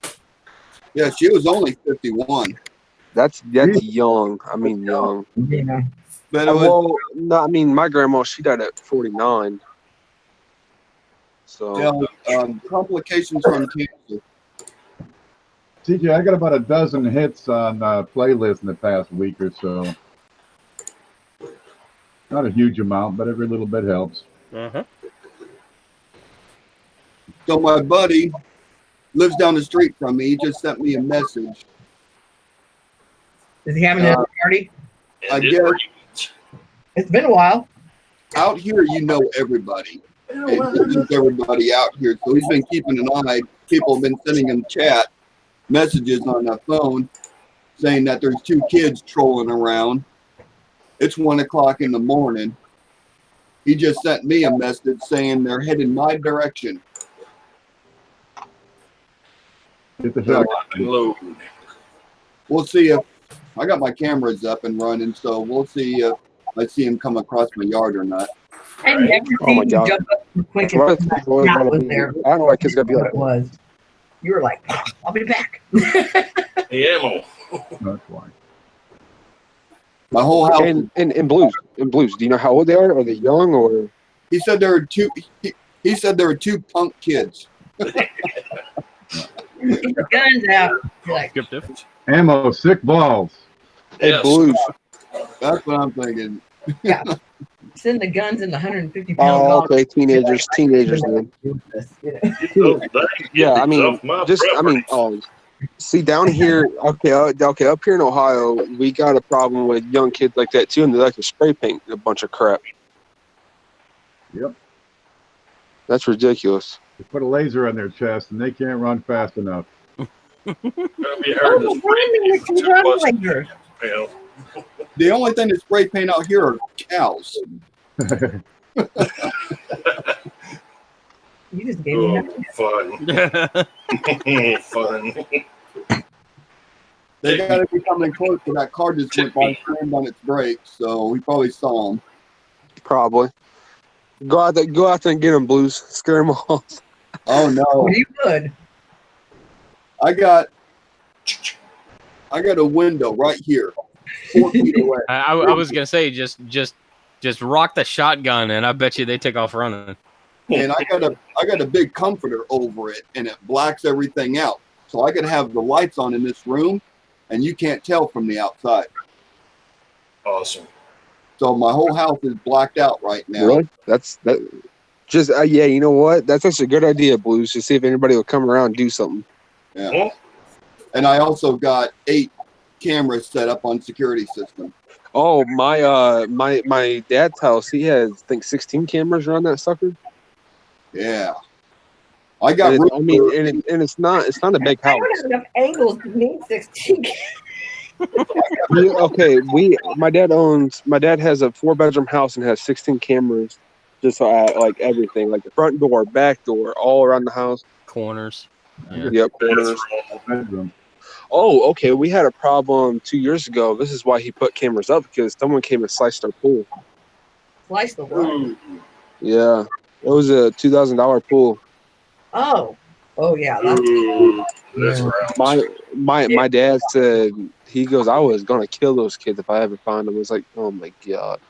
Yeah, she was only 51. That's young. I mean, young. Yeah. But it was, Well, no, I mean, my grandma, she died at 49. So, complications from cancer. CJ, I got about a dozen hits on playlist in the past week or so. Not a huge amount, but every little bit helps. So my buddy lives down the street from me. He just sent me a message. Is he having another party? I And it guess- rains. It's been a while. Out here, everybody. And he knows everybody out here. So he's been keeping an eye. People have been sending him chat messages on the phone saying that there's 2 kids trolling around. It's 1 o'clock in the morning. He just sent me a message saying they're heading my direction. Get the So shot. Load. we'll see if I got my cameras up and running. So we'll see if I see him come across my yard or not. I never Oh seen my you God. jump up and quick Well, and that cat was there. I don't know why kids gotta be What like it was. You were like, I'll be back. The ammo. That's why. My whole house. in blues. Do you know how old they are? Are they young or? He said there were 2. He said there were 2 punk kids. Get the guns out. You're like, Descriptive. Ammo, sick balls. Hey, Yes. blues. That's what I'm thinking. send the guns in the 150 Oh, pound okay. Teenagers then. Yeah, I mean, see down here, okay, up here in Ohio, we got a problem with young kids like that too, and they like to spray paint a bunch of crap. Yep. That's ridiculous. They put a laser on their chest and they can't run fast enough. It'll be hard to spray paint. Yeah. The only thing that spray paint out here are cows. You just gave me Oh, that. fun. Fun. They got to be coming close to that car just went by, slammed on its brakes, so we probably saw them. Probably. Go out there and get them, Blues. Scare them off. Oh no! Well, you would. I got I got a window right here, 4 feet away. I was gonna say just rock the shotgun, and I bet you they take off running. And I got a big comforter over it, and it blacks everything out. So I could have the lights on in this room, and you can't tell from the outside. Awesome. So my whole house is blacked out right now. Really? That's that. Just yeah, you know what? That's actually a good idea, Blues. To see if anybody will come around and do something. Yeah. And I also got 8 cameras set up on security system. Oh my dad's house. He has I think 16 cameras around that sucker. Yeah. I got. And it's not a big I house. don't have enough angles to need 16. Okay, my dad has a 4-bedroom house and has 16 cameras, just at like everything, like the front door, back door, all around the house. Corners. Yeah. Yep, corners. Bedroom. Oh, okay. We had a problem 2 years ago. This is why he put cameras up, because someone came and sliced our pool. Slice the wood. Yeah, it was a $2,000 pool. Oh yeah. That's Yeah. grounds. My dad said, he goes, I was gonna kill those kids if I ever found them. I was like, oh my god,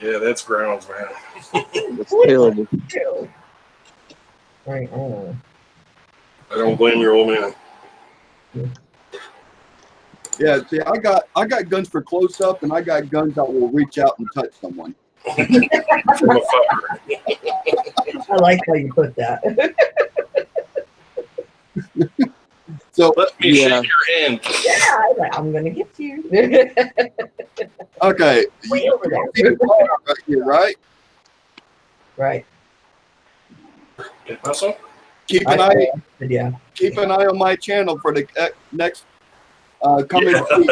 Yeah, that's grounds, man. that's terrible. Right. Oh. I don't blame your old man. Yeah. See, I got guns for close up, and I got guns that will reach out and touch someone. From afar. I like how you put that. So Let me Yeah. shake your hand. Yeah, I'm gonna get you. okay, Way over there. see the car right here, right? Right. ¿Qué pasó? Keep an eye. Yeah. Keep an eye on my channel for the next coming week.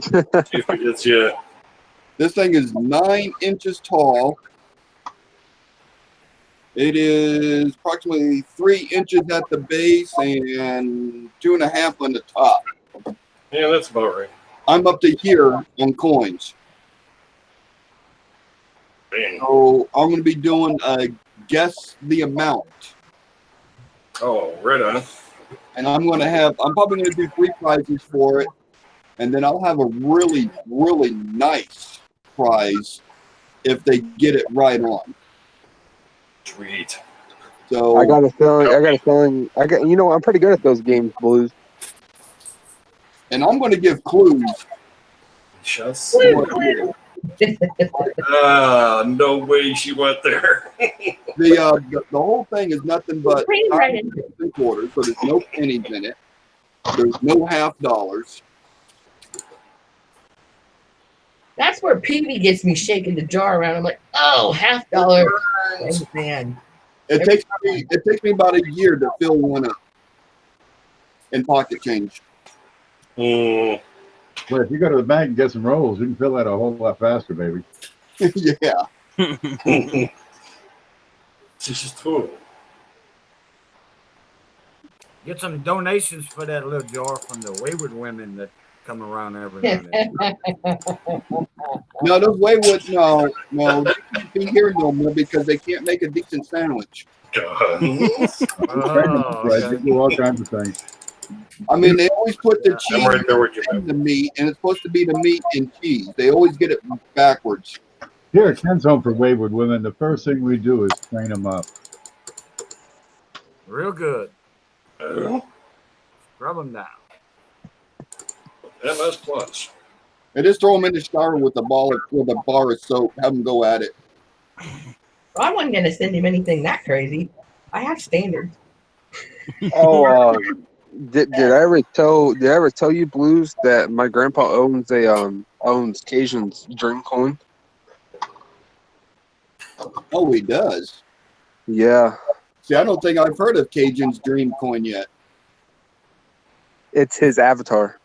See if it gets you. This thing is 9 inches tall. It is approximately 3 inches at the base and 2.5 on the top. Yeah, that's about right. I'm up to here on coins. Bang. So I'm going to be doing a guess the amount. Oh, right on. And I'm probably going to do 3 prizes for it. And then I'll have a really, really nice prize if they get it right on. Sweet. So I got a feeling. I'm pretty good at those games, Blues. and I'm going to give clues. Just. Clue. No way she went there. The whole thing is nothing but Bring it right into it. and quarters, so there's no pennies in it. There's no half dollars. That's where Peavy gets me shaking the jar around. I'm like, oh, $50. Oh, man. It takes me about a year to fill one up in pocket change. Mm, But if you go to the bank and get some rolls, you can fill that a whole lot faster, baby. Yeah. this is cool. Get some donations for that little jar from the Wayward women that come around every now and then. No, those wayward, no, they can't be here no more because they can't make a decent sandwich. God. Oh, Right, okay. they do all kinds of things. I mean, they always put the I'm cheese right there with you, in man. the meat, and it's supposed to be the meat and cheese. They always get it backwards. Here at Ken's Home for Wayward Women, the first thing we do is train them up. Real good. Uh, Rub them down. MS Plus. They just throw them in the shower with a bar of soap. Have them go at it. I wasn't going to send him anything that crazy. I have standards. Oh, did I ever tell you, Blues, that my grandpa owns Cajun's Dream Coin? Oh, he does. Yeah, See, I don't think I've heard of Cajun's Dream Coin yet. it's his avatar.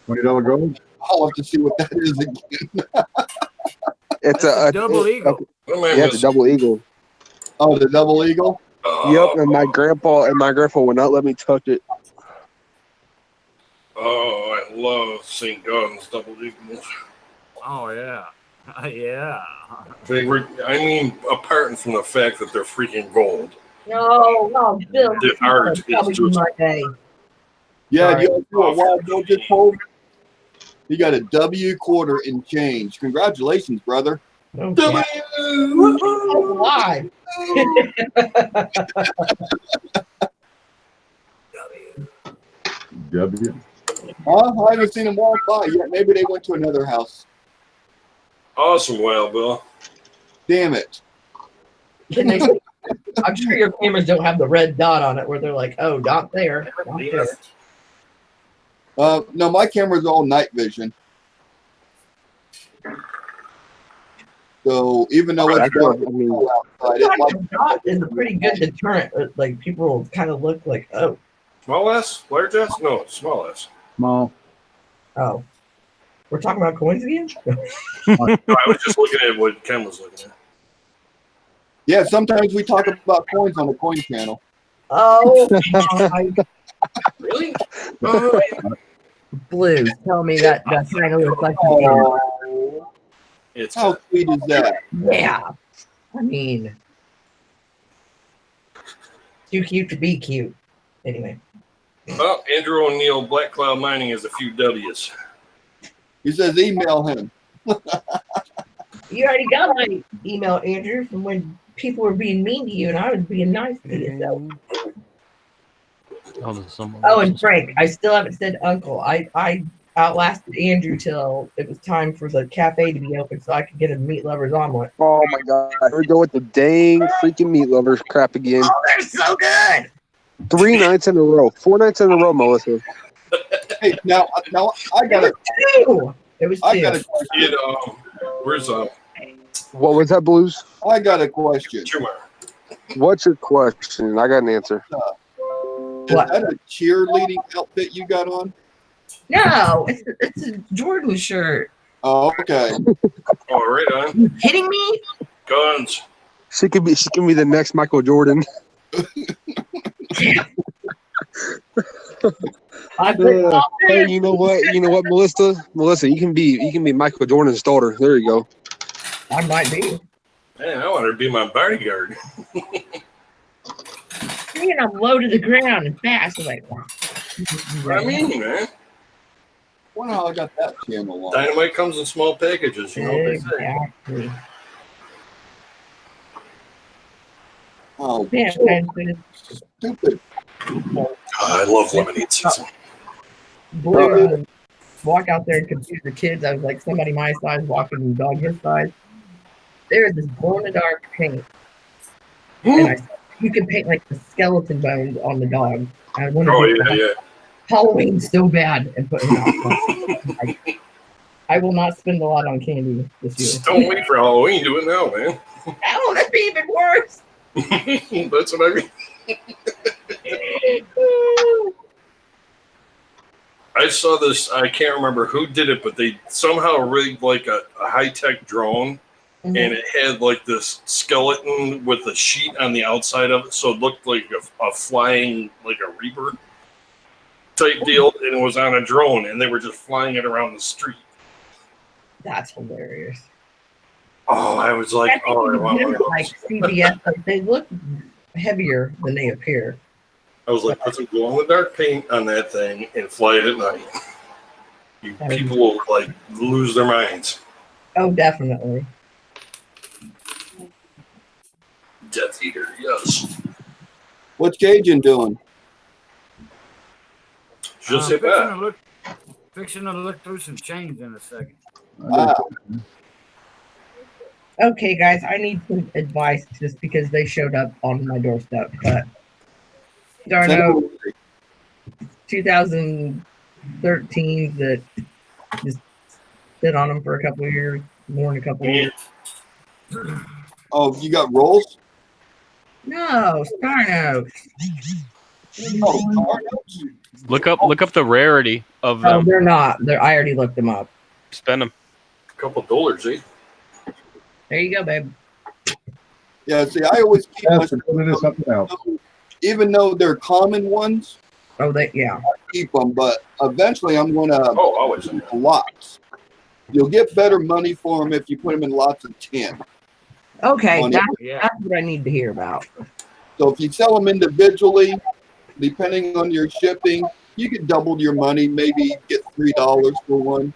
$20 gold? I'll have to see what that is again. It's That's a a double eagle. What am I Yeah, it's a missing? double eagle. Oh, the double eagle? Yep, and my grandpa would not let me touch it. Oh, I love St. John's double eagles. Oh, yeah. Yeah. I mean, apart from the fact that they're freaking gold. No, Bill. The art is Probably just my day. Yeah, Sorry. you know what Wild Bill just told me? He got a W quarter in change. Congratulations, brother. Okay. Oh, live. W. I haven't seen him walk by yet. Maybe they went to another house. awesome, Wild Bill. Damn it. Can they, I'm sure your cameras don't have the red dot on it where they're like, oh, not there. Not there. No, my camera's all night vision. So even though it's dark I mean, outside, it Sometimes might the dot is a pretty good deterrent. Like people kind of look like, oh, Small S? Large S? No, small S. Small. oh. We're talking about coins again? I was just looking at what Ken was looking at. Yeah, sometimes we talk about coins on the coin channel. Oh, my Really? Blues. Tell me that kind of looks like Oh, It's how sweet is that? yeah. I mean, too cute to be cute. Anyway, well, Andrew O'Neill, Black Cloud Mining has a few W's. He says email him. you already got my email, Andrew, from when people were being mean to you and I was being nice to you. So. Oh, and Frank, I still haven't said uncle. I outlasted Andrew till it was time for the cafe to be open so I could get a meat lover's omelet. oh my god, here we go with the dang freaking meat lovers crap again. Oh, they're so good. 3 nights in a row, 4 nights in a row, Melissa. Hey, now I got a Two. It was I two. got a question. Where's What was that, Blues? I got a question. Tumor? What's your question? I got an answer. Is that a cheerleading outfit you got on? No, it's a Jordan shirt. Oh, okay. Oh, right on. You kidding me? Guns. She could be the next Michael Jordan. I put it all Hey, there. you know what, Melissa, you can be Michael Jordan's daughter. There you go. I might be. Man, I want her to be my bodyguard. And I'm low to the ground and fast. I'm like, wow. I mean, man. Wonder how I got that channel on. Dynamite comes in small packages, you know what they say. Exactly. Oh, Yeah, man, stupid. I love lemonade season. Blue walk out there and confuse the kids. I was like somebody my size walking the dog his size. There's this glow in the dark paint. And I said, you can paint like the skeleton bones on the dog. I want to Oh, do yeah. Halloween so bad and put him out. I will not spend a lot on candy this year. Just don't wait for Halloween. Do it now, man. Oh, that'd be even worse. That's what I mean. I saw this. I can't remember who did it, but they somehow rigged like a high-tech drone, and it had like this skeleton with a sheet on the outside of it, so it looked like a flying, like a Reaper type deal, and it was on a drone, and they were just flying it around the street. That's hilarious. Oh, I was like, oh, I want one of those. Like CBS, like they look heavier than they appear. I was like, put some glow-in-the-dark paint on that thing and fly it at night. People will like lose their minds. Oh, definitely. Death Eater, yes. What's Cajun doing? Just say that. Fixing to look through some chains in a second. Okay, guys, I need some advice just because they showed up on my doorstep. But Darno, 2013 that just sit on them for a couple of years, more than a couple of years. Oh, you got rolls? No, Starno. Oh, Look up the rarity of Oh, them. they're not. I already looked them up. Spend them. A couple $, eh? There you go, babe. yeah. See, I always keep Yes, we're putting into something else. even though they're common ones, Oh, yeah. keep them. But eventually, I'm going to Oh, always. lots. You'll get better money for them if you put them in lots of 10. Okay, On that's Yeah. what I need to hear about. So if you sell them individually, depending on your shipping, you could double your money, maybe get $3 for one.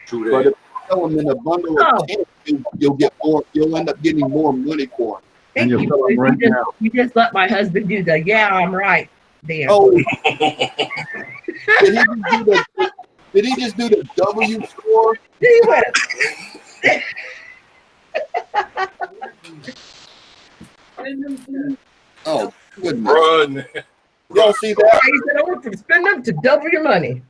True But that. if you sell them in a bundle Oh. of 10, you'll get more. You'll end up getting more money for them. Thank And you. you'll sell 'em right now. You just let my husband do the, yeah, I'm right. Damn. Oh, did he just do the W score? He went, Oh, goodness. Run. Y'all see that? he said, I went from spend them to double your money.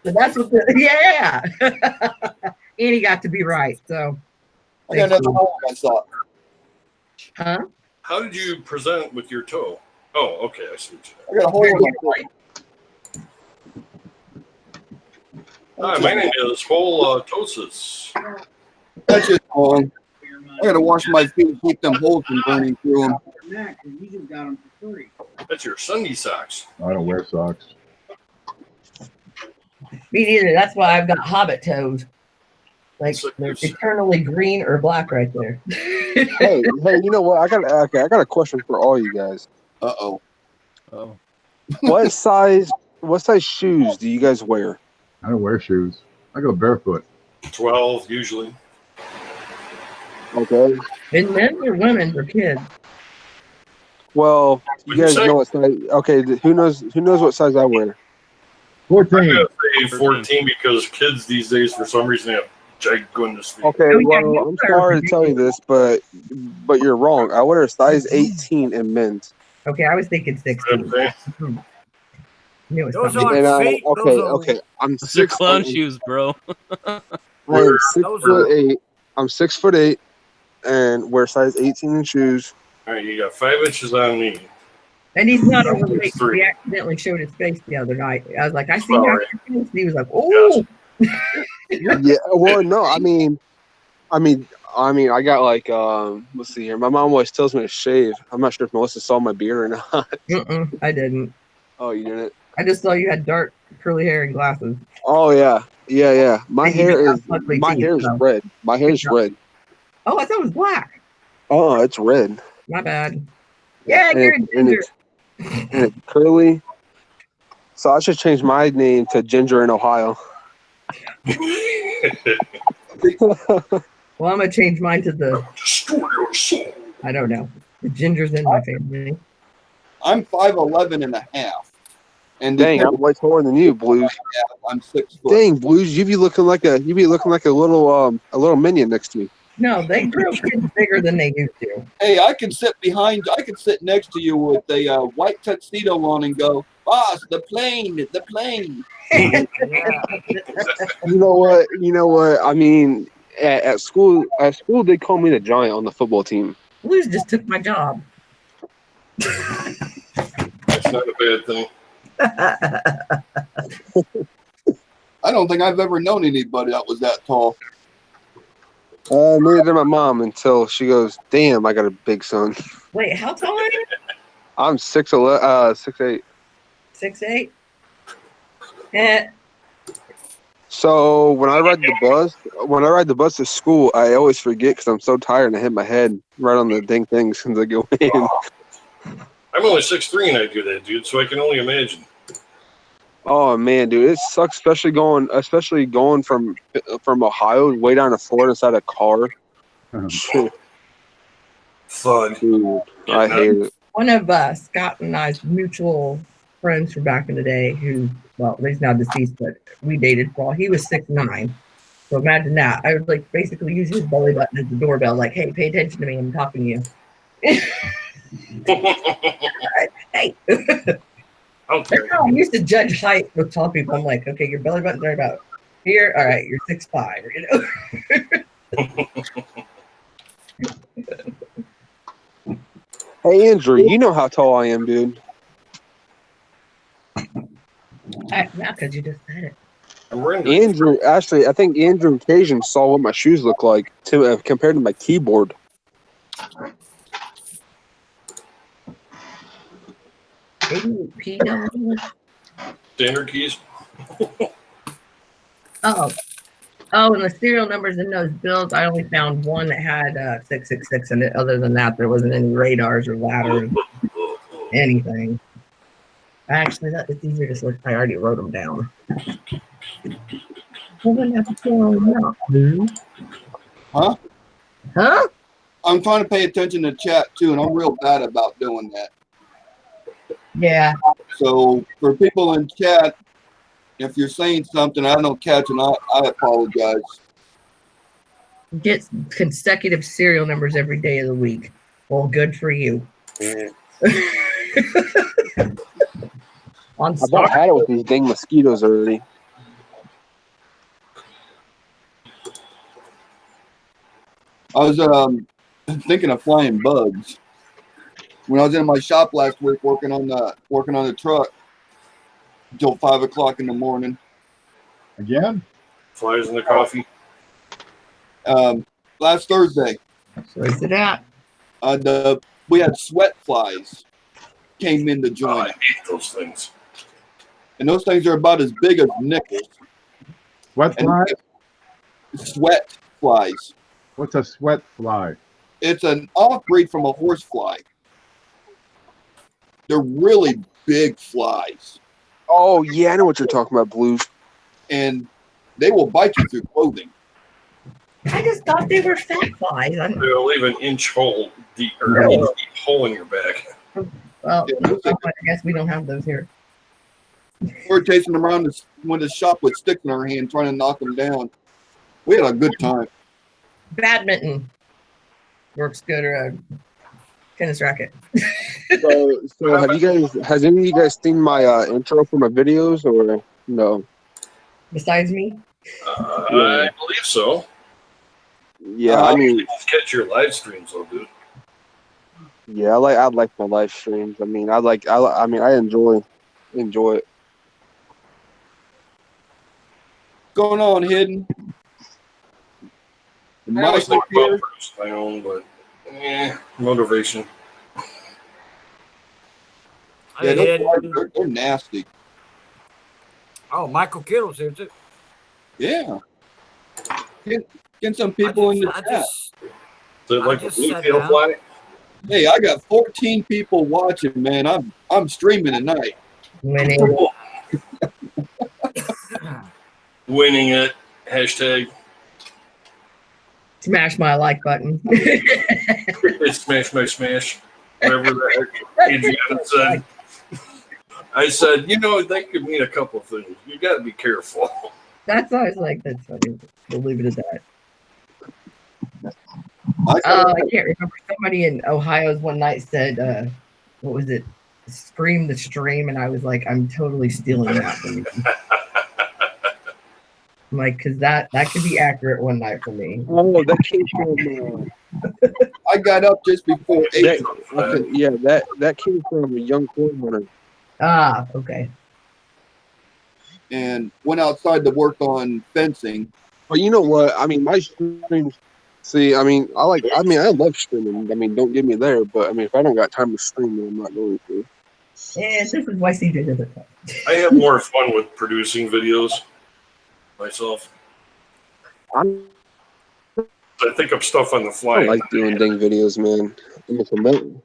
So that's what yeah. And he got to be right. So, I got another hole in my sock. huh? How did you present with your toe? Oh, okay. I see what you I got a hole in my Hi, my name is Paul Tosis. That's just wrong. I gotta wash my feet and keep them holes from burning through them. That's your Sunday socks. I don't wear socks. Me neither. That's why I've got hobbit toes. Like So they're you're- eternally green or black right there. Hey, you know what? I got a question for all you guys. Uh-oh. Oh. What size shoes do you guys wear? I don't wear shoes. I go barefoot. 12 usually. Okay. And men or women or kids. Well, you guys know what size. Okay, who knows what size I wear? I'm 14. gonna say 14 because kids these days, for some reason, have gigantic feet. Okay, Oh, yeah, well, you I'm are sorry to tell you this, but you're wrong. I wear a size 18 in men's. Okay, I was thinking You know 16. what I'm saying? Knew it was Those something. aren't And feet. okay. I'm Those are 6 clown foot- shoes, bro. I am Those 6'8". I'm 6'8", and wear size 18 in shoes. All right, you got 5 inches on me. And he's not overweight. Three. He accidentally showed his face the other night. I was like, I see your Sorry. face. And he was like, oh. Yeah. Well, no. I mean, I got like let's see here. My mom always tells me to shave. I'm not sure if Melissa saw my beard or not. Mm-mm, I didn't. Oh, you didn't? I just saw you had dark curly hair and glasses. Oh yeah. My And you hair got is ugly teeth, so. red. My hair is red. Oh, I thought it was black. Oh, it's red. My bad. Yeah, And you're a it- and ginger. it's curly. So I should change my name to Ginger in Ohio. Well, I'm gonna change mine to the, Destroy your soul. I don't know. The ginger's in my family. I'm 5'11" and a half. And Dang, I'm way taller than you, Blues. I'm 6 foot. Dang, Blues, you be looking like a little minion next to me. No, they grow kids bigger than they used to. Hey, I can sit next to you with a white tuxedo on and go, boss, the plane. Yeah. You know what? I mean, at school they call me the giant on the football team. Blues just took my job. That's not a bad thing. I don't think I've ever known anybody that was that tall. Neither did my mom until she goes, "Damn, I got a big son." Wait, how tall are you? I'm 6'8". 6'8"? Eh, So when I ride the bus to school, I always forget because I'm so tired and I hit my head right on the dang thing since I go in. I'm only 6'3" and I do that, dude, so I can only imagine. Oh man, dude, it sucks, especially going from Ohio way down to Florida inside a car. Shit, Fun. dude, I hate it. one of Scott and I's mutual friends from back in the day who, well, he's now deceased, but we dated for all. He was 6'9". So imagine that. I would like basically use his belly button as the doorbell, like, hey, pay attention to me. I'm talking to you. Hey. Okay. That's how I used to judge height with tall people. I'm like, okay, your belly button's right about here. All right, you're 6'5", you know? Hey Andrew, you know how tall I am, dude. Now, because you just said it. I'm wearing Andrew, actually, I think Andrew occasion saw what my shoes look like compared to my keyboard. standard keys. Oh, Oh, and the serial numbers in those bills, I only found one that had 666 in it. Other than that, there wasn't any radars or ladders, anything. Actually, it's easier to look. I already wrote them down. Huh? Huh? I'm trying to pay attention to chat too, and I'm real bad about doing that. Yeah. So for people in chat, if you're saying something I don't catch, and I apologize. Get consecutive serial numbers every day of the week. Well, good for you. On I about had it with these dang mosquitoes already. I was thinking of flying bugs. When I was in my shop last week working on the truck until 5 o'clock in the morning. Again? Flies in the coffee. Last Thursday. Where's it at? We had sweat flies came in the Oh, joint. I hate those things. And those things are about as big as nickels. Sweat And fly? sweat flies. What's a sweat fly? It's an off-breed from a horse fly. They're really big flies. Oh yeah, I know what you're talking about, Blue. And they will bite you through clothing. I just thought they were fat flies. They'll leave an inch hole deep or an inch deep hole in your back. Well, Yeah, I guess we don't have those here. We were chasing them around the shop with sticks in our hand, trying to knock them down. We had a good time. Badminton works good, or tennis racket. So have you guys? Has any of you guys seen my intro for my videos or no? Besides me, I believe so. Yeah, I mean, Just catch your live streams, though, dude. yeah, I like my live streams. I mean, I enjoy it. Going on, Hidden. I always think Michael about here. producing my own, but motivation. Yeah, Hey, those Ed. flies, they're nasty. Oh, Michael Kittle's here too. Yeah. Get some people in the I chat. just, Is it like a just blue sat tail down. fly? Hey, I got 14 people watching, man. I'm streaming tonight. winning. Winning it. Hashtag. Smash my like button. It's smash, whatever the heck Adriana said. I said, that could mean a couple of things. You got to be careful. That's why I was like, that's funny. We'll leave it at that. I Oh, I can't remember. Somebody in Ohio's one night said, what was it? Scream the stream. And I was like, I'm totally stealing that from you. I'm like, because that could be accurate one night for me. Oh, that came from. I got up just before 8. That came from a young corn hunter. Ah, okay. And went outside to work on fencing. But you know what? I mean, my streams. See, I love streaming. I mean, don't get me there, but I mean, if I don't got time to stream, then I'm not going to. And this is why CJ does it. I have more fun with producing videos myself. I I think of stuff on the fly. like doing dang videos, man. I'm a commitment.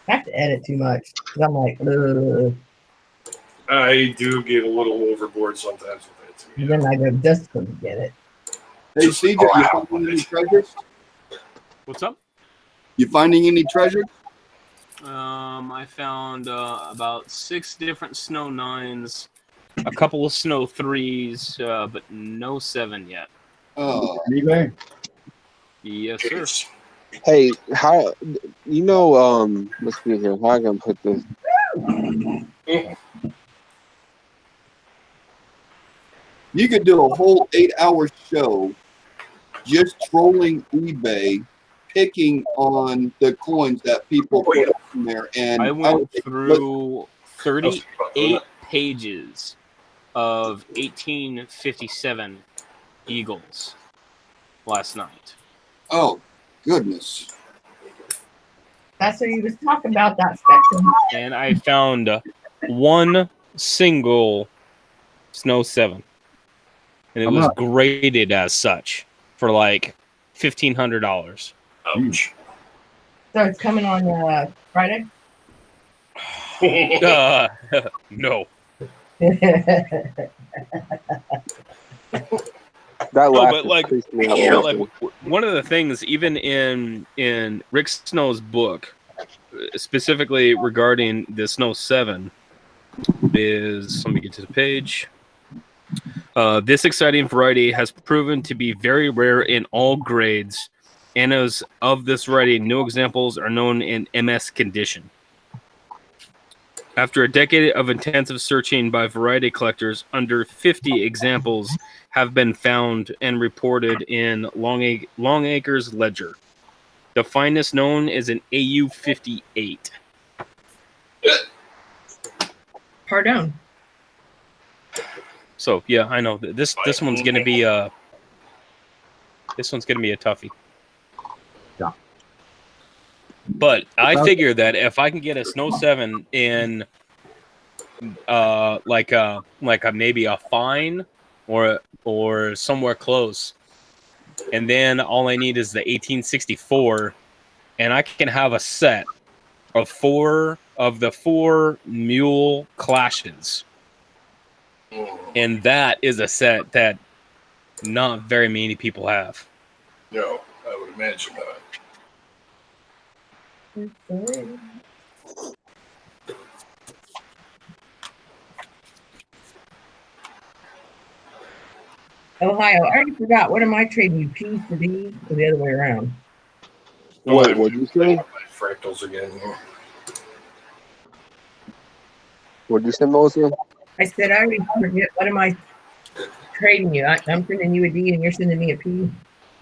I have to edit too much. 'Cause I'm like, ugh. I do get a little overboard sometimes with that too. And then I go, just couldn't get it. Hey, CJ, you finding any treasures? What's up? You finding any treasure? I found about 6 different snow 9s, a couple of snow 3s, but no 7 yet. Oh, eBay? Yes, sir. Hey, how let's see here. How I can put this? you could do a whole 8-hour show just trolling eBay, picking on the coins that people put in there. And I went through 38 pages of 1857 Eagles last night. Oh, goodness. That's what he was talking about, that spectrum. And I found one single Snow 7. And it How was much? graded as such for like $1,500. Ouch. So it's coming on Friday. No. That No, laugh but like, creased me out. Yeah. like one of the things, even in Rick Snow's book, specifically regarding the Snow 7, is, let me get to the page. This exciting variety has proven to be very rare in all grades, and as of this variety, no examples are known in MS condition. After a decade of intensive searching by variety collectors, under 50 examples have been found and reported in Longacre's ledger. The finest known is an AU 58. Pardon. So yeah, I know this one's gonna be a toughie. Yeah. But I figure that if I can get a Snow 7 in like a maybe a fine or somewhere close, and then all I need is the 1864, and I can have a set of 4 of the 4 mule clashes. And that is a set that not very many people have. No, I would imagine not. Ohio, I already forgot. What am I trading you? P's for D's or the other way around? What would you say? Fractals again. What'd you say, Melissa? I said I already forget. What am I trading you? I'm sending you a D and you're sending me a P.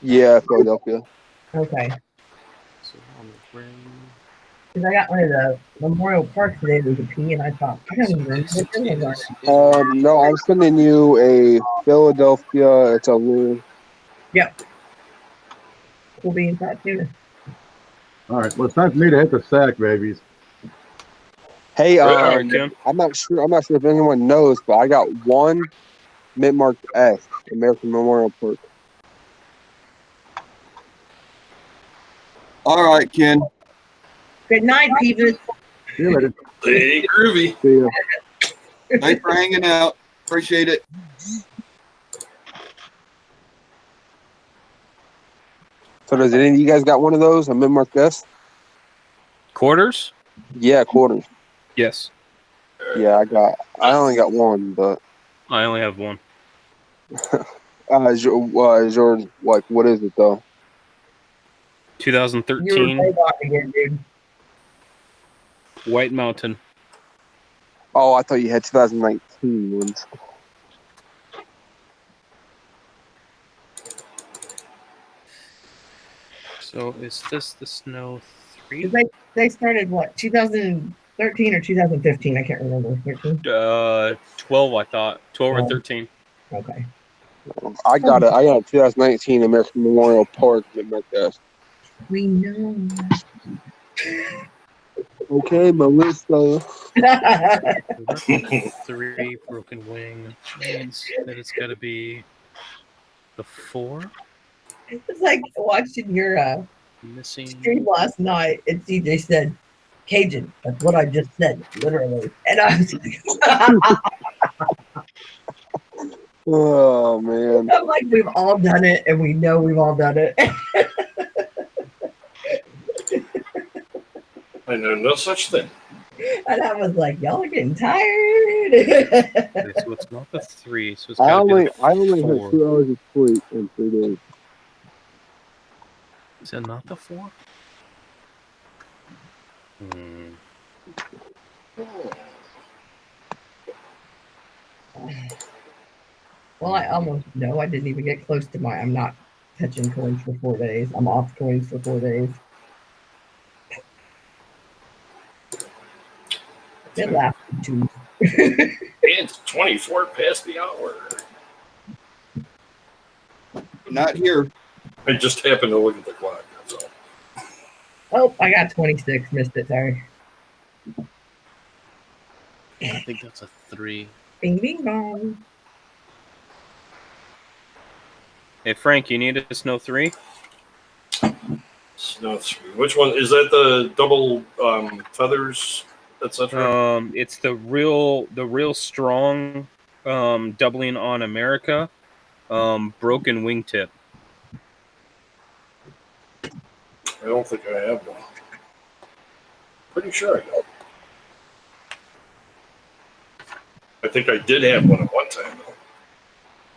Yeah, Philadelphia. Okay. Because I got one of the Memorial Park today. There was a P, and I thought, I don't even remember what those are. No, I'm sending you a Philadelphia. It's a loon. Yep. We'll be in touch soon. All right. Well, it's time for me to hit the sack, babies. Hey, Kim. I'm not sure if anyone knows, but I got one mint-marked S, American Memorial Park. All right, Ken. Good night, Peeves. See you later. Hey, groovy. See ya. Thanks for hanging out. Appreciate it. So does any of you guys got one of those, a mint-marked S? Quarters? Yeah, quarters. Yes. Yeah, I only got one, but I only have one. Jordan, like, what is it though? 2013 You're way off again, dude. White Mountain. Oh, I thought you had 2019 ones. So is this the Snow 3? They started what, 2013 or 2015? I can't remember. 13? 12, I thought. 12 or Oh. 13. Okay. I got a 2019 American Memorial Park mint-marked S. We know. Okay, Melissa. So 3 broken wing means that it's got to be the 4 It's like watching your missing. stream last night, and CJ said, Cajun, that's what I just said, literally. And I was like, Oh man. I'm like, we've all done it, and we know we've all done it. I know no such thing. And I was like, y'all are getting tired. Okay, so it's not the 3, so it's I got to be only the had 4. 2 hours of sleep in 3 days. Is it not the 4? Hmm. Well, I almost know. I didn't even get close to I'm not touching coins for 4 days. I'm off coins for 4 days. It lasted 2. It's 24 past the hour. Not here. I just happened to look at the clock. That's all. Oh, I got 26. Missed it. Sorry. I think that's a 3. Bing, bing, bong. Hey Frank, you need a snow 3? Snow 3. Which one is that? The double feathers, etc. It's the real strong doubling on America, broken wingtip. I don't think I have one. Pretty sure I don't. I think I did have one at one time though.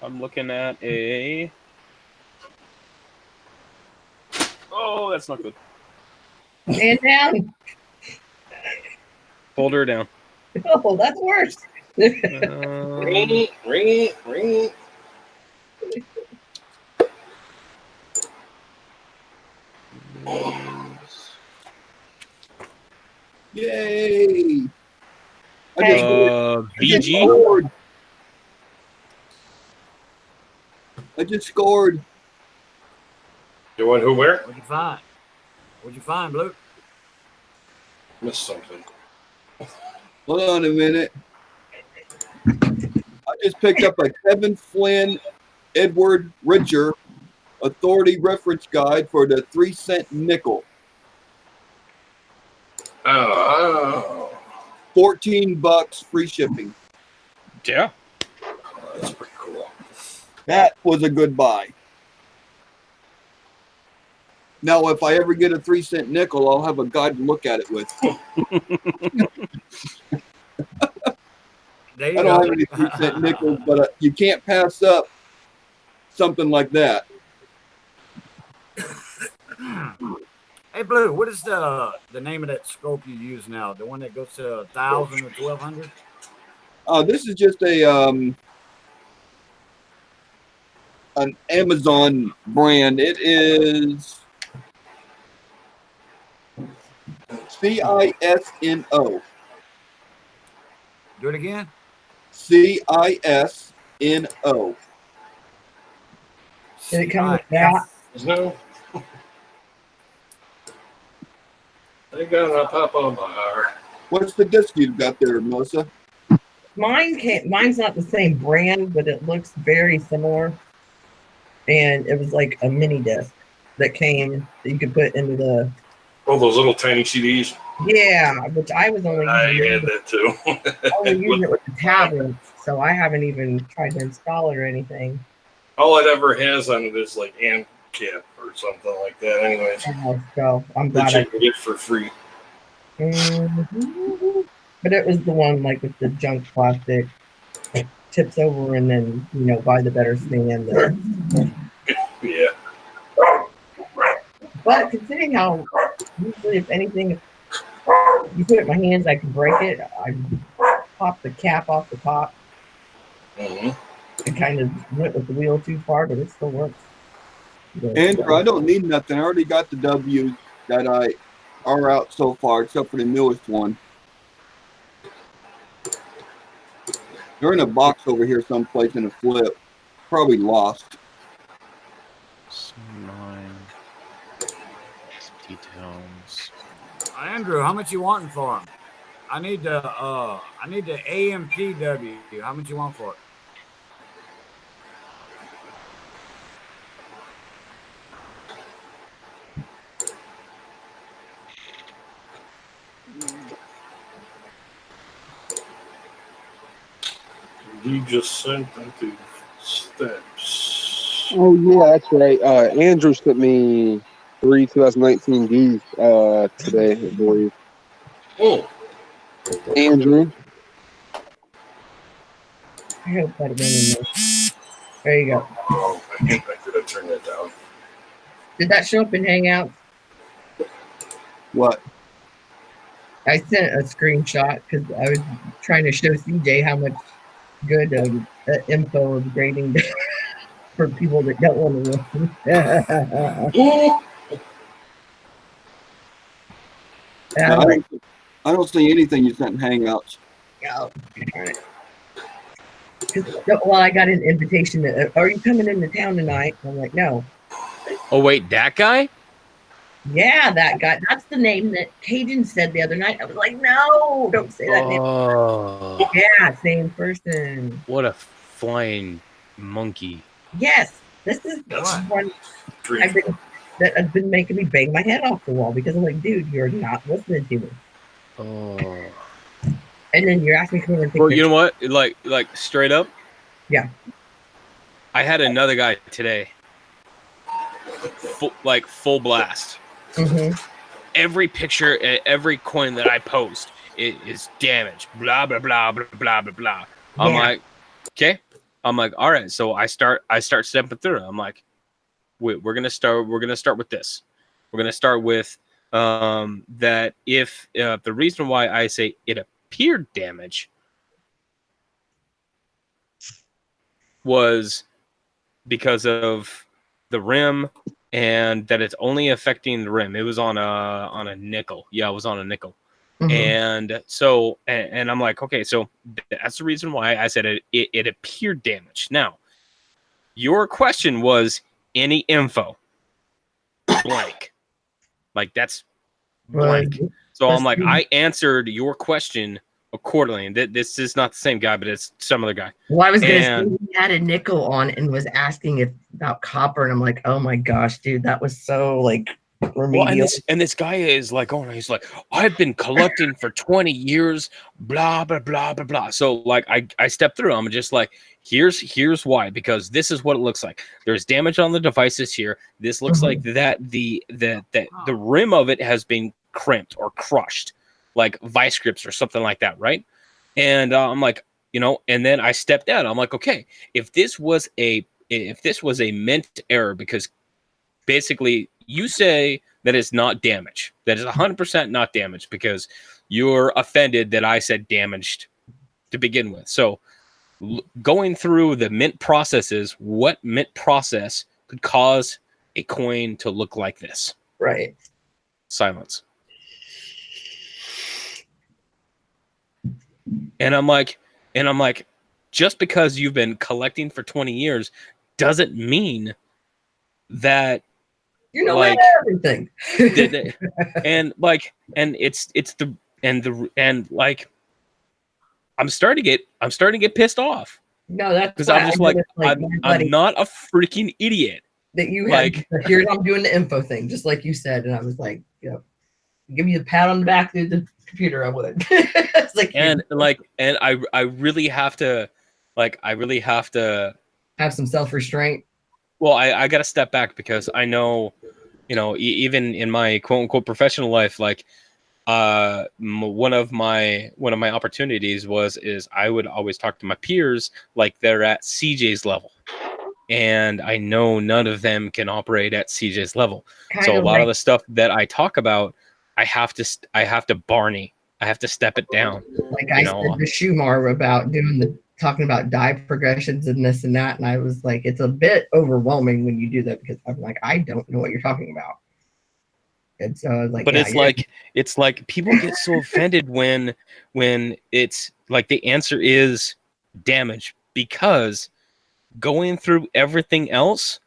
I'm looking at a. Oh, that's not good. Man down. Hold her down. Oh, that's worse. Ring it, ring it, ring it. Yay! I Hey. just VG. scored. I just scored. You want who where? What'd you find? What'd you find, Luke? Missed something. Hold on a minute. I just picked up a Kevin Flynn Edward Richer Authority Reference Guide for the 3-cent nickel. Oh, 14 bucks free shipping. Yeah. that's pretty cool. That was a good buy. Now, if I ever get a 3-cent nickel, I'll have a guide to look at it with. There you I go. don't have any 3-cent nickels, but you can't pass up something like that. Hey, Blue, what is the name of that scope you use now? The one that goes to 1,000 or 1,200? This is just an Amazon brand. It is CISNO. Do it again. CISNO. Did it come with that? No. They got a Papa Bar. What's the disc you've got there, Melissa? Mine's not the same brand, but it looks very similar. And it was like a mini disc that came that you could put into the Oh, those little tiny CDs. which I was only I using, had that too. only using it with the tablet, so I haven't even tried to install it or anything. All it ever has on it is like AMCAP or something like that. Anyways, So I'm that glad you I. can get for free. Mhm. But it was the one like with the junk plastic tips over and then buy the better stand. Yeah. But considering how usually if anything you put it in my hands I can break it, I pop the cap off the top Mm-hmm. and kind of went with the wheel too far, but it still works. Andrew, I don't need nothing. I already got the W's that are out so far, except for the newest one. They're in a box over here someplace in a flip. Probably lost. 9 details. Andrew, how much you wanting for them? I need the AMPW. How much you want for it? You just sent them to steps. Oh yeah, that's right. Andrew sent me 3 2019 Ds today, I believe. Oh, Andrew. I hope that went in there. There you go. oh, I could have turned that down. Did that show up in Hangouts? What? I sent a screenshot because I was trying to show CJ how much good info of grading for people that don't want to listen. I don't see anything you sent in Hangouts. Well, I got an invitation. Are you coming into town tonight? I'm like, no. Oh wait, that guy? Yeah, that guy. That's the name that Cajun said the other night. I was like, no, don't say that name. Oh, Yeah, same person. what a flying monkey! Yes, This is That's one pretty I've been, that has been making me bang my head off the wall because I'm like, dude, you're not listening to me. Oh. And then you're asking me to come over and take Well, you know pictures. what? Like straight up. Yeah. I had another guy today. Full blast. Mhm. Every picture, every coin that I post is damaged. Blah blah blah blah blah blah blah. I'm Yeah. like, okay. I'm like, all right. So I start stepping through. I'm like, we're gonna start with this. We're gonna start with that if the reason why I say it appeared damaged was because of the rim and that it's only affecting the rim. It was on a nickel. Yeah, it was on a nickel. Mhm. And so and I'm like, okay, so that's the reason why I said it appeared damaged. Now, your question was any info blank. Like that's blank. So I'm like, I answered your question accordingly. And this is not the same guy, but it's some other guy. Well, I was gonna And- say he had a nickel on and was asking about copper, and I'm like, oh my gosh, dude, that was so like remedial. Well, and this guy is like, oh, he's like, I've been collecting for 20 years, blah blah blah blah blah. So like, I stepped through. I'm just like, here's why, because this is what it looks like. There's damage on the devices here. This looks like that the rim of it has been crimped or crushed, like vice grips or something like that, right? And I'm like, and then I stepped out. I'm like, okay, if this was a mint error, because basically you say that it's not damage, that is 100% not damaged, because you're offended that I said damaged to begin with. So going through the mint processes, what mint process could cause a coin to look like this? Right. Silence. And I'm like, just because you've been collecting for 20 years doesn't mean that you know like everything. and I'm starting to get pissed off. No, that's because why I'm just I like, noticed, my buddy I'm not a freaking idiot. that you like- had. Here I'm doing the info thing, just like you said, and I was like, give me a pat on the back through the computer, I would. It's like, And I really have to have some self restraint. well, I got to step back, because I know, even in my quote unquote professional life, like one of my opportunities is I would always talk to my peers like they're at CJ's level, and I know none of them can operate at CJ's level. So a lot of the stuff that I talk about, I have to Barney. I have to step it down. Like I said to Schumacher about talking about die progressions and this and that, and I was like, it's a bit overwhelming when you do that, because I'm like, I don't know what you're talking about. And so I was like, but it's like people get so offended when it's like the answer is damage, because going through everything else,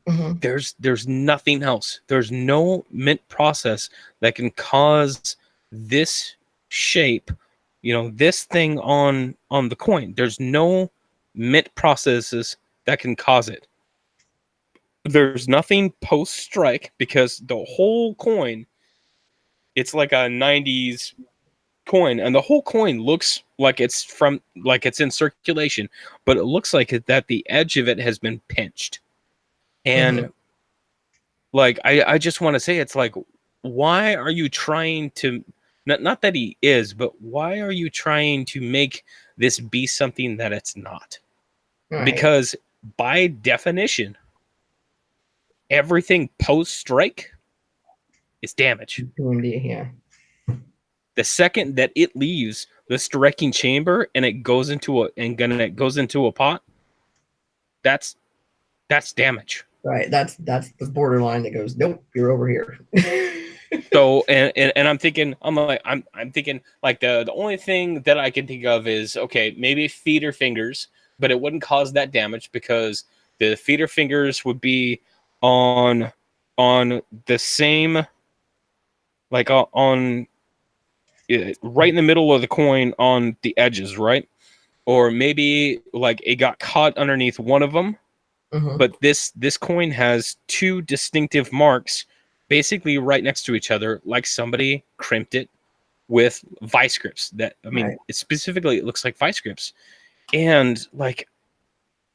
Mhm. there's nothing else. There's no mint process that can cause this shape, this thing on the coin. There's no mint processes that can cause it. There's nothing post strike, because the whole coin, it's like a 90s coin, and the whole coin looks like it's in circulation, but it looks like that the edge of it has been pinched. And like I just want to say, it's like, why are you trying to not that he is, but why are you trying to make this be something that it's not? Right. Because by definition, everything post strike is damage. Yeah. The second that it leaves the striking chamber and it goes into a pot, that's damage. Right. That's the borderline that goes, nope, you're over here. So and I'm thinking like the only thing that I can think of is, okay, maybe feet or fingers, but it wouldn't cause that damage, because the feet or fingers would be on the same, like on right in the middle of the coin on the edges, right? Or maybe like it got caught underneath one of them, Mhm. but this coin has two distinctive marks basically right next to each other, like somebody crimped it with vice grips. That I mean, Right. it looks like vice grips, and like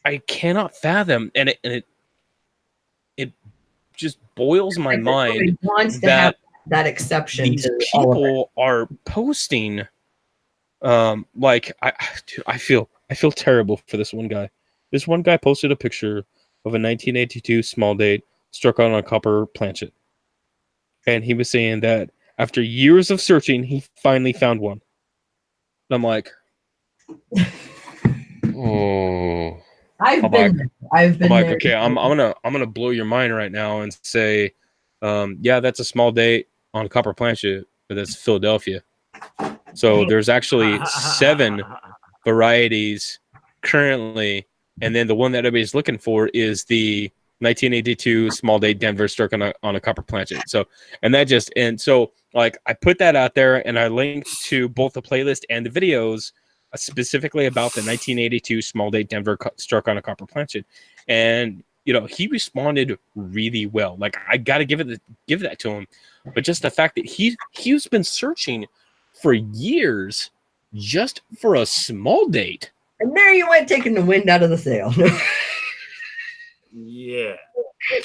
I cannot fathom, and it just boils my Like, everybody mind wants to have that that exception these to all of it. people are posting like I feel terrible for this one guy. This one guy posted a picture of a 1982 small date struck on a copper planchet, and he was saying that after years of searching he finally found one. And I'm like, oh, I've I'm been like, there. I've been there. okay, I'm gonna blow your mind right now and say, yeah, that's a small date on a copper planchet, but that's Philadelphia. So there's actually 7 varieties currently, and then the one that everybody's looking for is the 1982 small date Denver struck on a copper planchet. So, so like I put that out there, and I linked to both the playlist and the videos specifically about the 1982 small date Denver struck on a copper planchet, and he responded really well. Like I got to give that to him, but just the fact that he's been searching for years just for a small date. And there you went, taking the wind out of the sail. Yeah.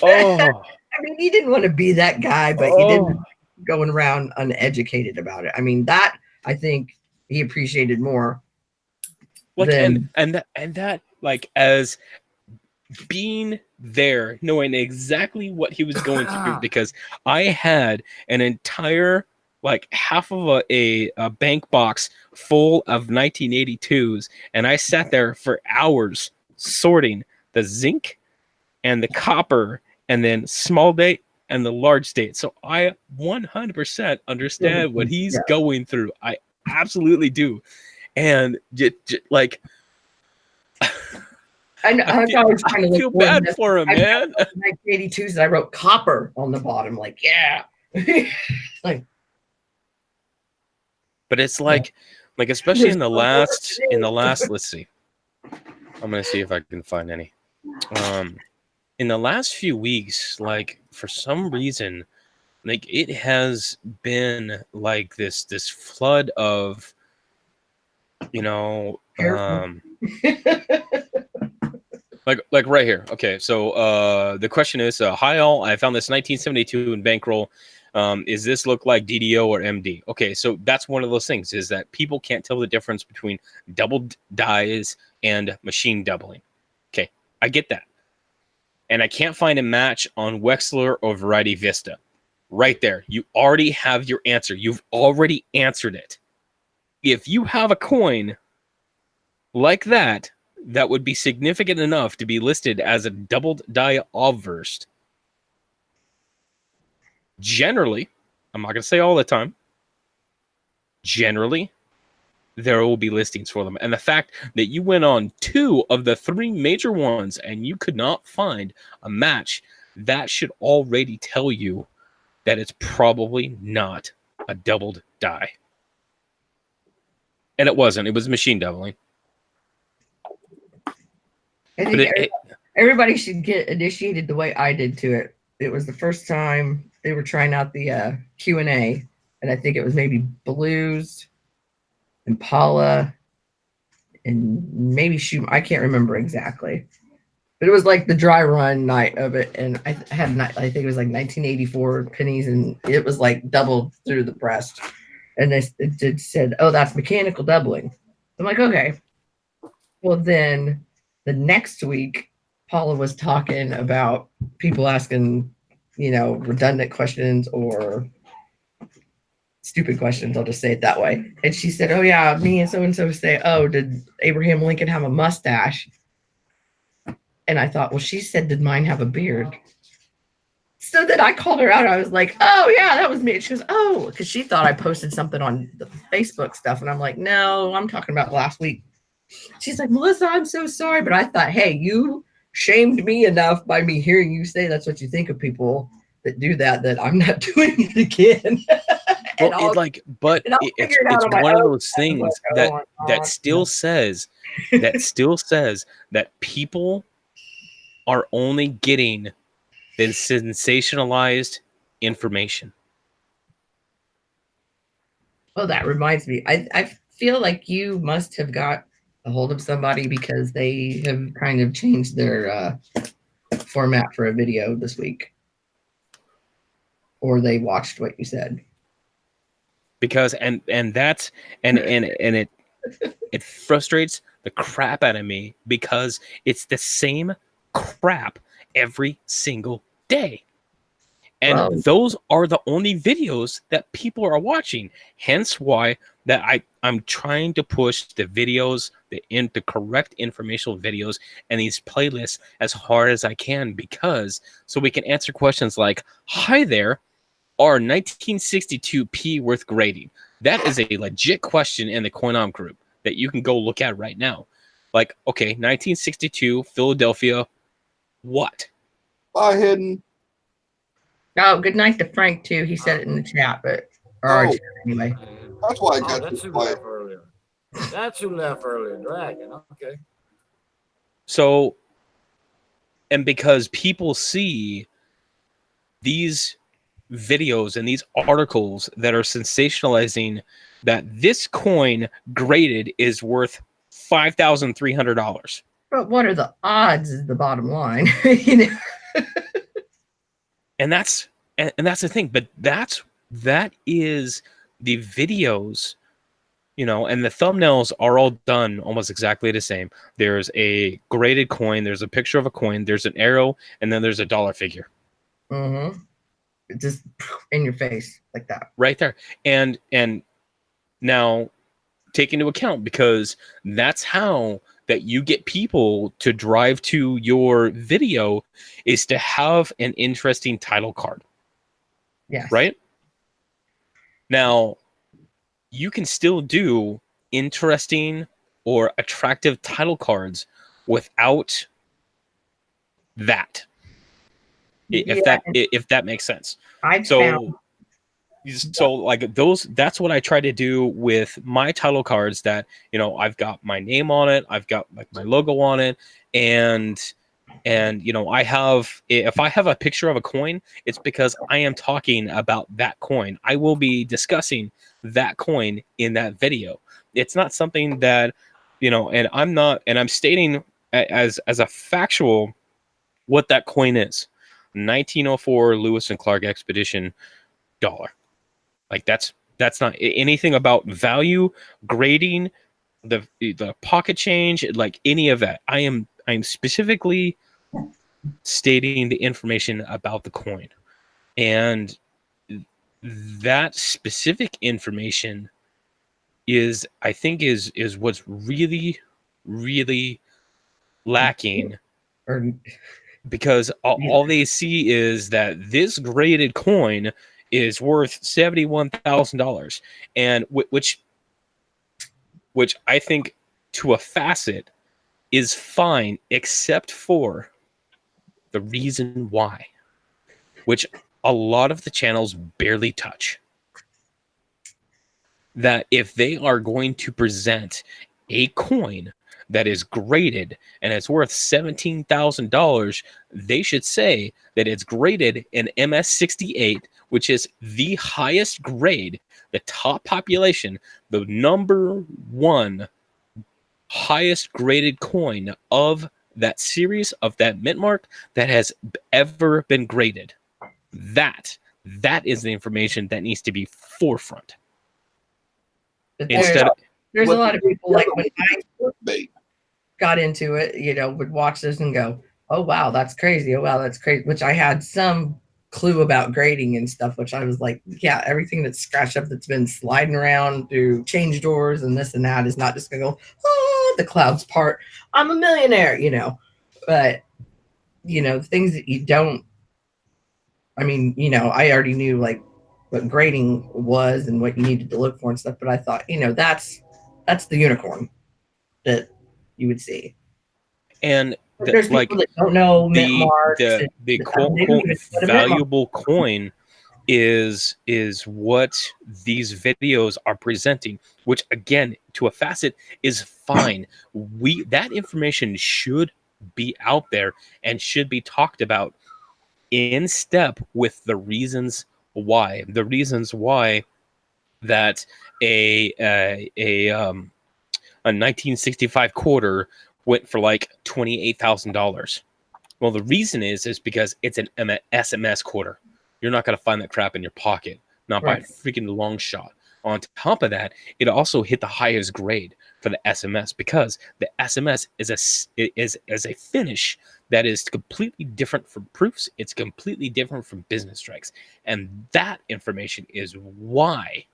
Oh, I mean, he didn't want to be that guy, but he didn't going around uneducated about it. I mean, that I think he appreciated more. like than, and that like as being there, knowing exactly what he was going through, because I had an entire like half of a bank box full of 1982s, and I sat there for hours sorting the zinc and the copper and then small date and the large date. So I 100% understand what he's going through. I absolutely do. And like I was trying to feel bad for him, man. 1982s, I wrote copper on the bottom, like, yeah. Like, but it's like especially in the last let's see. I'm gonna see if I can find any. In the last few weeks, like for some reason, like it has been like this flood of like right here. Okay, so the question is, hi all, I found this 1972 in bankroll. Is this look like DDO or MD? Okay, so that's one of those things, is that people can't tell the difference between doubled dies and machine doubling. Okay, I get that. And I can't find a match on Wexler or Variety Vista. Right there. You already have your answer. You've already answered it. If you have a coin like that, that would be significant enough to be listed as a doubled die obverse, generally, I'm not going to say all the time, generally, there will be listings for them. And the fact that you went on 2 of the 3 major ones and you could not find a match, that should already tell you that it's probably not a doubled die. And it wasn't. It was machine doubling. I think everybody should get initiated the way I did to it. It was the first time they were trying out the Q&A, and I think it was maybe Blues, Impala, and maybe Shoot. I can't remember exactly, but it was like the dry run night of it, and I think it was like 1984 pennies, and it was like doubled through the breast, and it said, "Oh, that's mechanical doubling." I'm like, okay. Well, then the next week, Paula was talking about people asking, redundant questions or stupid questions. I'll just say it that way. And she said, "Oh yeah, me and so say, oh, did Abraham Lincoln have a mustache?" And I thought, well, she said, "Did mine have a beard?" So then I called her out. I was like, "Oh yeah, that was me." And she goes, "Oh," because she thought I posted something on the Facebook stuff. And I'm like, "No, I'm talking about last week." She's like, "Melissa, I'm so sorry." But I thought, hey, you shamed me enough by me hearing you say that's what you think of people that do that I'm not doing it again. Well, it's one of those things that still says that people are only getting the sensationalized information. Oh, that reminds me. I feel like you must have got a hold of somebody because they have kind of changed their format for a video this week. Or they watched what you said. Because and that's and it frustrates the crap out of me because it's the same crap every single day. And Well, those are the only videos that people are watching. Hence why that I'm trying to push the videos, the correct informational videos and these playlists as hard as I can, because so we can answer questions like, hi there, are 1962p worth grading? That is a legit question in the CoinOm group that you can go look at right now. Like, okay, 1962, Philadelphia, what? Bye, Hidden. oh, good night to Frank too. He said it in the chat, but or our Oh. chat anyway. That's why I Oh, got that's this who quiet. left earlier. That's who left earlier. Dragon. Okay. So, and because people see these videos and these articles that are sensationalizing that this coin graded is worth $5,300. But what are the odds is the bottom line. You know? And that's the thing, but that is the videos, you know, and the thumbnails are all done almost exactly the same. There's a graded coin, there's a picture of a coin, there's an arrow, and then there's a dollar figure. Mm-hmm. Just in your face like that. Right there. And now take into account, because that's how that you get people to drive to your video, is to have an interesting title card. Yes. Right? Now, you can still do interesting or attractive title cards without that. If that makes sense. I've So found like those, that's what I try to do with my title cards, that, you know, I've got my name on it, I've got like my logo on it, and you know, if I have a picture of a coin, it's because I am talking about that coin. I will be discussing that coin in that video. It's not something that, you know, and I'm stating as a factual what that coin is. 1904 Lewis and Clark Expedition dollar. Like that's not anything about value, grading, the pocket change, like any of that. I'm specifically stating the information about the coin, and that specific information is, I think, is what's really lacking, or because all they see is that this graded coin is worth $71,000, and which I think to a facet is fine, except for the reason why, which a lot of the channels barely touch. That if they are going to present a coin that is graded and it's worth $17,000, they should say that it's graded in MS68, which is the highest grade, the top population, the number one highest graded coin of that series, of that mint mark, that has ever been graded. That is the information that needs to be forefront. but Instead of, there's a lot of people, like when I Bait. got into it, you know, would watch this and go, oh wow, that's crazy. Oh wow, that's crazy. Which I had some clue about grading and stuff, which I was like, yeah, everything that's scratched up, that's been sliding around through change doors and this and that, is not just gonna go, oh, the clouds part, I'm a millionaire, you know. But you know, things that you don't, I mean, you know, I already knew like what grading was and what you needed to look for and stuff, but I thought, you know, that's the unicorn that you would see. and There's like people that don't know mint marks. the quote unquote valuable coin is what these videos are presenting, which again, to a facet, is fine. That information should be out there and should be talked about in step with the reasons why. The reasons why that a 1965 quarter went for like $28,000. Well, the reason is because it's an SMS quarter. You're not going to find that crap in your pocket, not by a freaking long shot. On top of that, it also hit the highest grade for the SMS because the SMS is a finish that is completely different from proofs. It's completely different from business strikes, and that information is why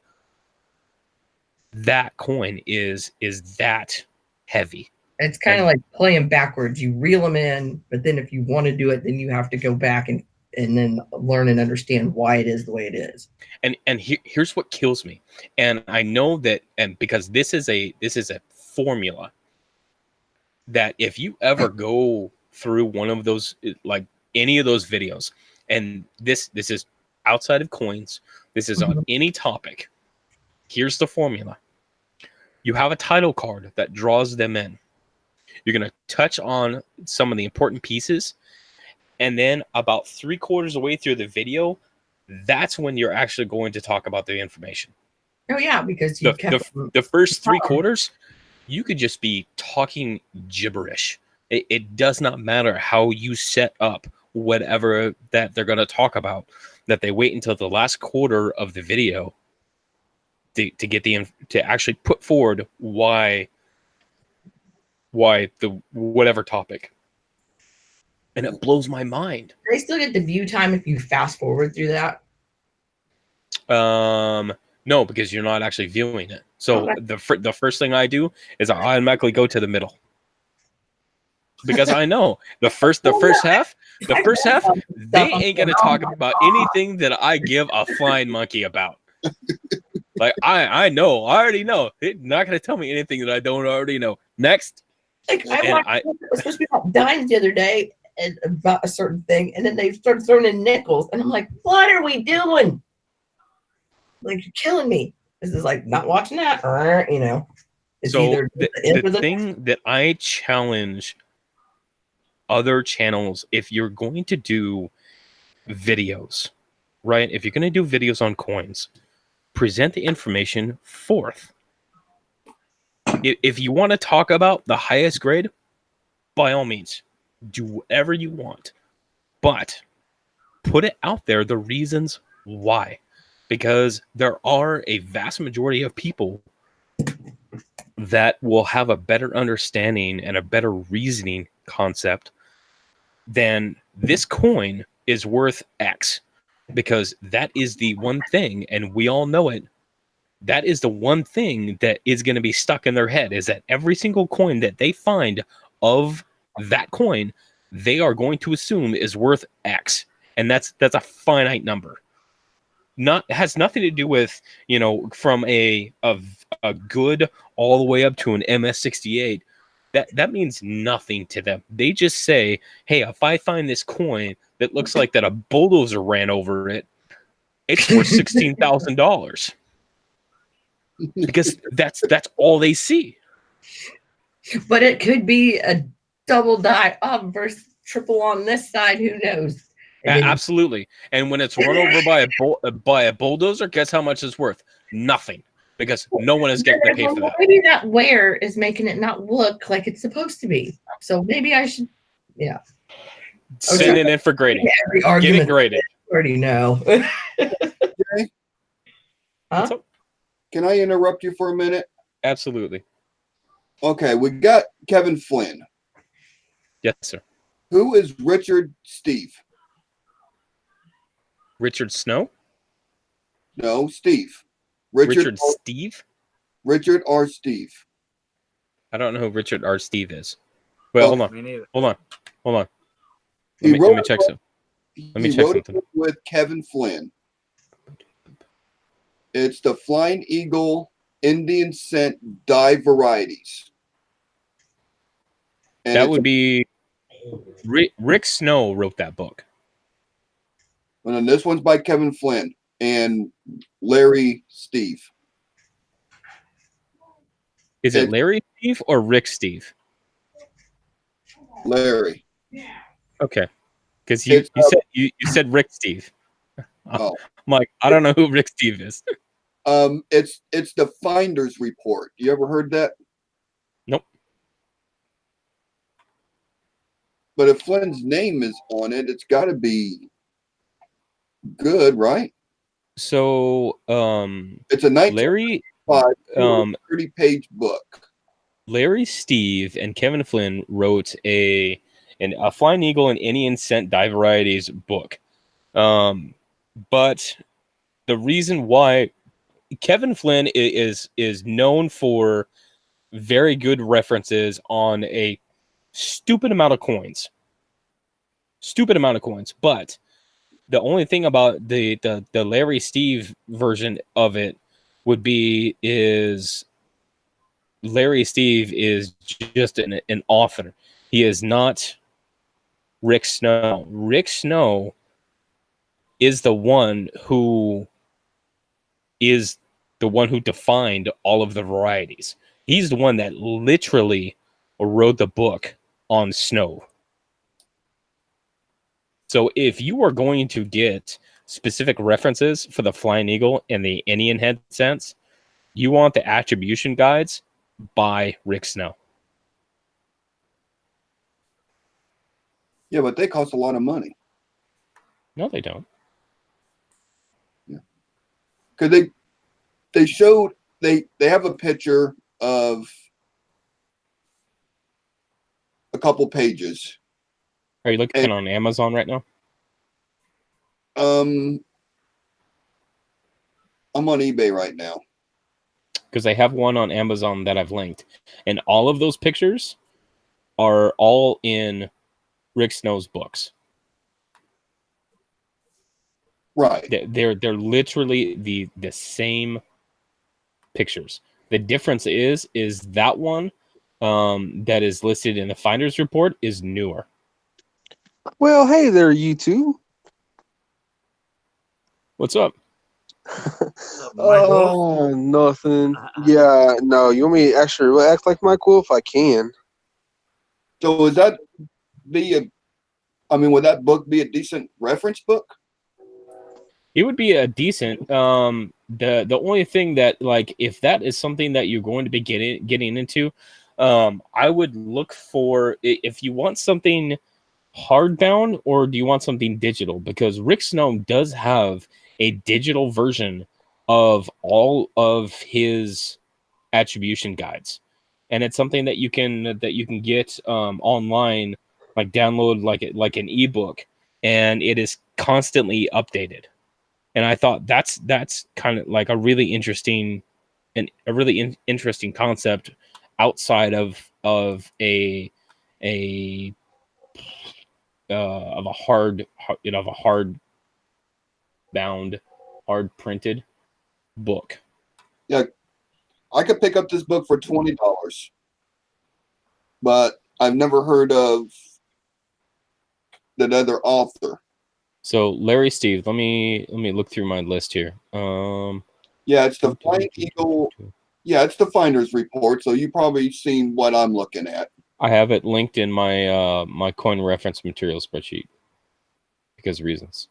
that coin is that heavy. It's kind of like playing backwards. You reel them in, but then if you want to do it, then you have to go back and then learn and understand why it is the way it is. And here's what kills me. And I know that, and because this is a formula that if you ever go through one of those, like any of those videos, and this is outside of coins, this is on any topic. Here's the formula. You have a title card that draws them in. You're going to touch on some of the important pieces. And then about 3/4 of the way through the video, that's when you're actually going to talk about the information. Oh, yeah, because the first 3/4, you could just be talking gibberish. It does not matter how you set up whatever that they're going to talk about, that they wait until the last quarter of the video to get to actually put forward why the whatever topic. And it blows my mind. They still get the view time if you fast forward through that. No, because you're not actually viewing it. So the first thing I do is I automatically go to the middle, because I know the first half they ain't gonna talk about anything that I give a flying monkey about. Like I already know. They're not gonna tell me anything that I don't already know. Next. Like I was supposed to be about dimes the other day and about a certain thing, and then they started throwing in nickels, and I'm like, what are we doing? Like, you're killing me. This is like not watching that, or It's so either the thing that I challenge other channels, if you're going to do videos, right? If you're going to do videos on coins, present the information forth. If you want to talk about the highest grade, by all means, do whatever you want. But put it out there, the reasons why. Because there are a vast majority of people that will have a better understanding and a better reasoning concept than this coin is worth X. Because that is the one thing, and we all know it, that is the one thing that is going to be stuck in their head, is that every single coin that they find of that coin, they are going to assume is worth X. And that's a finite number. Has nothing to do with, from a good all the way up to an MS68. That means nothing to them. They just say, hey, if I find this coin that looks like that a bulldozer ran over it, it's worth $16,000. Because that's all they see. But it could be a double die up versus triple on this side. Who knows? Absolutely. And when it's run over by a bulldozer, guess how much it's worth? Nothing. Because no one is getting paid for that. Maybe that wear is making it not look like it's supposed to be. So maybe I should, send it in for grading. Every argument, get it graded. I already know. Okay. Huh? Can I interrupt you for a minute? Absolutely. Okay, we got Kevin Flynn. Yes, sir. Who is Richard Steve? Richard Snow? No, Steve. Richard Steve? Richard R. Steve. I don't know who Richard R. Steve is. Well, hold on. Me neither. Hold on. He Let me check something. Let me check wrote something. it with Kevin Flynn. It's the Flying Eagle Indian Scent Dye Varieties. And That would be Rick Snow wrote that book. And then this one's by Kevin Flynn and Larry Steve. Is it Larry Steve or Rick Steve? Larry. Okay, because you It's, said you said Rick Steve. Oh, I'm like, I don't know who Rick Steve is. it's the Finder's Report. You ever heard that? Nope. But if Flynn's name is on it, it's got to be good, right? So, It's a Larry, 1905 30-page book. Larry Steve and Kevin Flynn wrote a Flying Eagle and Indian Scent Dye Varieties book. But the reason why Kevin Flynn is known for very good references on a stupid amount of coins. But the only thing about the Larry Steve version of it would be is Larry Steve is just an author. He is not Rick Snow. Rick Snow is the one who defined all of the varieties. He's the one that literally wrote the book on snow. So if you are going to get specific references for the Flying Eagle and the Indian Head scents, you want the attribution guides by Rick Snow. Yeah, but they cost a lot of money. No, they don't. Because they showed they have a picture of a couple pages. Are you looking on Amazon right now? I'm on eBay right now. Because I have one on Amazon that I've linked. And all of those pictures are all in Rick Snow's books. Right. They're literally the same pictures. The difference is that one that is listed in the Finder's Report is newer. Well, hey there, you two. What's up? Oh, nothing. Yeah, no, you want me to actually act like Michael if I can. So would that would that book be a decent reference book? It would be a decent. The only thing that, like, if that is something that you're going to be getting into, I would look for, if you want something hardbound or do you want something digital, because Rick Snow does have a digital version of all of his attribution guides, and it's something that you can get online, like download like an ebook, and it is constantly updated. And I thought that's kind of like a really interesting interesting concept outside of a of a hard bound, hard printed book. Yeah, I could pick up this book for $20, but I've never heard of that other author. So Larry Steve, let me look through my list here. Yeah, it's the Flying Eagle. Yeah, it's the Finder's Report. So you probably seen what I'm looking at. I have it linked in my my coin reference material spreadsheet because of reasons.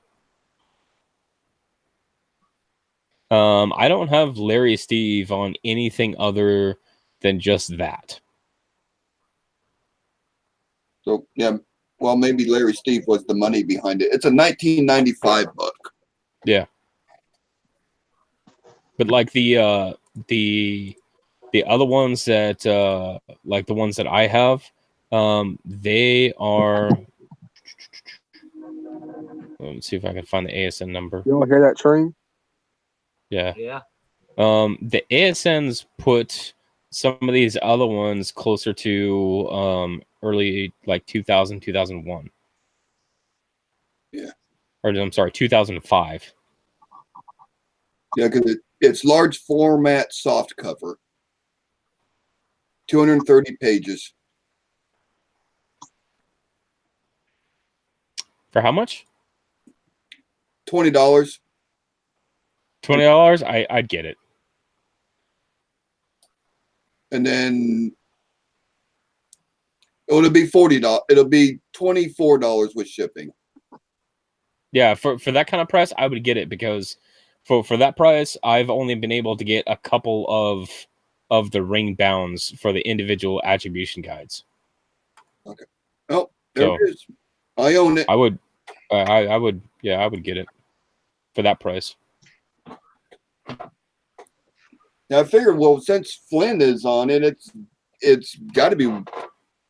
I don't have Larry Steve on anything other than just that. So yeah, well maybe Larry Steve was the money behind it. It's a 1995 book. Yeah. But like the other ones that like the ones that I have, they are. Let me see if I can find the ASN number. You don't hear that train? Yeah. Yeah. The ASNs put some of these other ones closer to early, like 2000, 2001. Yeah. Or I'm sorry, 2005. Yeah, because it's large format soft cover. 230 pages. For how much? $20. $20? I'd get it. And then It'll be $40. It'll be $24 with shipping. Yeah, for that kind of price, I would get it because for that price, I've only been able to get a couple of the ring bounds for the individual attribution guides. Okay. Oh, there So- it is. I own it. I would get it for that price. Now, I figured, well, since Flynn is on it, it's got to be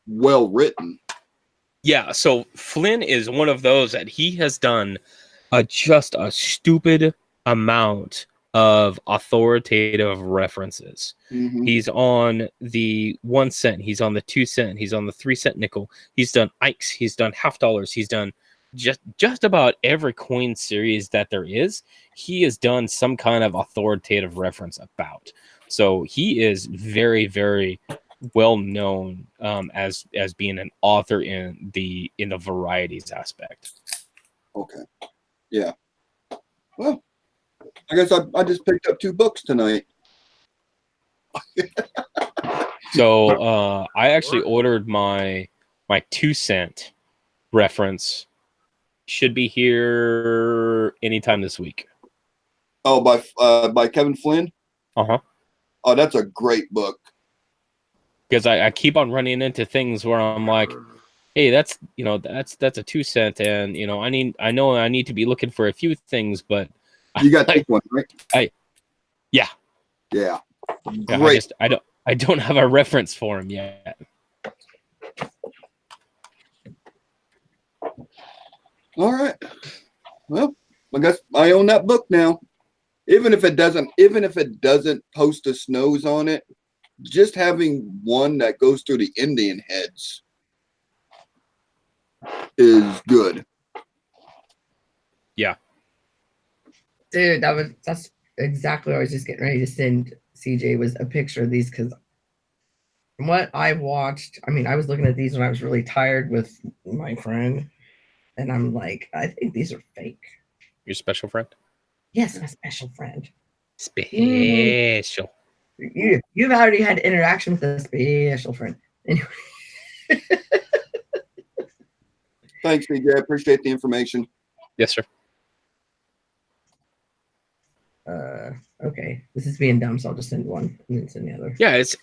well written. Yeah, so Flynn is one of those that he has done just a stupid amount of authoritative references. Mhm. He's on the 1 cent, he's on the 2 cent, he's on the 3 cent nickel, he's done Ikes, he's done half dollars, he's done just about every coin series that there is. He has done some kind of authoritative reference about. So he is very, very well known as being an author in the varieties aspect. Okay. Yeah. Well, I guess I just picked up 2 books tonight. So I actually ordered my 2 cent reference. Should be here anytime this week. Oh, by Kevin Flynn? Uh-huh. Oh, that's a great book. Because I keep on running into things where I'm like, hey, that's a 2 cent, and I know I need to be looking for a few things, but You got this one, right? Yeah. Yeah. Yeah, Great. I don't have a reference for him yet. All right. Well, I guess I own that book now. Even if it doesn't post the snows on it, just having one that goes through the Indian heads is good. Yeah. Dude, that's exactly what I was just getting ready to send CJ was a picture of these because from what I've watched, I mean, I was looking at these when I was really tired with my friend, and I'm like, I think these are fake. Your special friend? Yes, my special friend. Special. You've already had interaction with a special friend. Anyway. Thanks, CJ. I appreciate the information. Yes, sir. Okay, this is being dumb, so I'll just send one and then send the other. Yeah, it's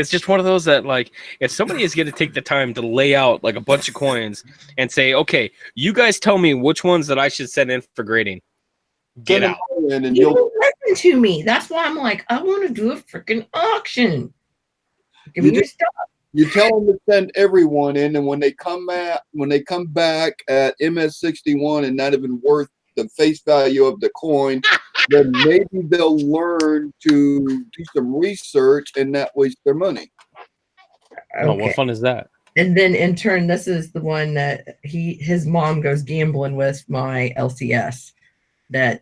just one of those that, like, if somebody is going to take the time to lay out like a bunch of coins and say, okay, you guys tell me which ones that I should send in for grading, get Send them out. all in and You you'll don't listen to me. That's why I'm like, I want to do a freaking auction. Give me You your just- stuff. you tell them to send everyone in, and when they come back at MS61 and not even worth the face value of the coin, then maybe they'll learn to do some research and not waste their money. Oh, Okay. what fun is that? And then in turn, this is the one that his mom goes gambling with, my LCS, that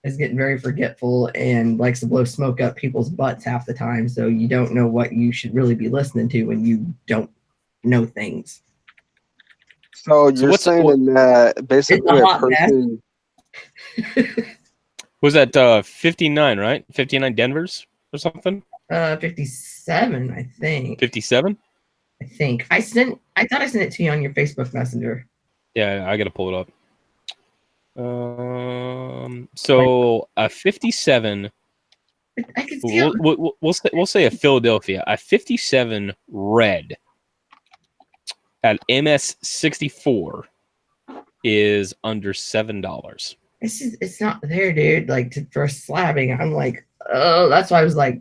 is getting very forgetful and likes to blow smoke up people's butts half the time. So you don't know what you should really be listening to when you don't know things. So you're what's- saying that basically It's a a hot mess. person. Was that 59, right? 59 Denvers or something? 57, I think. 57? I think I thought I sent it to you on your Facebook Messenger. Yeah, I got to pull it up. So a 57. I can see it. We'll say a Philadelphia, a 57 red at MS64 is under $7. It's not there, dude. Like for slabbing, I'm like, oh, that's why I was like,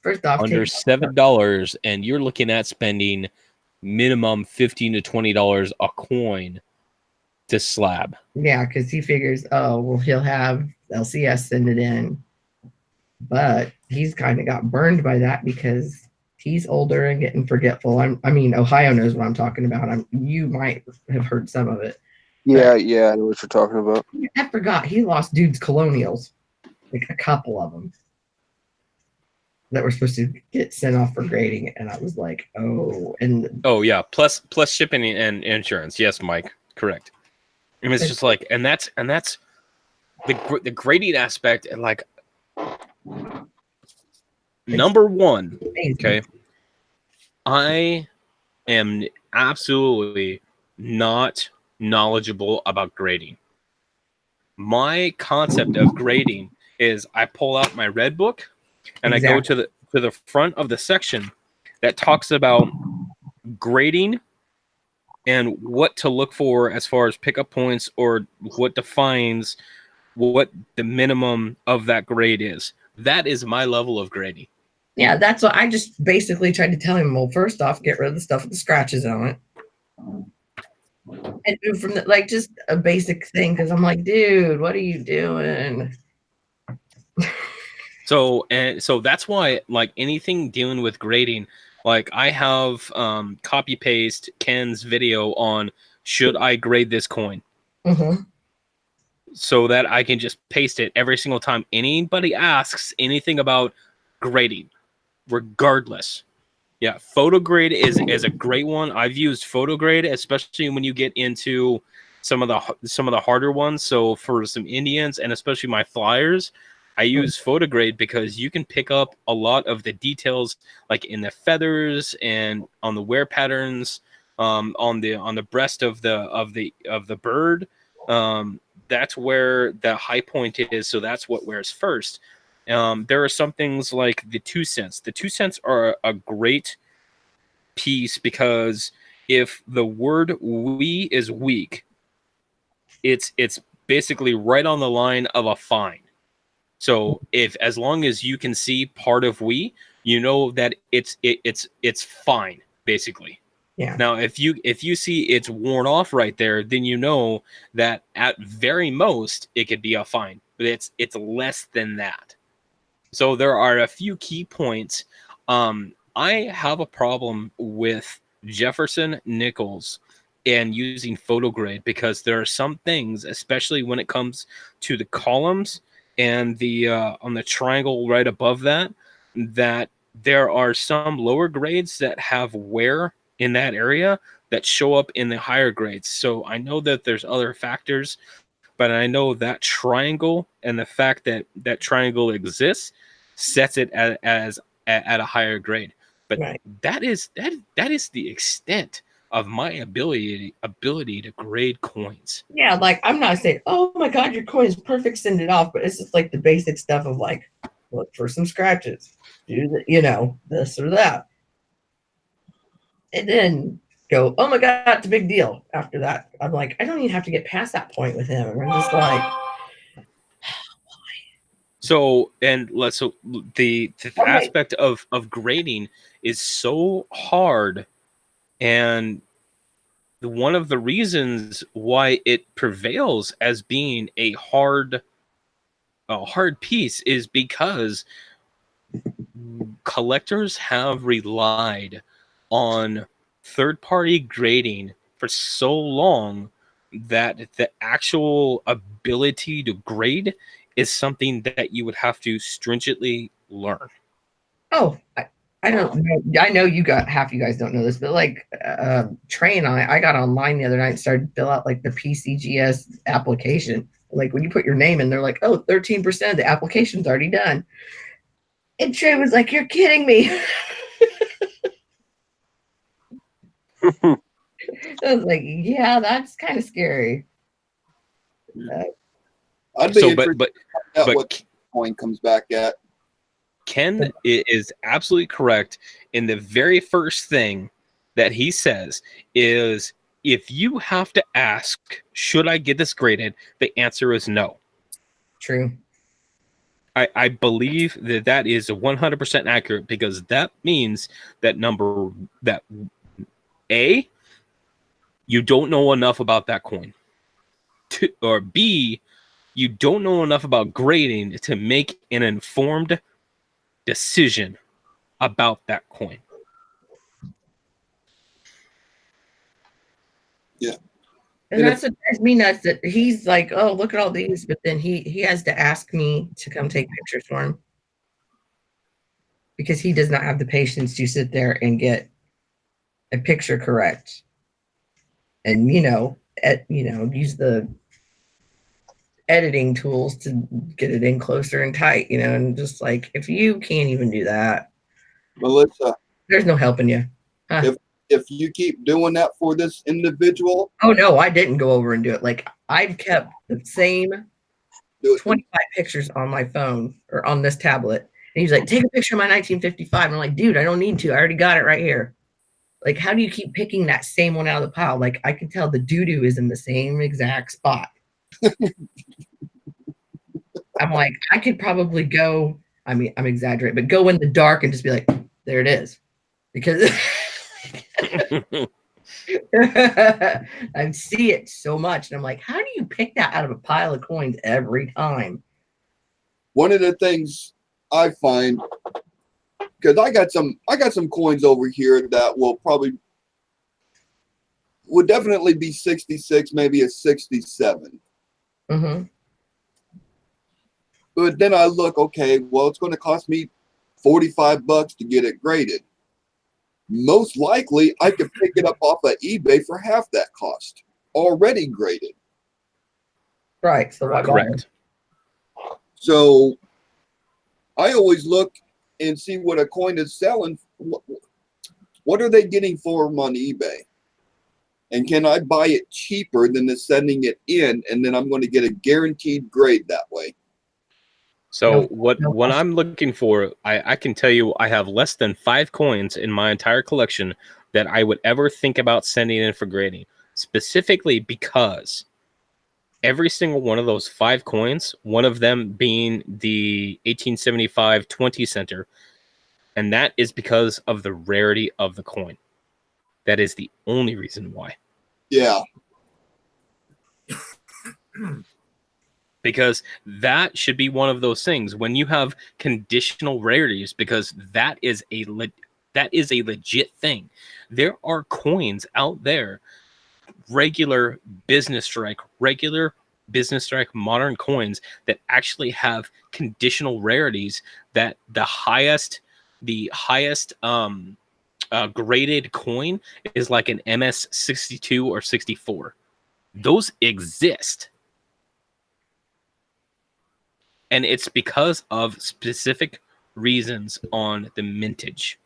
first off, Under $7, and you're looking at spending minimum $15 to $20 a coin to slab. yeah, because he figures, oh, well, he'll have LCS send it in, but he's kind of got burned by that because he's older and getting forgetful. I mean, Ohio knows what I'm talking about. You might have heard some of it. Yeah, I know what you're talking about. I forgot he lost dude's colonials, like a couple of them that were supposed to get sent off for grading, and I was like, oh, and Oh yeah, plus shipping and insurance. Yes, Mike, correct. And it's just like, and that's the grading aspect, and like number one. amazing. Okay, I am absolutely not knowledgeable about grading. My concept of grading is I pull out my red book and I go to the front of the section that talks about grading and what to look for as far as pickup points, or what defines what the minimum of that grade is. That is my level of grading. Yeah, that's what I just basically tried to tell him. Well, first off, get rid of the stuff with the scratches on it. And do from the, like, just a basic thing, because I'm like, dude, what are you doing? So that's why, like, anything dealing with grading, like I have copy paste Ken's video on should I grade this coin, so that I can just paste it every single time anybody asks anything about grading, regardless. Yeah, PhotoGrade is a great one. I've used PhotoGrade, especially when you get into some of the harder ones. So for some Indians and especially my flyers, I use PhotoGrade because you can pick up a lot of the details, like in the feathers and on the wear patterns, on the breast of the bird. That's where the high point is. So that's what wears first. There are some things like the 2 cents. The 2 cents are a great piece because if the word "we" is weak, it's basically right on the line of a fine. So as long as you can see part of "we," you know that it's fine, basically. Yeah. Now, if you see it's worn off right there, then you know that at very most it could be a fine, but it's less than that. So there are a few key points. I have a problem with Jefferson Nichols and using PhotoGrade because there are some things, especially when it comes to the columns and the on the triangle right above that there are some lower grades that have wear in that area that show up in the higher grades. So I know that there's other factors, but I know that triangle and the fact that that triangle exists sets it at a higher grade. But that is the extent of my ability to grade coins. Yeah, like I'm not saying, oh my God, your coin is perfect, send it off, but it's just like the basic stuff of like, look for some scratches, do the, this or that, and then go, oh my God, it's a big deal. After that, I'm like, I don't even have to get past that point with him, and I'm just like, so the aspect of grading is so hard, and one of the reasons why it prevails as being a hard piece is because collectors have relied on third-party grading for so long that the actual ability to grade is something that you would have to stringently learn. Oh, I don't know. I know half you guys don't know this, but like Trey and I got online the other night and started to fill out like the PCGS application. Like when you put your name in, they're like, oh, 13% of the application's already done. And Trey was like, you're kidding me. I was like, yeah, that's kind of scary. I'd be interested but what coin comes back at. Ken is absolutely correct in the very first thing that he says is, if you have to ask, should I get this graded? The answer is no. True. I believe that is 100% accurate, because that means that A, you don't know enough about that coin. Or B, you don't know enough about grading to make an informed decision about that coin. Yeah. And that's what drives me nuts, that he's like, oh, look at all these, but then he has to ask me to come take pictures for him because he does not have the patience to sit there and get a picture correct. And use the editing tools to get it in closer and tight, and just like, if you can't even do that, Melissa, there's no helping you. if if you keep doing that for this individual, Oh no, I didn't go over and do it. Like I've kept the same do it. 25 pictures on my phone or on this tablet. And he's like, take a picture of my 1955. I'm like, dude, I don't need to. I already got it right here. Like, how do you keep picking that same one out of the pile? Like, I can tell the doo-doo is in the same exact spot. I'm like, I could probably go, I mean, I'm exaggerating, but go in the dark and just be like, there it is. Because I see it so much. And I'm like, how do you pick that out of a pile of coins every time? One of the things I find, because I got some coins over here that would definitely be 66, maybe a 67. Mm-hmm. But then I look, okay, well, it's going to cost me $45 to get it graded. Most likely, I could pick it up off of eBay for half that cost, already graded. Right. So why bother? Correct. So I always look and see what a coin is selling. What are they getting for them on eBay? And can I buy it cheaper than the sending it in? And then I'm going to get a guaranteed grade that way. So No, what no what question. I'm looking for, I can tell you I have less than 5 coins in my entire collection that I would ever think about sending in for grading, specifically because every single one of those 5 coins, one of them being the 1875 20 center, and that is because of the rarity of the coin. That is the only reason why. Yeah. Because that should be one of those things when you have conditional rarities, because that is a legit thing. There are coins out there, regular business strike modern coins that actually have conditional rarities, that the highest graded coin is like an MS 62 or 64. Those exist. And it's because of specific reasons on the mintage.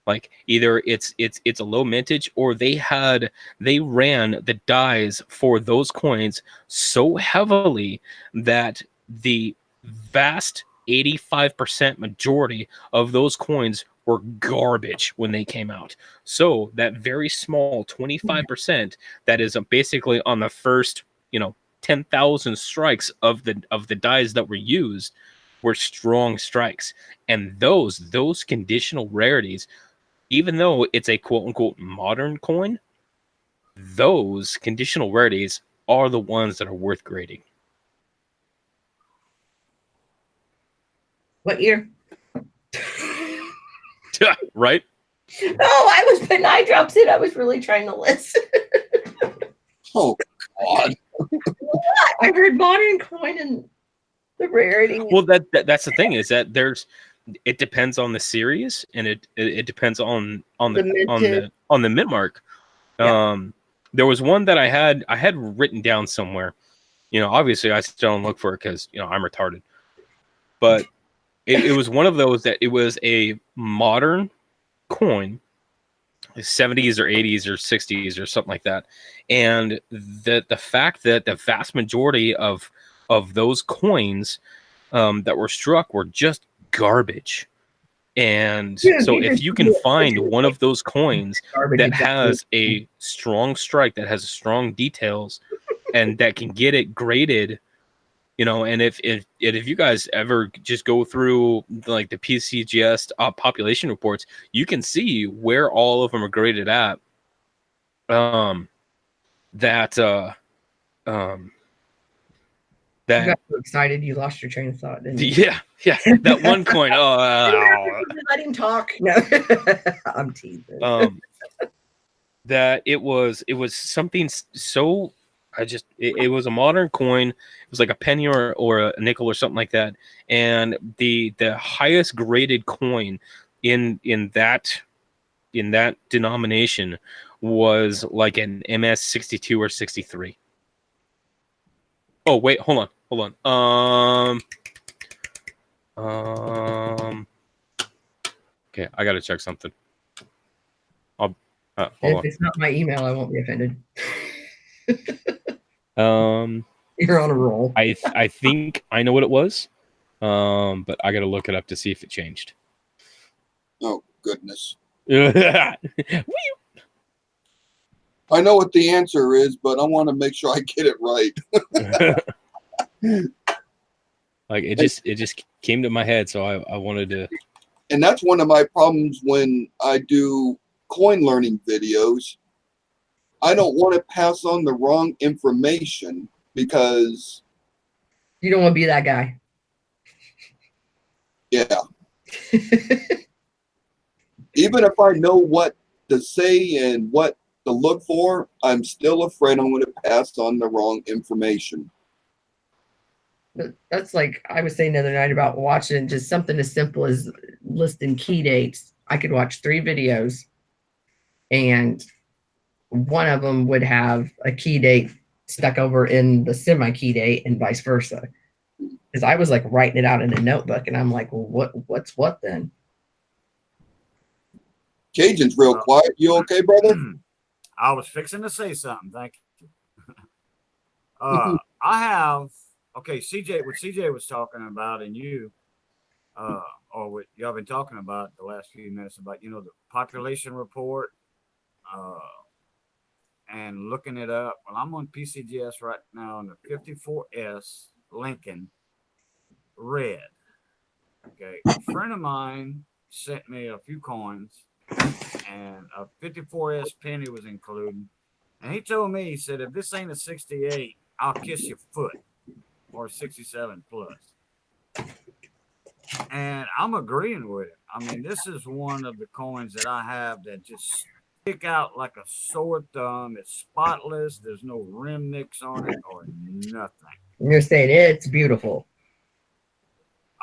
Like either it's a low mintage, or they ran the dies for those coins so heavily that the vast 85% majority of those coins were garbage when they came out. So that very small 25% that is basically on the first, 10,000 strikes of the dies that were used were strong strikes. And those conditional rarities, even though it's a quote unquote modern coin, those conditional rarities are the ones that are worth grading. What year? Right? Oh, I was putting eye drops in. I was really trying to listen. Oh, God. I heard modern coin and the rarity. Well, that's the thing, is that it depends on the series, and it depends on the mint mark. Yeah. There was one that I had written down somewhere. Obviously I still don't look for it because I'm retarded. But it was one of those that it was a modern coin, 70s or 80s or 60s or something like that, and the fact that the vast majority of those coins that were struck were just garbage. And Dude, so you if just you can do it. find one of those coins Garbage that exactly. has a strong strike, that has strong details, and that can get it graded, and if you guys ever just go through like the PCGS population reports, you can see where all of them are graded at. That You got so excited you lost your train of thought, didn't you? yeah, that one coin. Let him talk. No, I'm teasing. That it was something so, it was a modern coin. It was like a penny or a nickel or something like that, and the highest graded coin in that denomination was like an MS 62 or 63. Oh wait, hold on. Okay, I gotta check something. Hold If it's not my email, I won't be offended. on. You're on a roll. I think I know what it was. But I gotta look it up to see if it changed. Oh, goodness. Like I know what the answer is, but I want to make sure I get it right. it just came to my head, so I wanted to. And that's one of my problems when I do coin learning videos. I don't want to pass on the wrong information because, You don't want to be that guy. yeah, even if I know what to say and what to look for, I'm still afraid I'm going to pass on the wrong information. That's like I was saying the other night about watching just something as simple as listing key dates. I could watch 3 videos and one of them would have a key date stuck over in the semi key date and vice versa. Because I was like writing it out in a notebook and I'm like, well, what's what then? Cajun's real quiet. You okay, brother? I was fixing to say something. Thank you. I have, okay, CJ, what CJ was talking about, and you, or what y'all been talking about the last few minutes about, the population report, and looking it up. Well, I'm on PCGS right now on the 54S Lincoln red. Okay, a friend of mine sent me a few coins, and a 54S penny was included. And he told me, he said, if this ain't a 68, I'll kiss your foot, or 67 plus. And I'm agreeing with it. I mean, this is one of the coins that I have that just stick out like a sore thumb. It's spotless. There's no rim nicks on it or nothing. You're saying it's beautiful.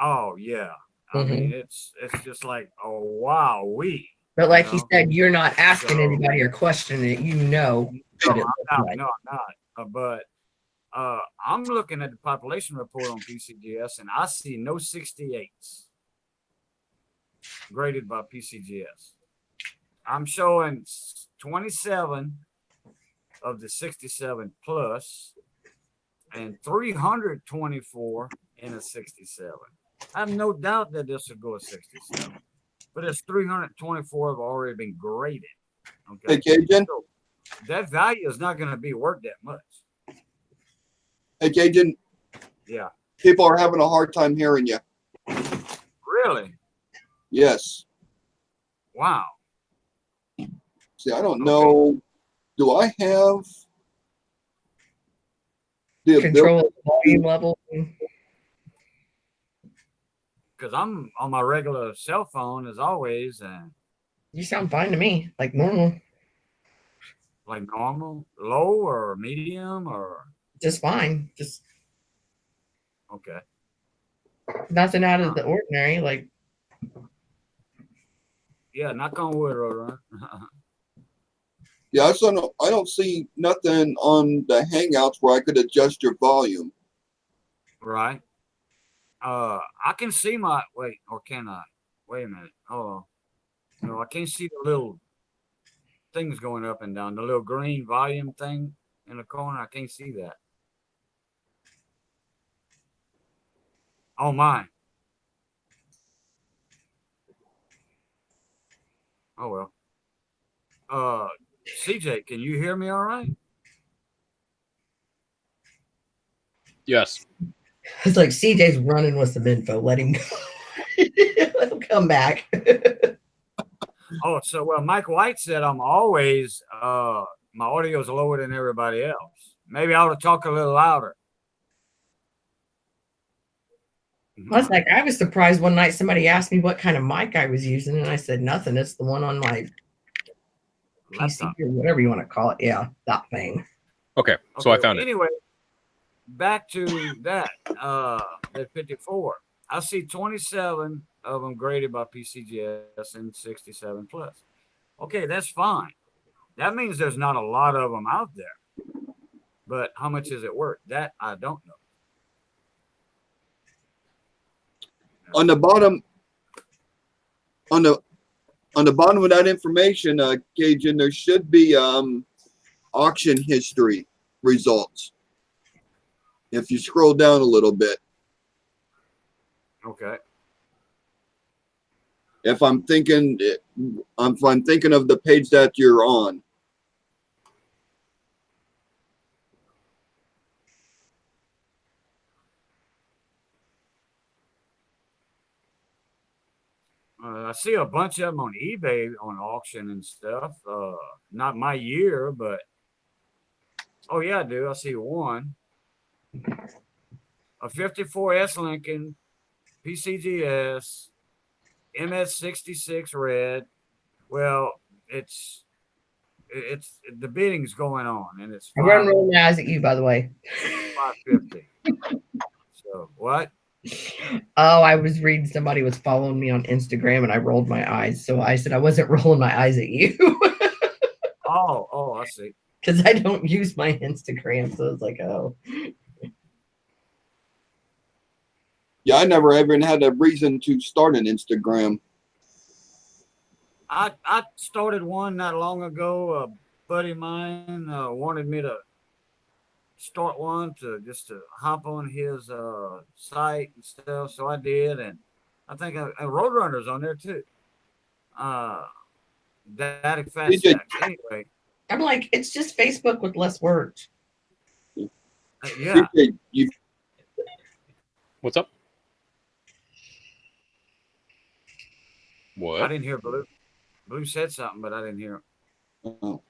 Oh yeah. I mean, it's just like, oh wow, But like he said, you're not asking anybody or questioning it. No, I'm not. But I'm looking at the population report on PCGS, and I see no 68s graded by PCGS. I'm showing 27 of the 67 plus and 324 in a 67. I have no doubt that this will go a 67, but it's 324 have already been graded. Okay, Hey, Cajun. So that value is not going to be worth that much. Hey, Cajun. Yeah. People are having a hard time hearing you. Really? Yes. Wow. See, I don't know. Do I have the Control ability? the volume level. Because I'm on my regular cell phone as always, and You sound fine to me, like normal. like normal, low or medium or Just fine. Just okay. nothing out of the ordinary. Like, Yeah, knock on wood, Roadrunner. Yeah, I don't see nothing on the Hangouts where I could adjust your volume. Right. I can see my wait, or can I? Wait a minute. Hold on. No, I can't see the little things going up and down. The little green volume thing in the corner. I can't see that. Oh my. Oh well. CJ, can you hear me all right? Yes. it's like CJ's running with some info. Let him go. Let him come back. Oh, so well, Mike White said I'm always my audio's lower than everybody else. Maybe I ought to talk a little louder. I was surprised one night somebody asked me what kind of mic I was using, and I said nothing. It's the one on my PC or whatever you want to call it. Yeah, that thing. Okay, so I found it. Anyway, back to that that 54. I see 27 of them graded by PCGS and 67 plus. Okay, that's fine. That means there's not a lot of them out there. But how much is it worth? That I don't know. On the bottom, on the on the bottom of that information, Cajun, there should be auction history results. If you scroll down a little bit, Okay. if I'm thinking of the page that you're on. I see a bunch of them on eBay on auction and stuff. Not my year, but oh yeah, I do. I see one. A 54 S Lincoln PCGS MS66 red. Well, it's the bidding's going on, and it's I'm gonna roll my eyes at you, by the way. 550. So what? Oh, I was reading somebody was following me on Instagram and I rolled my eyes. So I said I wasn't rolling my eyes at you. Oh, I see. Because I don't use my Instagram. So it's like, oh. Yeah, I never even had a reason to start an Instagram. I started one not long ago. A buddy of mine wanted me to start one to hop on his site and stuff. So I did, and I think Roadrunner's on there too. Datic Fat DJ. Stacks. Anyway, I'm like, it's just Facebook with less words. yeah. You What's up? I What? didn't hear Blue. Blue said something, but I didn't hear him. Oh.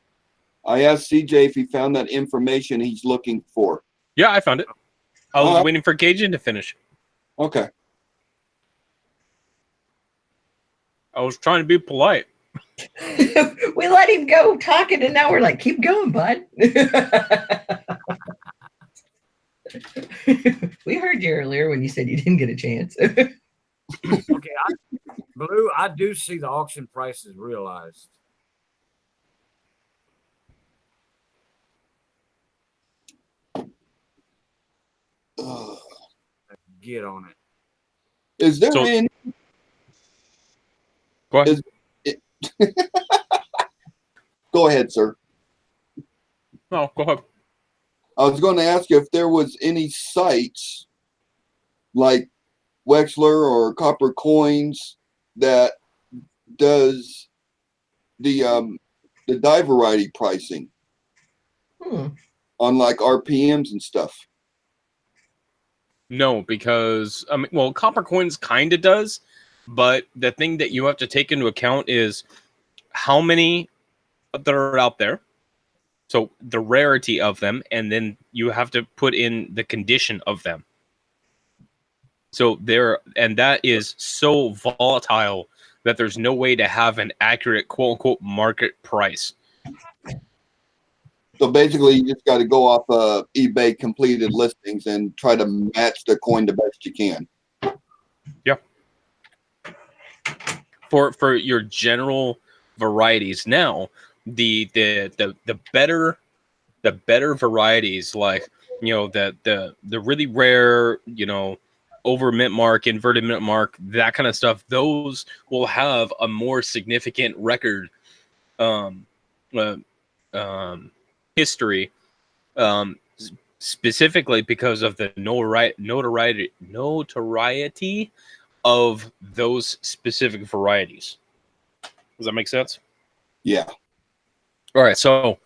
I asked CJ if he found that information he's looking for. Yeah, I found it. I was Oh. waiting for Cajun to finish. Okay. I was trying to be polite. We let him go talking, and now we're like, keep going, bud. We heard you earlier when you said you didn't get a chance. Okay, Blue, I do see the auction prices realized. Ugh. Get on it. Is there So- any? Go ahead. Go ahead, sir. No, go ahead. I was going to ask you if there was any sites like Wexler or Copper Coins that does the die variety pricing on like RPMs and stuff. No, because well, Copper Coins kind of does, but the thing that you have to take into account is how many that are out there. So the rarity of them, and then you have to put in the condition of them. So that is so volatile that there's no way to have an accurate quote unquote market price. So basically, you just got to go off eBay completed listings and try to match the coin the best you can. Yeah. For your general varieties, now the better varieties, like the really rare, over mint mark, inverted mint mark, that kind of stuff, those will have a more significant record history, specifically because of the notoriety of those specific varieties. Does that make sense? Yeah. All right, so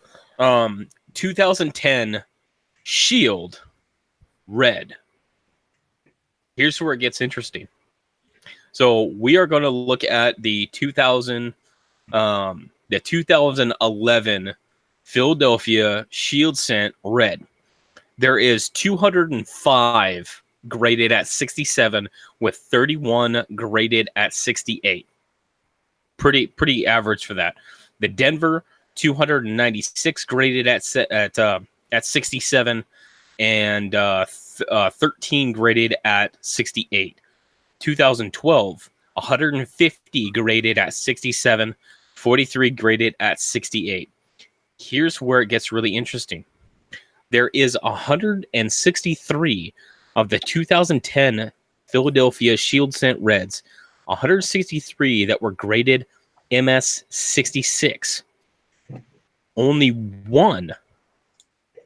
2010 Shield Red. Here's where it gets interesting. So we are going to look at the 2011 Philadelphia Shield Scent Red. There is 205 graded at 67 with 31 graded at 68. Pretty average for that. The Denver 296 graded at 67 and 13 graded at 68. 2012 150 graded at 67, 43 graded at 68. Here's where it gets really interesting. There is 163 of the 2010 Philadelphia Shield Scent Reds, 163 that were graded MS66. Only one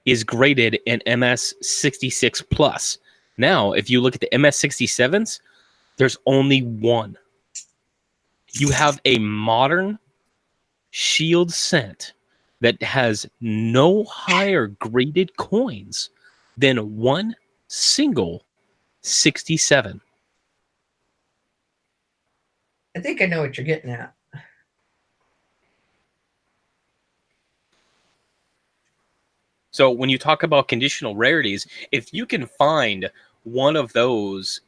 is graded in MS66 plus. Now, if you look at the MS67s, there's only one. You have a modern shield scent that has no higher graded coins than one single 67. I think I know what you're getting at. So when you talk about conditional rarities, if you can find one of those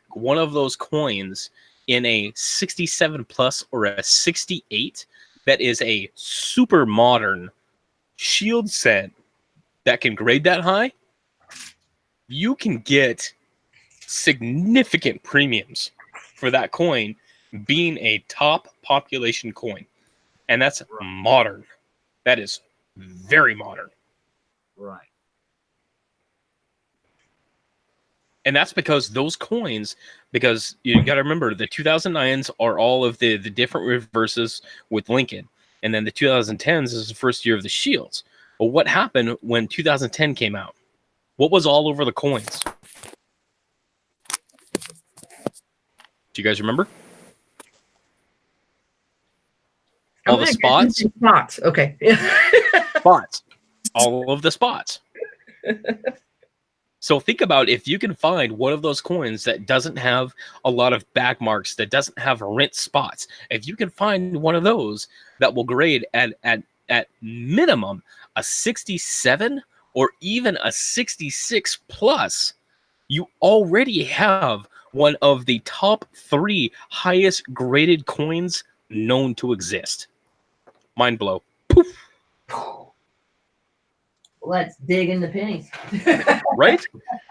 coins in a 67 plus or a 68 that is a super modern shield set that can grade that high, you can get significant premiums for that coin being a top population coin. And that's modern. That is very modern. Right. And that's because those coins, because you got to remember, the 2009s are all of the different reverses with Lincoln. And then the 2010s is the first year of the shields. Well, what happened when 2010 came out? What was all over the coins? Do you guys remember? All the spots? Spots. Okay. Spots. All of the spots. So think about if you can find one of those coins that doesn't have a lot of back marks, that doesn't have rent spots. If you can find one of those that will grade at minimum a 67 or even a 66 plus, you already have one of the top 3 highest graded coins known to exist. Mind blow. Poof. Let's dig into pennies. Right?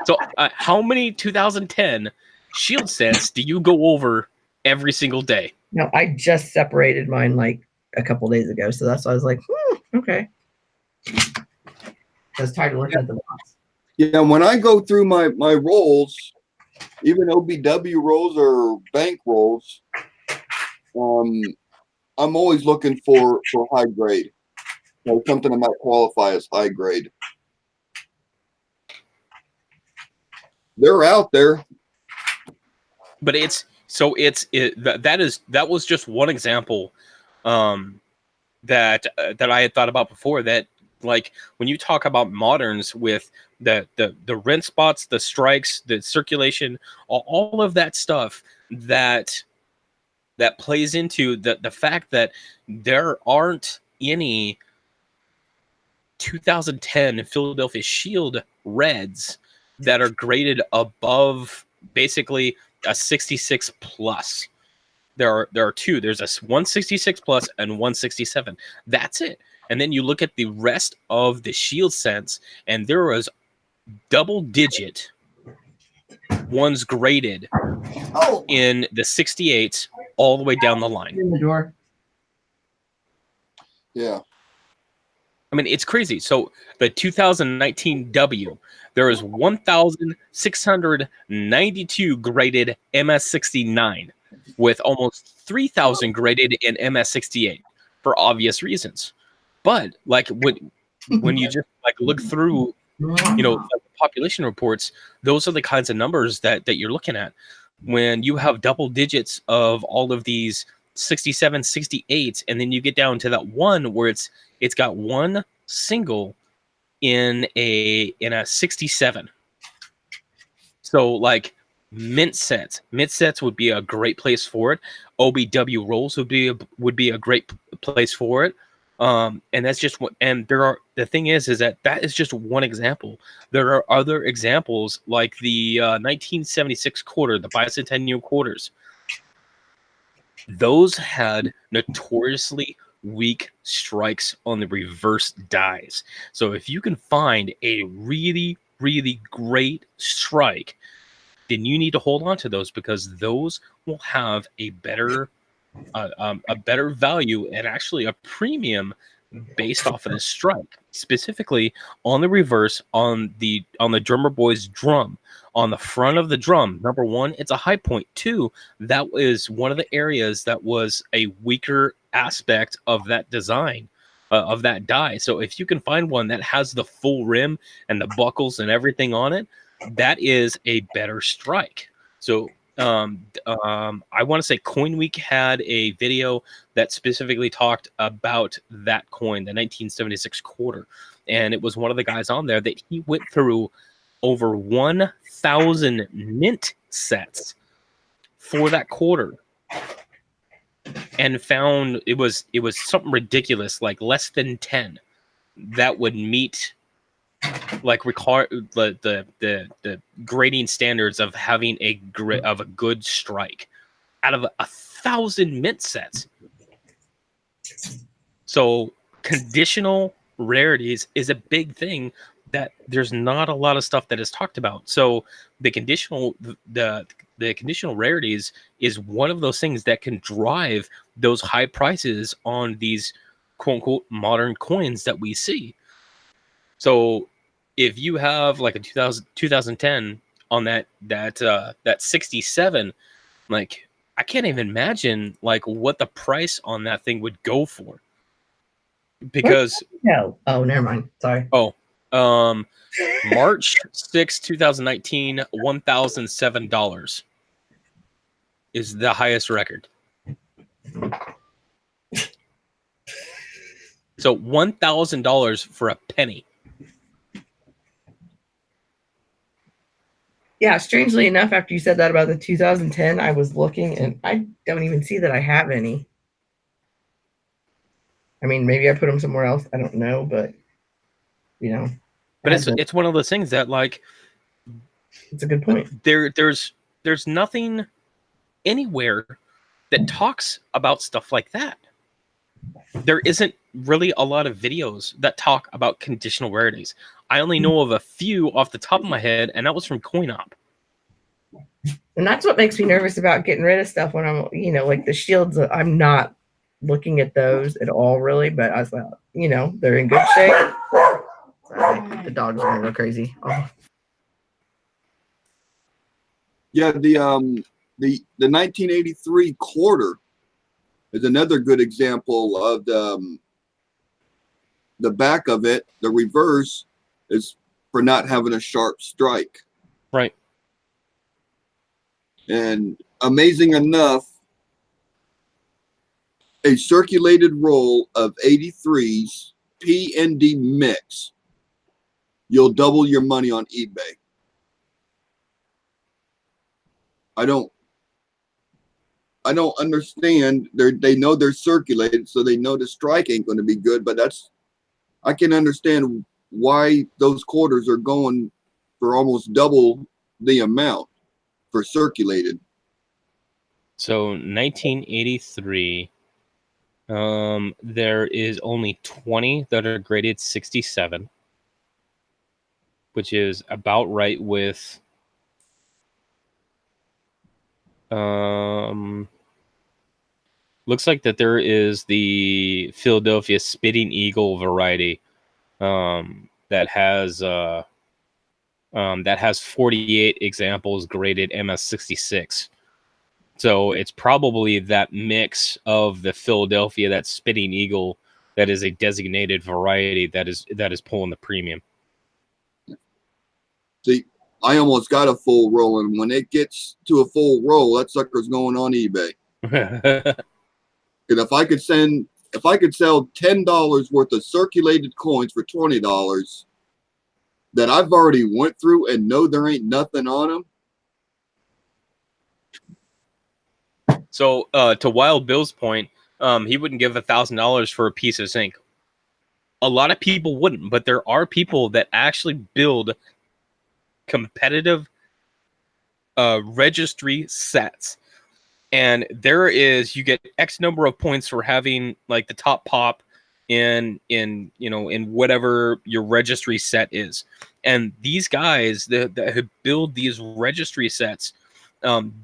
So how many 2010 shield sets do you go over every single day? No, I just separated mine like a couple days ago, so that's why I was like, okay. I was tired of looking at the box. Yeah, when I go through my rolls, even OBW rolls or bank rolls, I'm always looking for high grade. Something that might qualify as high grade. They're out there. But that was just one example that I had thought about before, that like when you talk about moderns with the rent spots, the strikes, the circulation, all of that stuff that plays into the fact that there aren't any 2010 Philadelphia Shield Reds that are graded above basically a 66 plus. There are 2. There's a 166 plus and 167. That's it. And then you look at the rest of the shield sets, and there was double-digit ones graded in the 68s all the way down the line. In the door. Yeah. I mean, it's crazy. So the 2019 W, there is 1,692 graded MS69 with almost 3,000 graded in MS68 for obvious reasons. But like when you just like look through, like population reports, those are the kinds of numbers that you're looking at. When you have double digits of all of these 67, 68, and then you get down to that one where it's got one single in a 67. So like mint sets would be a great place for it. OBW rolls would be a great place for it. And that's just what. And the thing is that is just one example. There are other examples like the 1976 quarter, the bicentennial quarters. Those had notoriously weak strikes on the reverse dies. So if you can find a really, really great strike, then you need to hold on to those, because those will have a better value and actually a premium based off of the strike, specifically on the reverse, on the drummer boy's drum. On the front of the drum, number one, it's a high point. 2, that is one of the areas that was a weaker aspect of that design, of that die. So if you can find one that has the full rim and the buckles and everything on it, that is a better strike. So I want to say Coin Week had a video that specifically talked about that coin, the 1976 quarter, and it was one of the guys on there that he went through over 1,000 mint sets for that quarter and found it was something ridiculous, like less than 10 that would meet like the grading standards of having a good strike out of 1,000 mint sets. So conditional rarities is a big thing that there's not a lot of stuff that is talked about. So the conditional rarities is one of those things that can drive those high prices on these quote unquote modern coins that we see. So if you have like a 2010 on that 67, like I can't even imagine like what the price on that thing would go for. Because no, oh, never mind. Sorry. Oh, March 6, 2019, $1,007 is the highest record. So $1,000 for a penny. Yeah, strangely enough, after you said that about the 2010, I was looking and I don't even see that I have any. I mean, maybe I put them somewhere else. I don't know, but you know. But it's one of those things that like it's a good point. There's nothing anywhere that talks about stuff like that. There isn't really a lot of videos that talk about conditional rarities. I only know of a few off the top of my head, and that was from CoinOp. And that's what makes me nervous about getting rid of stuff when I'm, you know, like the shields. I'm not looking at those at all, really. But I thought, you know, they're in good shape. Sorry, the dog's going to go crazy. Oh. Yeah, the 1983 quarter is another good example of the back of it. The reverse is for not having a sharp strike. Right. And amazing enough, a circulated roll of 83s P&D mix, you'll double your money on eBay. I don't understand. They know they're circulated, so they know the strike ain't going to be good. But I can understand why those quarters are going for almost double the amount for circulated. So 1983, there is only 20 that are graded 67, which is about right with looks like that there is the Philadelphia Spitting Eagle variety that has 48 examples graded MS66. So it's probably that mix of the Philadelphia, that Spitting Eagle, that is a designated variety that is pulling the premium. See, I almost got a full roll, and when it gets to a full roll, that sucker's going on eBay. And if I could sell $10 worth of circulated coins for $20 that I've already went through and know there ain't nothing on them. So to Wild Bill's point, he wouldn't give $1,000 for a piece of zinc. A lot of people wouldn't, but there are people that actually build competitive registry sets. And you get X number of points for having like the top pop in whatever your registry set is. And these guys that build these registry sets,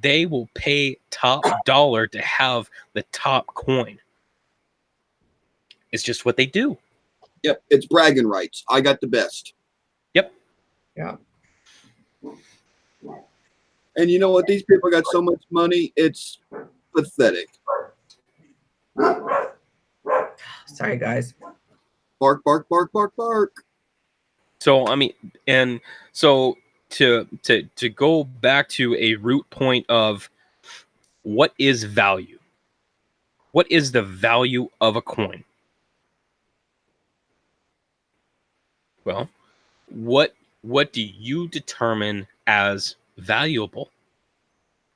they will pay top dollar to have the top coin. It's just what they do. Yep, it's bragging rights. I got the best. Yep. Yeah. And you know what? These people got so much money, it's pathetic. Sorry, guys. Bark, bark, bark, bark, bark. So I mean, and so to go back to a root point of what is value? What is the value of a coin? Well, what do you determine as valuable?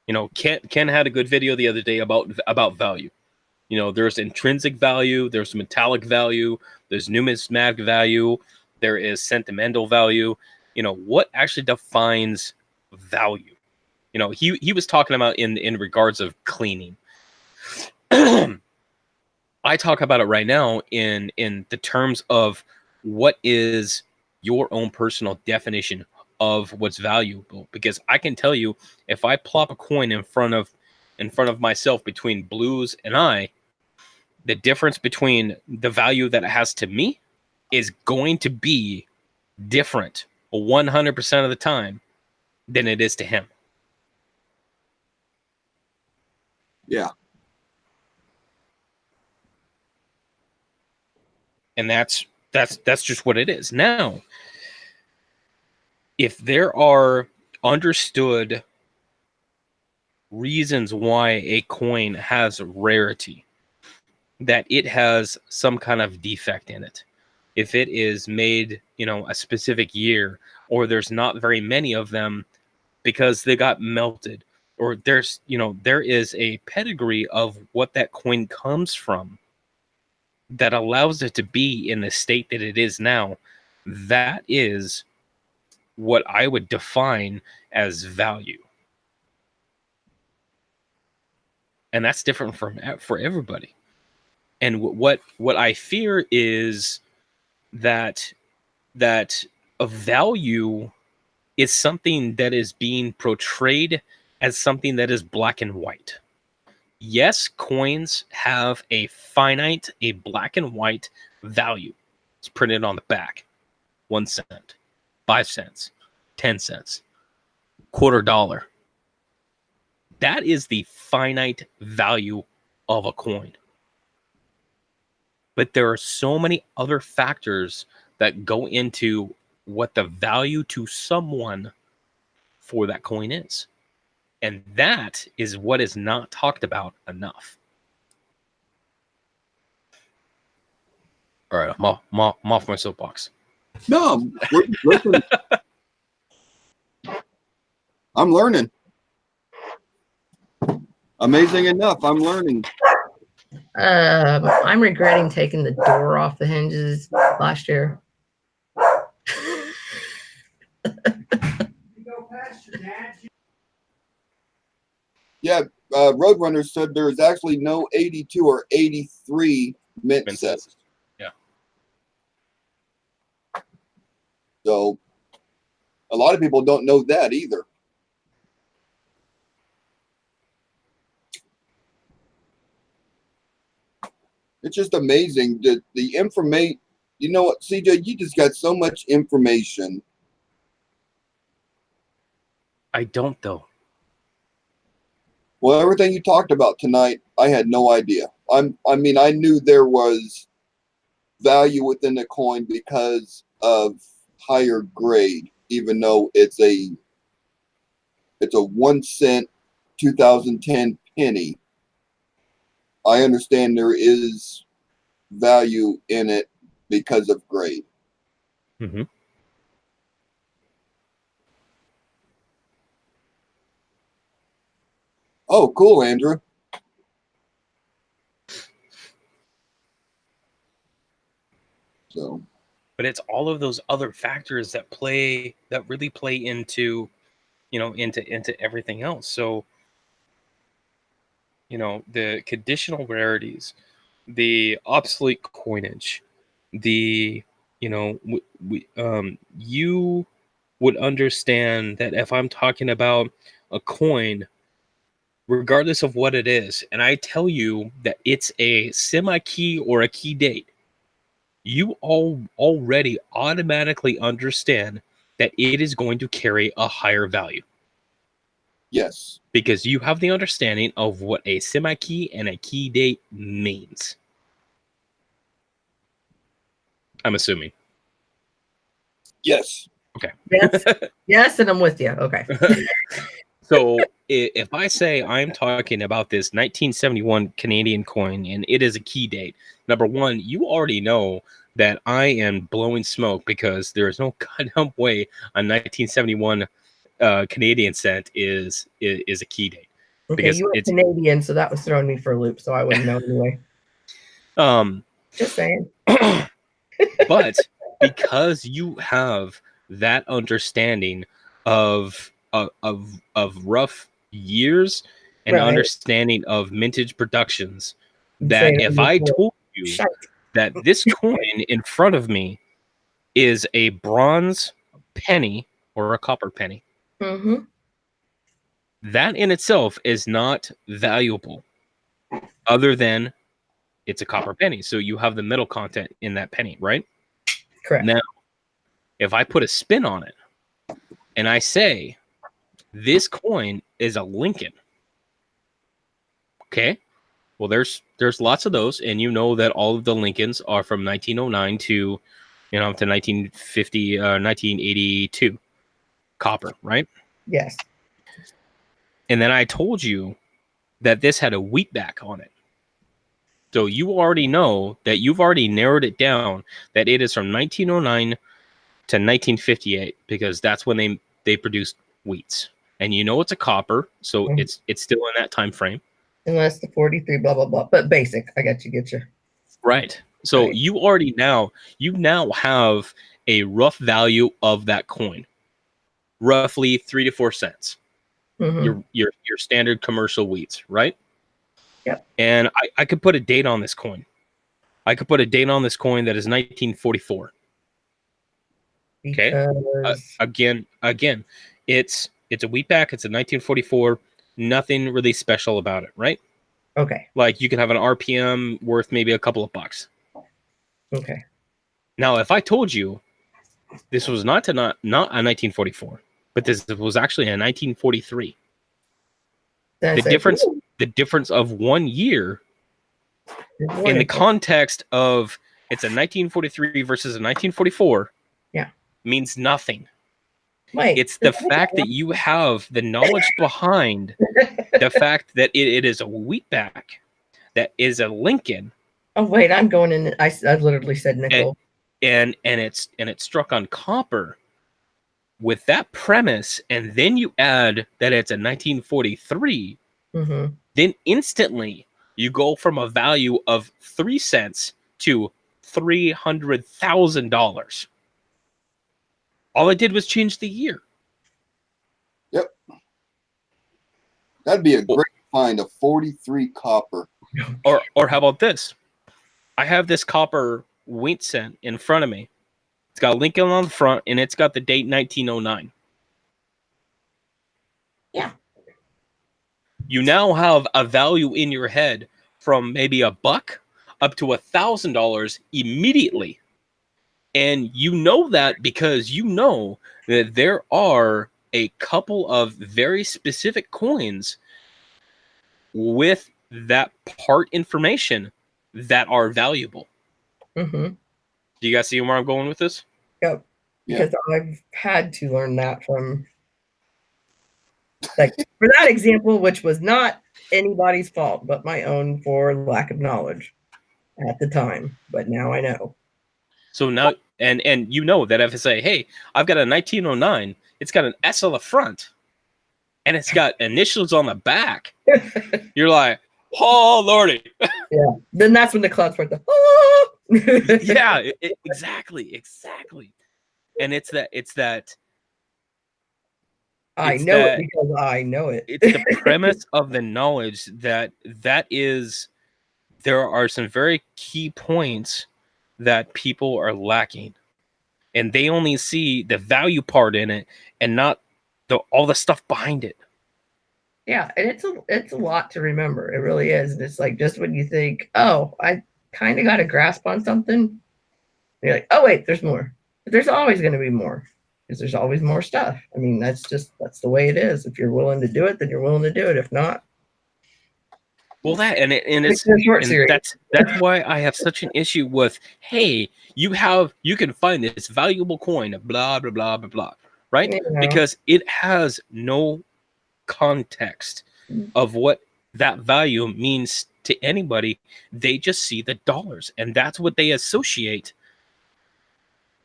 You know, Ken had a good video the other day about value. You know, there's intrinsic value, there's metallic value, there's numismatic value, there is sentimental value. You know, what actually defines value? You know, he was talking about in regards of cleaning. I talk about it right now in the terms of what is your own personal definition of what's valuable, because I can tell you, if I plop a coin in front of myself between Blues and I, the difference between the value that it has to me is going to be different 100% of the time than it is to him. Yeah. And that's just what it is. Now, if there are understood reasons why a coin has rarity, that it has some kind of defect in it, if it is made, you know, a specific year, or there's not very many of them because they got melted, or there's, you know, there is a pedigree of what that coin comes from that allows it to be in the state that it is now, that is what I would define as value. And that's different for everybody. And what I fear is that a value is something that is being portrayed as something that is black and white. Yes, coins have a finite, a black and white value. It's printed on the back. 1 cent, 5 cents, 10 cents, $0.25. That is the finite value of a coin. But there are so many other factors that go into what the value to someone for that coin is. And that is what is not talked about enough. All right, I'm off my soapbox. No, listen. I'm learning. Amazing enough, I'm learning. I'm regretting taking the door off the hinges last year. Yeah, Roadrunner said there's actually no 82 or 83 mint sets. Yeah. So a lot of people don't know that either. It's just amazing that the information. You know what, CJ, you just got so much information. I don't, though. Well, everything you talked about tonight, I had no idea. I mean, I knew there was value within the coin because of higher grade, even though it's a 1 cent 2010 penny. I understand there is value in it because of grade. Mm-hmm. Oh, cool, Andrew. So, but it's all of those other factors that really play into, you know, into everything else. So, you know, the conditional rarities, the obsolete coinage, the, you know, you would understand that if I'm talking about a coin, regardless of what it is, and I tell you that it's a semi-key or a key date, you already automatically understand that it is going to carry a higher value. yes. Because you have the understanding of what a semi-key and a key date means. I'm assuming. Yes. Yes, yes, and I'm with you. Okay. So if I say I'm talking about this 1971 Canadian coin and it is a key date, number one, you already know that I am blowing smoke because there is no goddamn way a 1971 Canadian cent is a key date. Okay, Because you were it's Canadian, so that was throwing me for a loop, so I wouldn't know anyway. Just saying. But because you have that understanding of rough years and Right. understanding of mintage productions, I'm that saying if I'm I with you. told you Shite. that this coin in front of me is a bronze penny or a copper penny, Mm-hmm. that in itself is not valuable other than it's a copper penny. So you have the metal content in that penny, right? Correct. Now, if I put a spin on it and I say this coin is a Lincoln, okay, well there's lots of those, and you know that all of the Lincolns are from 1909 to to 1950 1982 copper, right? Yes. And then I told you that this had a wheat back on it, so you already know that you've already narrowed it down that it is from 1909 to 1958 because that's when they produced wheats, and you know it's a copper, so Mhm. it's still in that time frame, Unless the 43, blah, blah, blah. But basic. I got you. right? So Right. you now have a rough value of that coin, roughly 3 to 4 cents. Mm-hmm. Your standard commercial wheats, right? Yep. And I could put a date on this coin. I could put a date on this coin that is 1944. Okay. Because Again, it's a wheatback. It's a 1944. Nothing really special about it, right? okay. Like you can have an RPM worth maybe a couple of bucks. Okay. Now, if I told you this was not a 1944, but this was actually a 1943, Then I the said, difference of 1 year in the context of it's a 1943 versus a 1944, Yeah. means nothing. Wait, It's the fact that you have the knowledge behind the fact that it is a wheatback, that is a Lincoln, oh wait, I'm going in. I literally said nickel. and it's struck on copper. With that premise, and then you add that it's a 1943, Mm-hmm. then instantly you go from a value of 3 cents to $300,000. All I did was change the year. That'd be a great find, a 43 copper. Or how about this? I have this copper wheat cent in front of me. It's got Lincoln on the front, and it's got the date 1909. Yeah. You now have a value in your head from maybe $1 up to $1,000 immediately. And you know that because you know that there are a couple of very specific coins with that part information that are valuable. Mm-hmm. Do you guys see where I'm going with this? Yep. Yeah. Because I've had to learn that from, like, for that example, which was not anybody's fault but my own for lack of knowledge at the time. But now I know. So now, and you know that if I say, hey, I've got a 1909, it's got an S on the front, and it's got initials on the back. You're like, oh lordy. Yeah. Then that's when the clouds start to. Oh! Yeah, exactly. And it's that. I it's know that- it because I know it. It's the premise of the knowledge that is. There are some very key points that people are lacking, and they only see the value part in it and not all the stuff behind it. Yeah, and it's a lot to remember. It really is. And it's like just when you think, oh, I kind of got a grasp on something, you're like, oh wait, there's more. But there's always going to be more because there's always more stuff. I mean, that's the way it is. If you're willing to do it, then you're willing to do it. If not, Well, that and it's a short and series. that's why I have such an issue with. Hey, you can find this valuable coin, blah blah blah blah blah, right? You know. Because it has no context of what that value means to anybody. They just see the dollars, and that's what they associate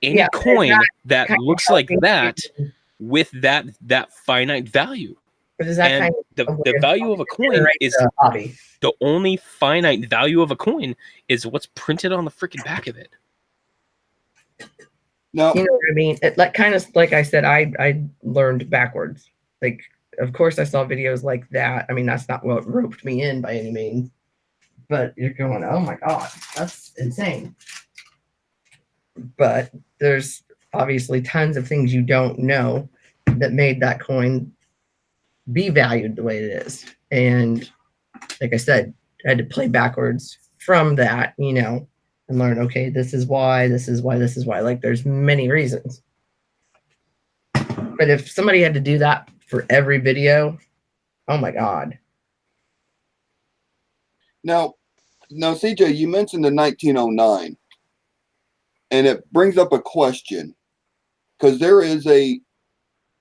any Yeah, coin that kind of looks like helping that you- with that finite value. But is that And kind of a the way value of a coin generate is the hobby? the only finite value of a coin is what's printed on the freaking back of it. Now, You know what I mean? It, like kind of like I said, I learned backwards. Like, of course, I saw videos like that. I mean, that's not what roped me in by any means. But you're going, oh my god, that's insane. But there's obviously tons of things you don't know that made that coin be valued the way it is. And like I said, I had to play backwards from that, you know, and learn, okay, this is why, this is why, this is why. Like there's many reasons. But if somebody had to do that for every video, oh my God. now, CJ, you mentioned the 1909, and it brings up a question because there is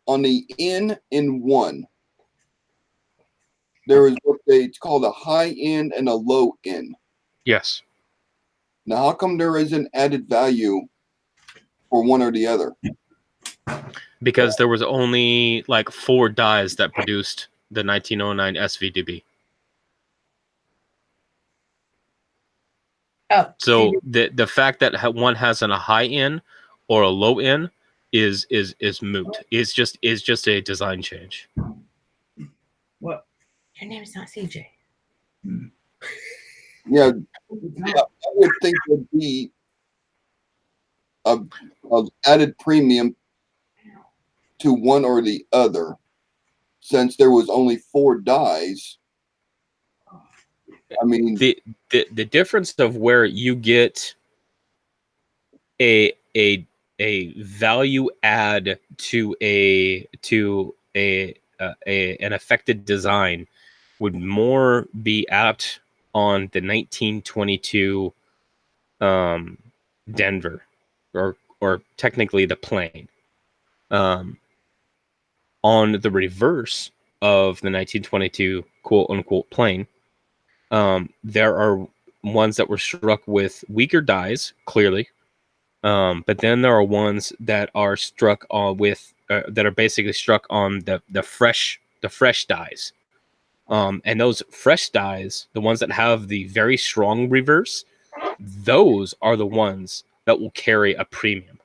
on the N in one, there is it's called a high end and a low end. Yes. Now, how come there isn't added value for one or the other? Because there was only like 4 dies that produced the 1909 SVDB. Oh, So the fact that one has a high end or a low end is moot. Is just a design change. what? Your name is not CJ. Yeah, I would think there'd be a added premium to one or the other, since there was only 4 dies. I mean, The difference of where you get a value add to an affected design would more be apt on the 1922 Denver, or technically the plane. On the reverse of the 1922 quote unquote plane, there are ones that were struck with weaker dies, clearly. But then there are ones that are struck with that are basically struck on the fresh dies. And those fresh dies, the ones that have the very strong reverse, those are the ones that will carry a premium.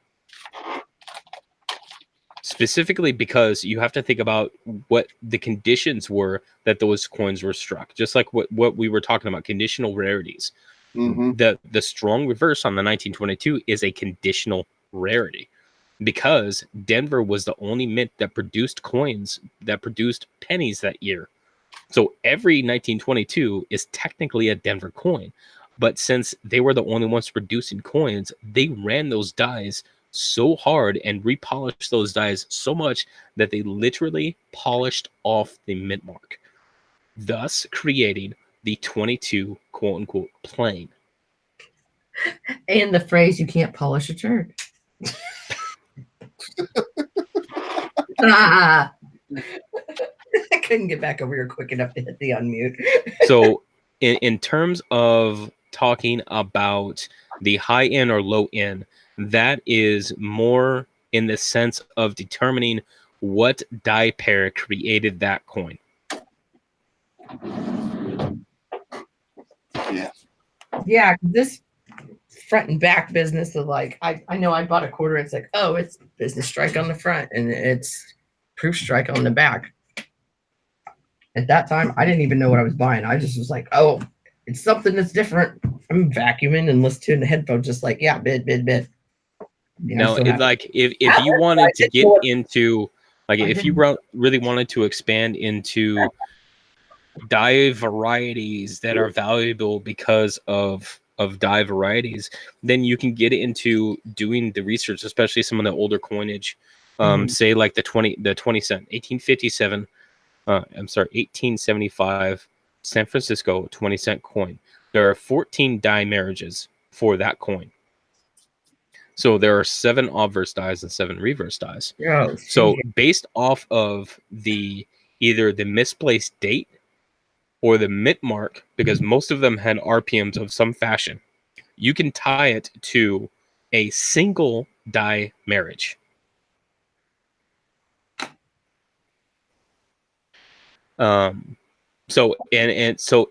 Specifically because you have to think about what the conditions were that those coins were struck. Just like what we were talking about, conditional rarities. mhm. The strong reverse on the 1922 is a conditional rarity, because Denver was the only mint that produced coins that produced pennies that year. So every 1922 is technically a Denver coin. But since they were the only ones producing coins, they ran those dies so hard and repolished those dies so much that they literally polished off the mint mark, thus creating the 22 quote unquote plane. And the phrase, you can't polish a turd. I couldn't get back over here quick enough to hit the unmute. So in terms of talking about the high end or low end, that is more in the sense of determining what die pair created that coin. Yeah, this front and back business of like, I know I bought a quarter. It's like, oh, it's business strike on the front and it's proof strike on the back. At that time, I didn't even know what I was buying. I just was like, oh, it's something that's different. I'm vacuuming and listening to it in the headphones, just like, yeah, bid. You know, Now, so happy. like if you wanted to get into, like if you really wanted to expand into die varieties that are valuable because of die varieties, then you can get into doing the research, especially some of the older coinage, say like the 20 cent 1857 1875 San Francisco 20-cent coin, there are 14 die marriages for that coin. So there are 7 obverse dies and 7 reverse dies. Oh, So CJ. based off of either the misplaced date or the mint mark, because most of them had RPMs of some fashion, you can tie it to a single die marriage. So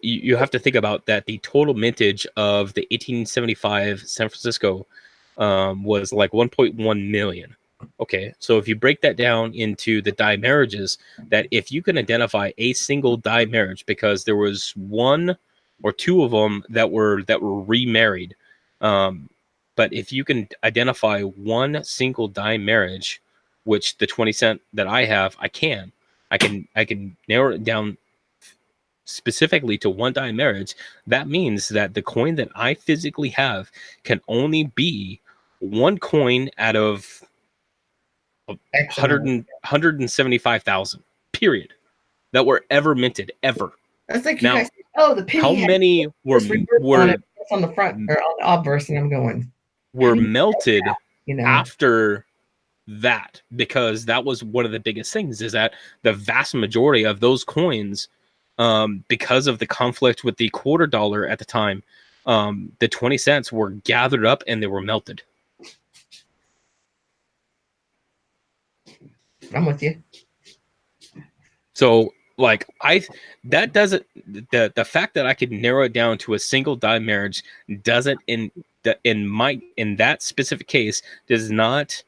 you have to think about that. The total mintage of the 1875 San Francisco was like 1.1 million. Okay, so if you break that down into the die marriages, that if you can identify a single die marriage, because there was 1 or 2 of them that were remarried, but if you can identify one single die marriage, which the 20-cent that I have, I can narrow it down specifically to one die marriage. That means that the coin that I physically have can only be one coin out of 175,000 period that were ever minted ever. That's like Now, you guys. Oh, the penny. how had many were this reverse on it, it's on the front or on the obverse, and I'm going. were melted You know. after that? Because that was one of the biggest things, is that the vast majority of those coins, because of the conflict with the quarter dollar at the time, the 20 cents were gathered up and they were melted. I'm with you. So like that doesn't, the fact that I could narrow it down to a single die marriage doesn't in that specific case does not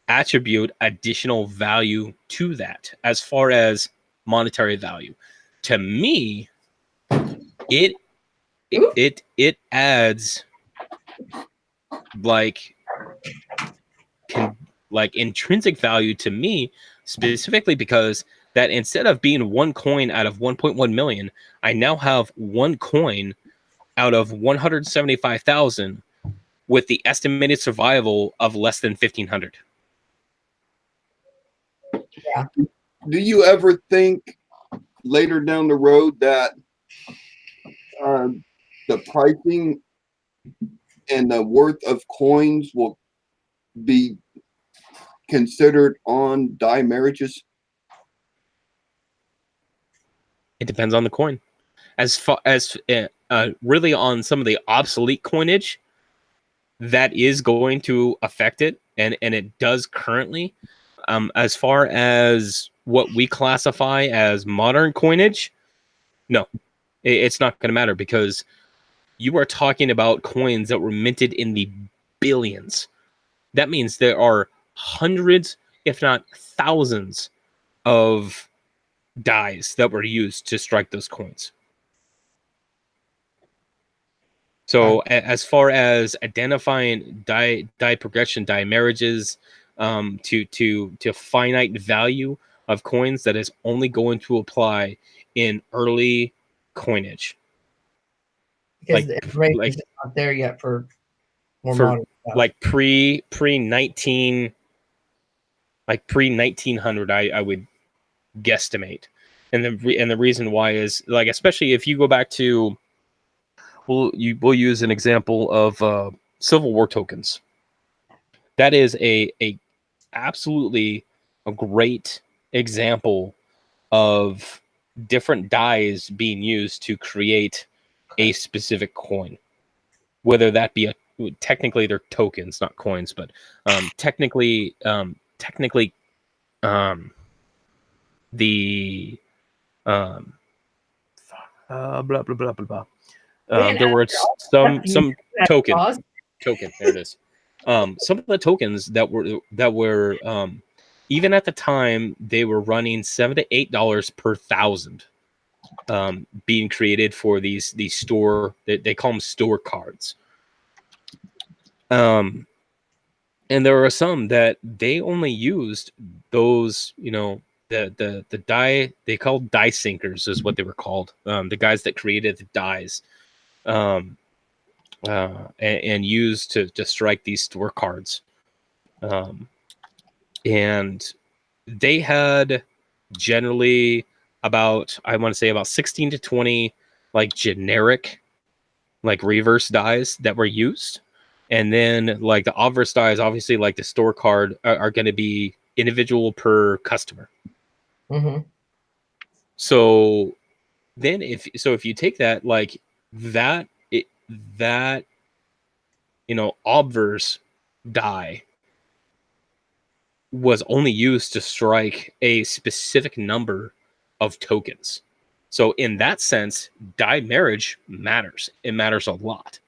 attribute additional value to that as far as monetary value. To me, it adds like intrinsic value to me, specifically because that instead of being one coin out of 1.1 million, I now have one coin out of 175,000 with the estimated survival of less than 1,500. Yeah. Do you ever think later down the road that the pricing and the worth of coins will be considered on die marriages? It depends on the coin. As far as really on some of the obsolete coinage, that is going to affect it, and it does currently. As far as what we classify as modern coinage, no, it's not going to matter, because you are talking about coins that were minted in the billions. That means there are hundreds, if not thousands, of dies that were used to strike those coins. So as far as identifying die progression, die marriages, to finite value of coins, that is only going to apply in early coinage. Because the rate is not there yet for more modern stuff. Like pre 1900, I would guesstimate. And the reason why is, like, especially if you go back to, we'll use an example of Civil War tokens. That is a absolutely a great example of different dies being used to create a specific coin, whether that be technically they're tokens, not coins, but technically the blah blah blah blah blah. There were some token. There it is. Some of the tokens that were even at the time, they were running $7 to $8 per thousand, being created for these store, they call them store cards. And there are some that they only used those, the die, they called die sinkers is what they were called. The guys that created the dies, and used to strike these store cards. And they had generally about, I want to say about 16 to 20 like generic, like reverse dies that were used, and then like the obverse dies, obviously like the store card are going to be individual per customer. Mm-hmm. So then if you take that like that obverse die was only used to strike a specific number of tokens. So in that sense, die marriage matters. It matters a lot.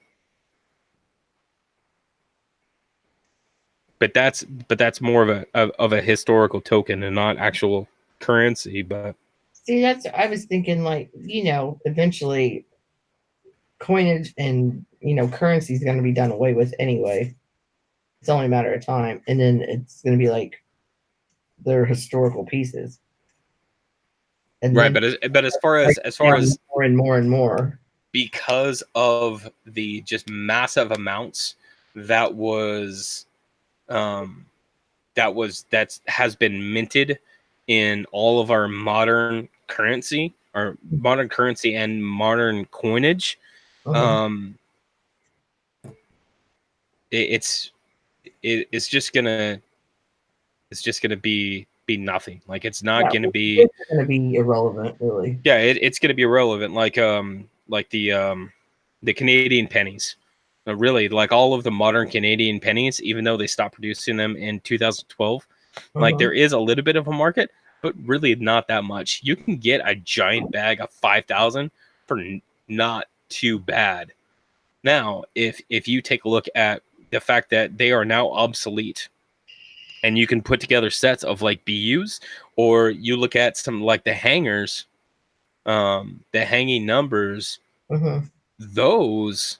But that's more of a historical token and not actual currency. But See, I was thinking like, eventually coinage and, currency is going to be done away with anyway. It's only a matter of time. And then it's going to be like their historical pieces. And right, then but as far as more and more and more, because of the just massive amounts that has been minted in all of our modern currency and modern coinage, it's just gonna be nothing. Like it's not gonna be irrelevant, really. Yeah, it's gonna be irrelevant. Like the Canadian pennies. Really, like all of the modern Canadian pennies, even though they stopped producing them in 2012, like there is a little bit of a market, but really not that much. You can get a giant bag of 5,000 for not too bad. Now, if you take a look at the fact that they are now obsolete, and you can put together sets of like BUs, or you look at some like the hangers, the hanging numbers, those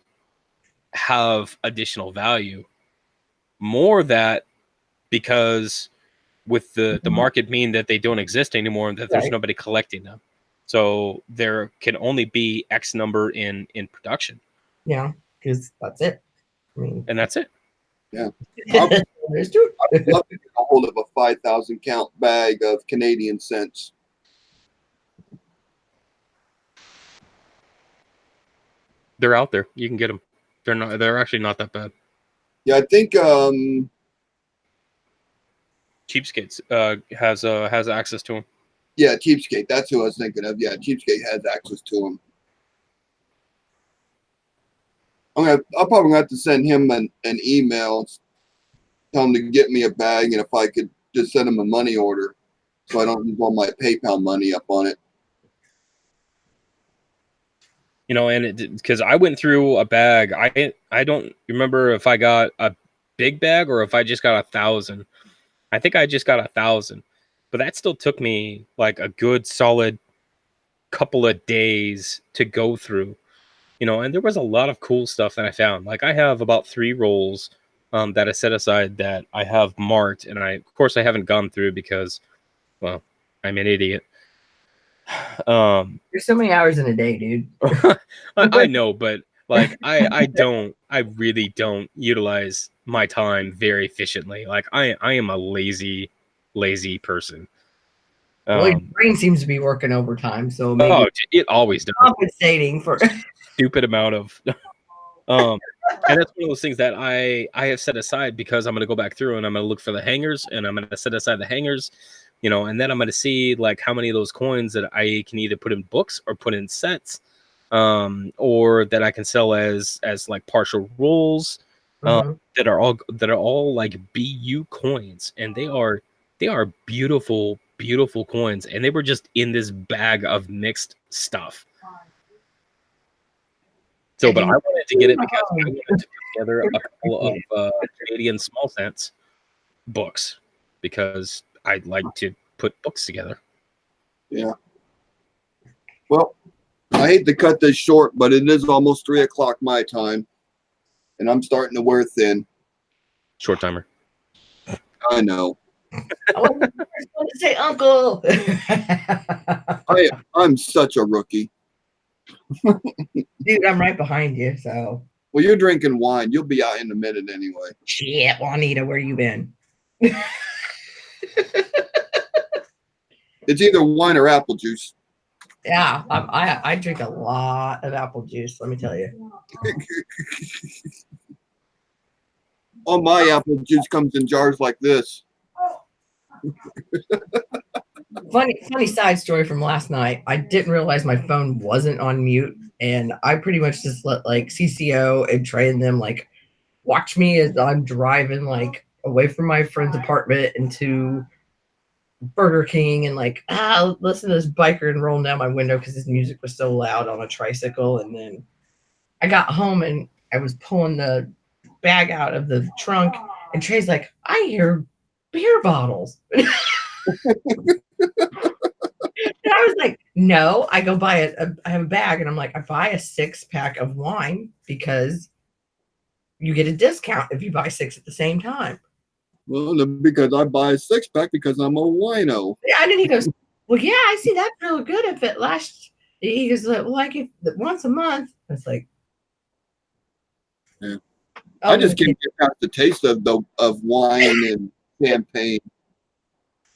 have additional value. More that because with the market being that they don't exist anymore, that there's nobody collecting them. So there can only be X number in production. Yeah, because that's it. And that's it. Yeah. I'd love to get a hold of a 5,000 count bag of Canadian cents. They're out there. You can get them. They're actually not that bad. Yeah, I think Cheapskates has access to them. Yeah, Cheapskate. That's who I was thinking of. Yeah, Cheapskate has access to them. I'll probably have to send him an email, tell him to get me a bag, and if I could just send him a money order, so I don't use all my PayPal money up on it. And because I went through a bag, I don't remember if I got a big bag or if I just got 1,000. I think I just got 1,000, but that still took me like a good solid couple of days to go through, and there was a lot of cool stuff that I found. Like I have about 3 rolls that I set aside that I have marked, and of course I haven't gone through because, well, I'm an idiot. There's so many hours in a day, dude. I know, but like I really don't utilize my time very efficiently. Like I am a lazy person. Well, your brain seems to be working overtime, so maybe it always does. Compensating for stupid amount of and that's one of those things that I have set aside because I'm going to go back through and I'm going to look for the hangers, and I'm going to set aside the hangers, and then I'm going to see like how many of those coins that I can either put in books or put in sets, or that I can sell as like partial rolls, that are all like BU coins, and they are beautiful coins, and they were just in this bag of mixed stuff. So, but I wanted to get it because I wanted to put together a couple of Canadian small cents books, because I'd like to put books together. Yeah. Well, I hate to cut this short, but it is almost 3 o'clock my time, and I'm starting to wear thin. Short timer. I know. I want to say uncle. I'm such a rookie. Dude, I'm right behind you, so. Well, you're drinking wine. You'll be out in a minute anyway. Shit, Juanita, where you been? It's either wine or apple juice. Yeah, I drink a lot of apple juice. Let me tell you. All my apple juice comes in jars like this. Funny side story from last night. I didn't realize my phone wasn't on mute, and I pretty much just let like CCO and Trey and them like watch me as I'm driving like away from my friend's apartment into Burger King and like listen to this biker and rolling down my window because his music was so loud on a tricycle. And then I got home and I was pulling the bag out of the trunk, and Trey's like, I hear beer bottles. And I was like, no, I go buy I have a bag, and I'm like, I buy a 6-pack of wine because you get a discount if you buy 6 at the same time. Well, because I buy a 6-pack because I'm a wino. Yeah, and then he goes, well, yeah, I see that real good if it lasts. He goes, well, like if once a month. It's like, yeah. I just can't get past the taste of wine and champagne.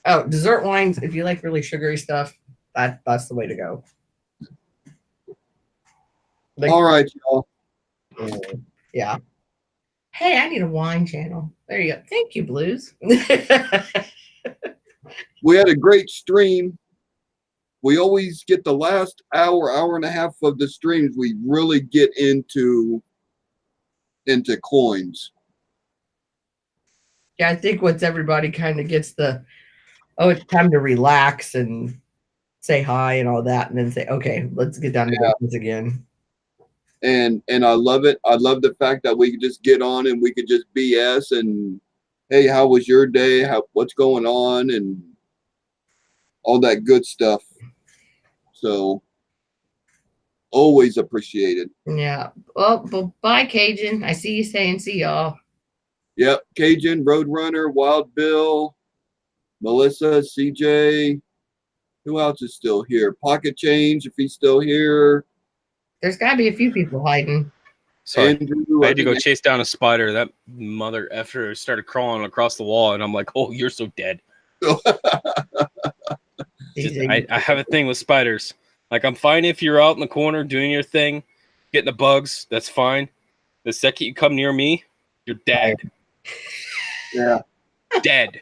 Oh, dessert wines. If you like really sugary stuff, that's the way to go. Like, all right, y'all. Yeah. Hey, I need a wine channel. There you go. Thank you, Blues. We had a great stream. We always get the last hour and a half of the streams. We really get into coins. Yeah, I think once everybody kind of gets it's time to relax and say hi and all that, and then say, okay, let's get down to business again. And I love it. I love the fact that we could just get on and we could just BS and, hey, how was your day? What's going on? And all that good stuff. So always appreciated. Yeah. Well, bye, Cajun. I see you saying see y'all. Yep. Cajun, Roadrunner, Wild Bill, Melissa, CJ. Who else is still here? Pocket Change, if he's still here. There's got to be a few people hiding. Sorry. Andrew, I had to go chase down a spider. That mother effer started crawling across the wall, and I'm like, oh, you're so dead. I have a thing with spiders. Like, I'm fine if you're out in the corner doing your thing, getting the bugs. That's fine. The second you come near me, you're dead. Yeah. Dead.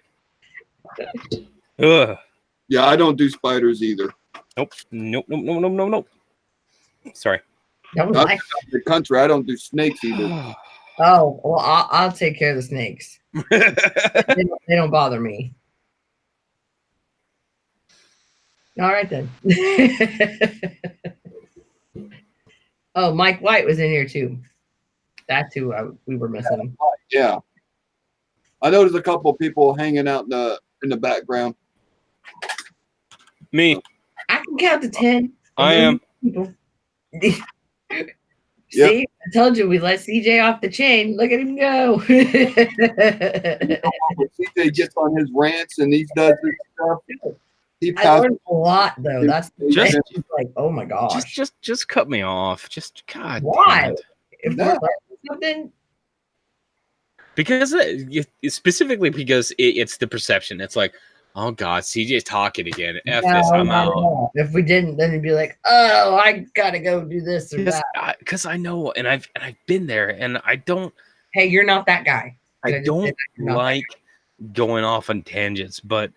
Ugh. Yeah, I don't do spiders either. Nope. Sorry. That was I'm nice. out in the country. I don't do snakes either. Oh, well, I'll take care of the snakes. They don't bother me. All right, then. Oh, Mike White was in here, too. That's who we were missing. Yeah. I noticed a couple of people hanging out in the background. Me. I can count to 10. I am. People. See, I told you we let CJ off the chain. Look at him go. CJ gets on his rants and he does this stuff. He I learned a lot, though. That's Just like, oh my gosh. Just cut me off. Just God. Why? If we're learning something. Because specifically because it's the perception. It's like, oh God, CJ's talking again. F this, I'm out. If we didn't, then it'd be like, oh, I gotta go do this or that. Because I know, and I've been there, and I don't. Hey, you're not that guy. I don't like going off on tangents, but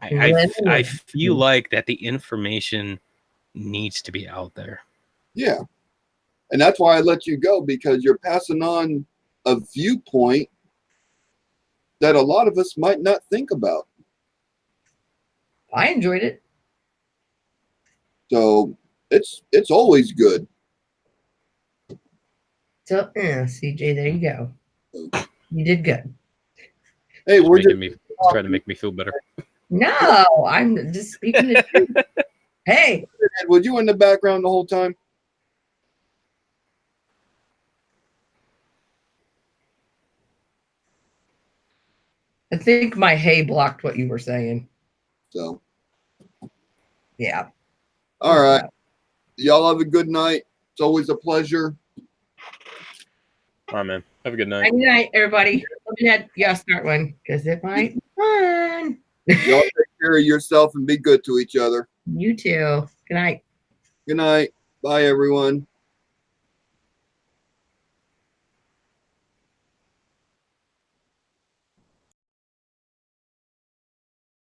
I feel like that the information needs to be out there. Yeah, and that's why I let you go, because you're passing on a viewpoint that a lot of us might not think about. I enjoyed it. So it's always good. So CJ, there you go. You did good. Hey, we're just trying to make me feel better. No, I'm just speaking the truth. Hey, was you in the background the whole time? I think my hay blocked what you were saying. So, yeah. All right. Y'all have a good night. It's always a pleasure. All right, man. Have a good night. Good night, everybody. Yeah, start one because it might be fun. Y'all take care of yourself and be good to each other. You too. Good night. Good night. Bye, everyone.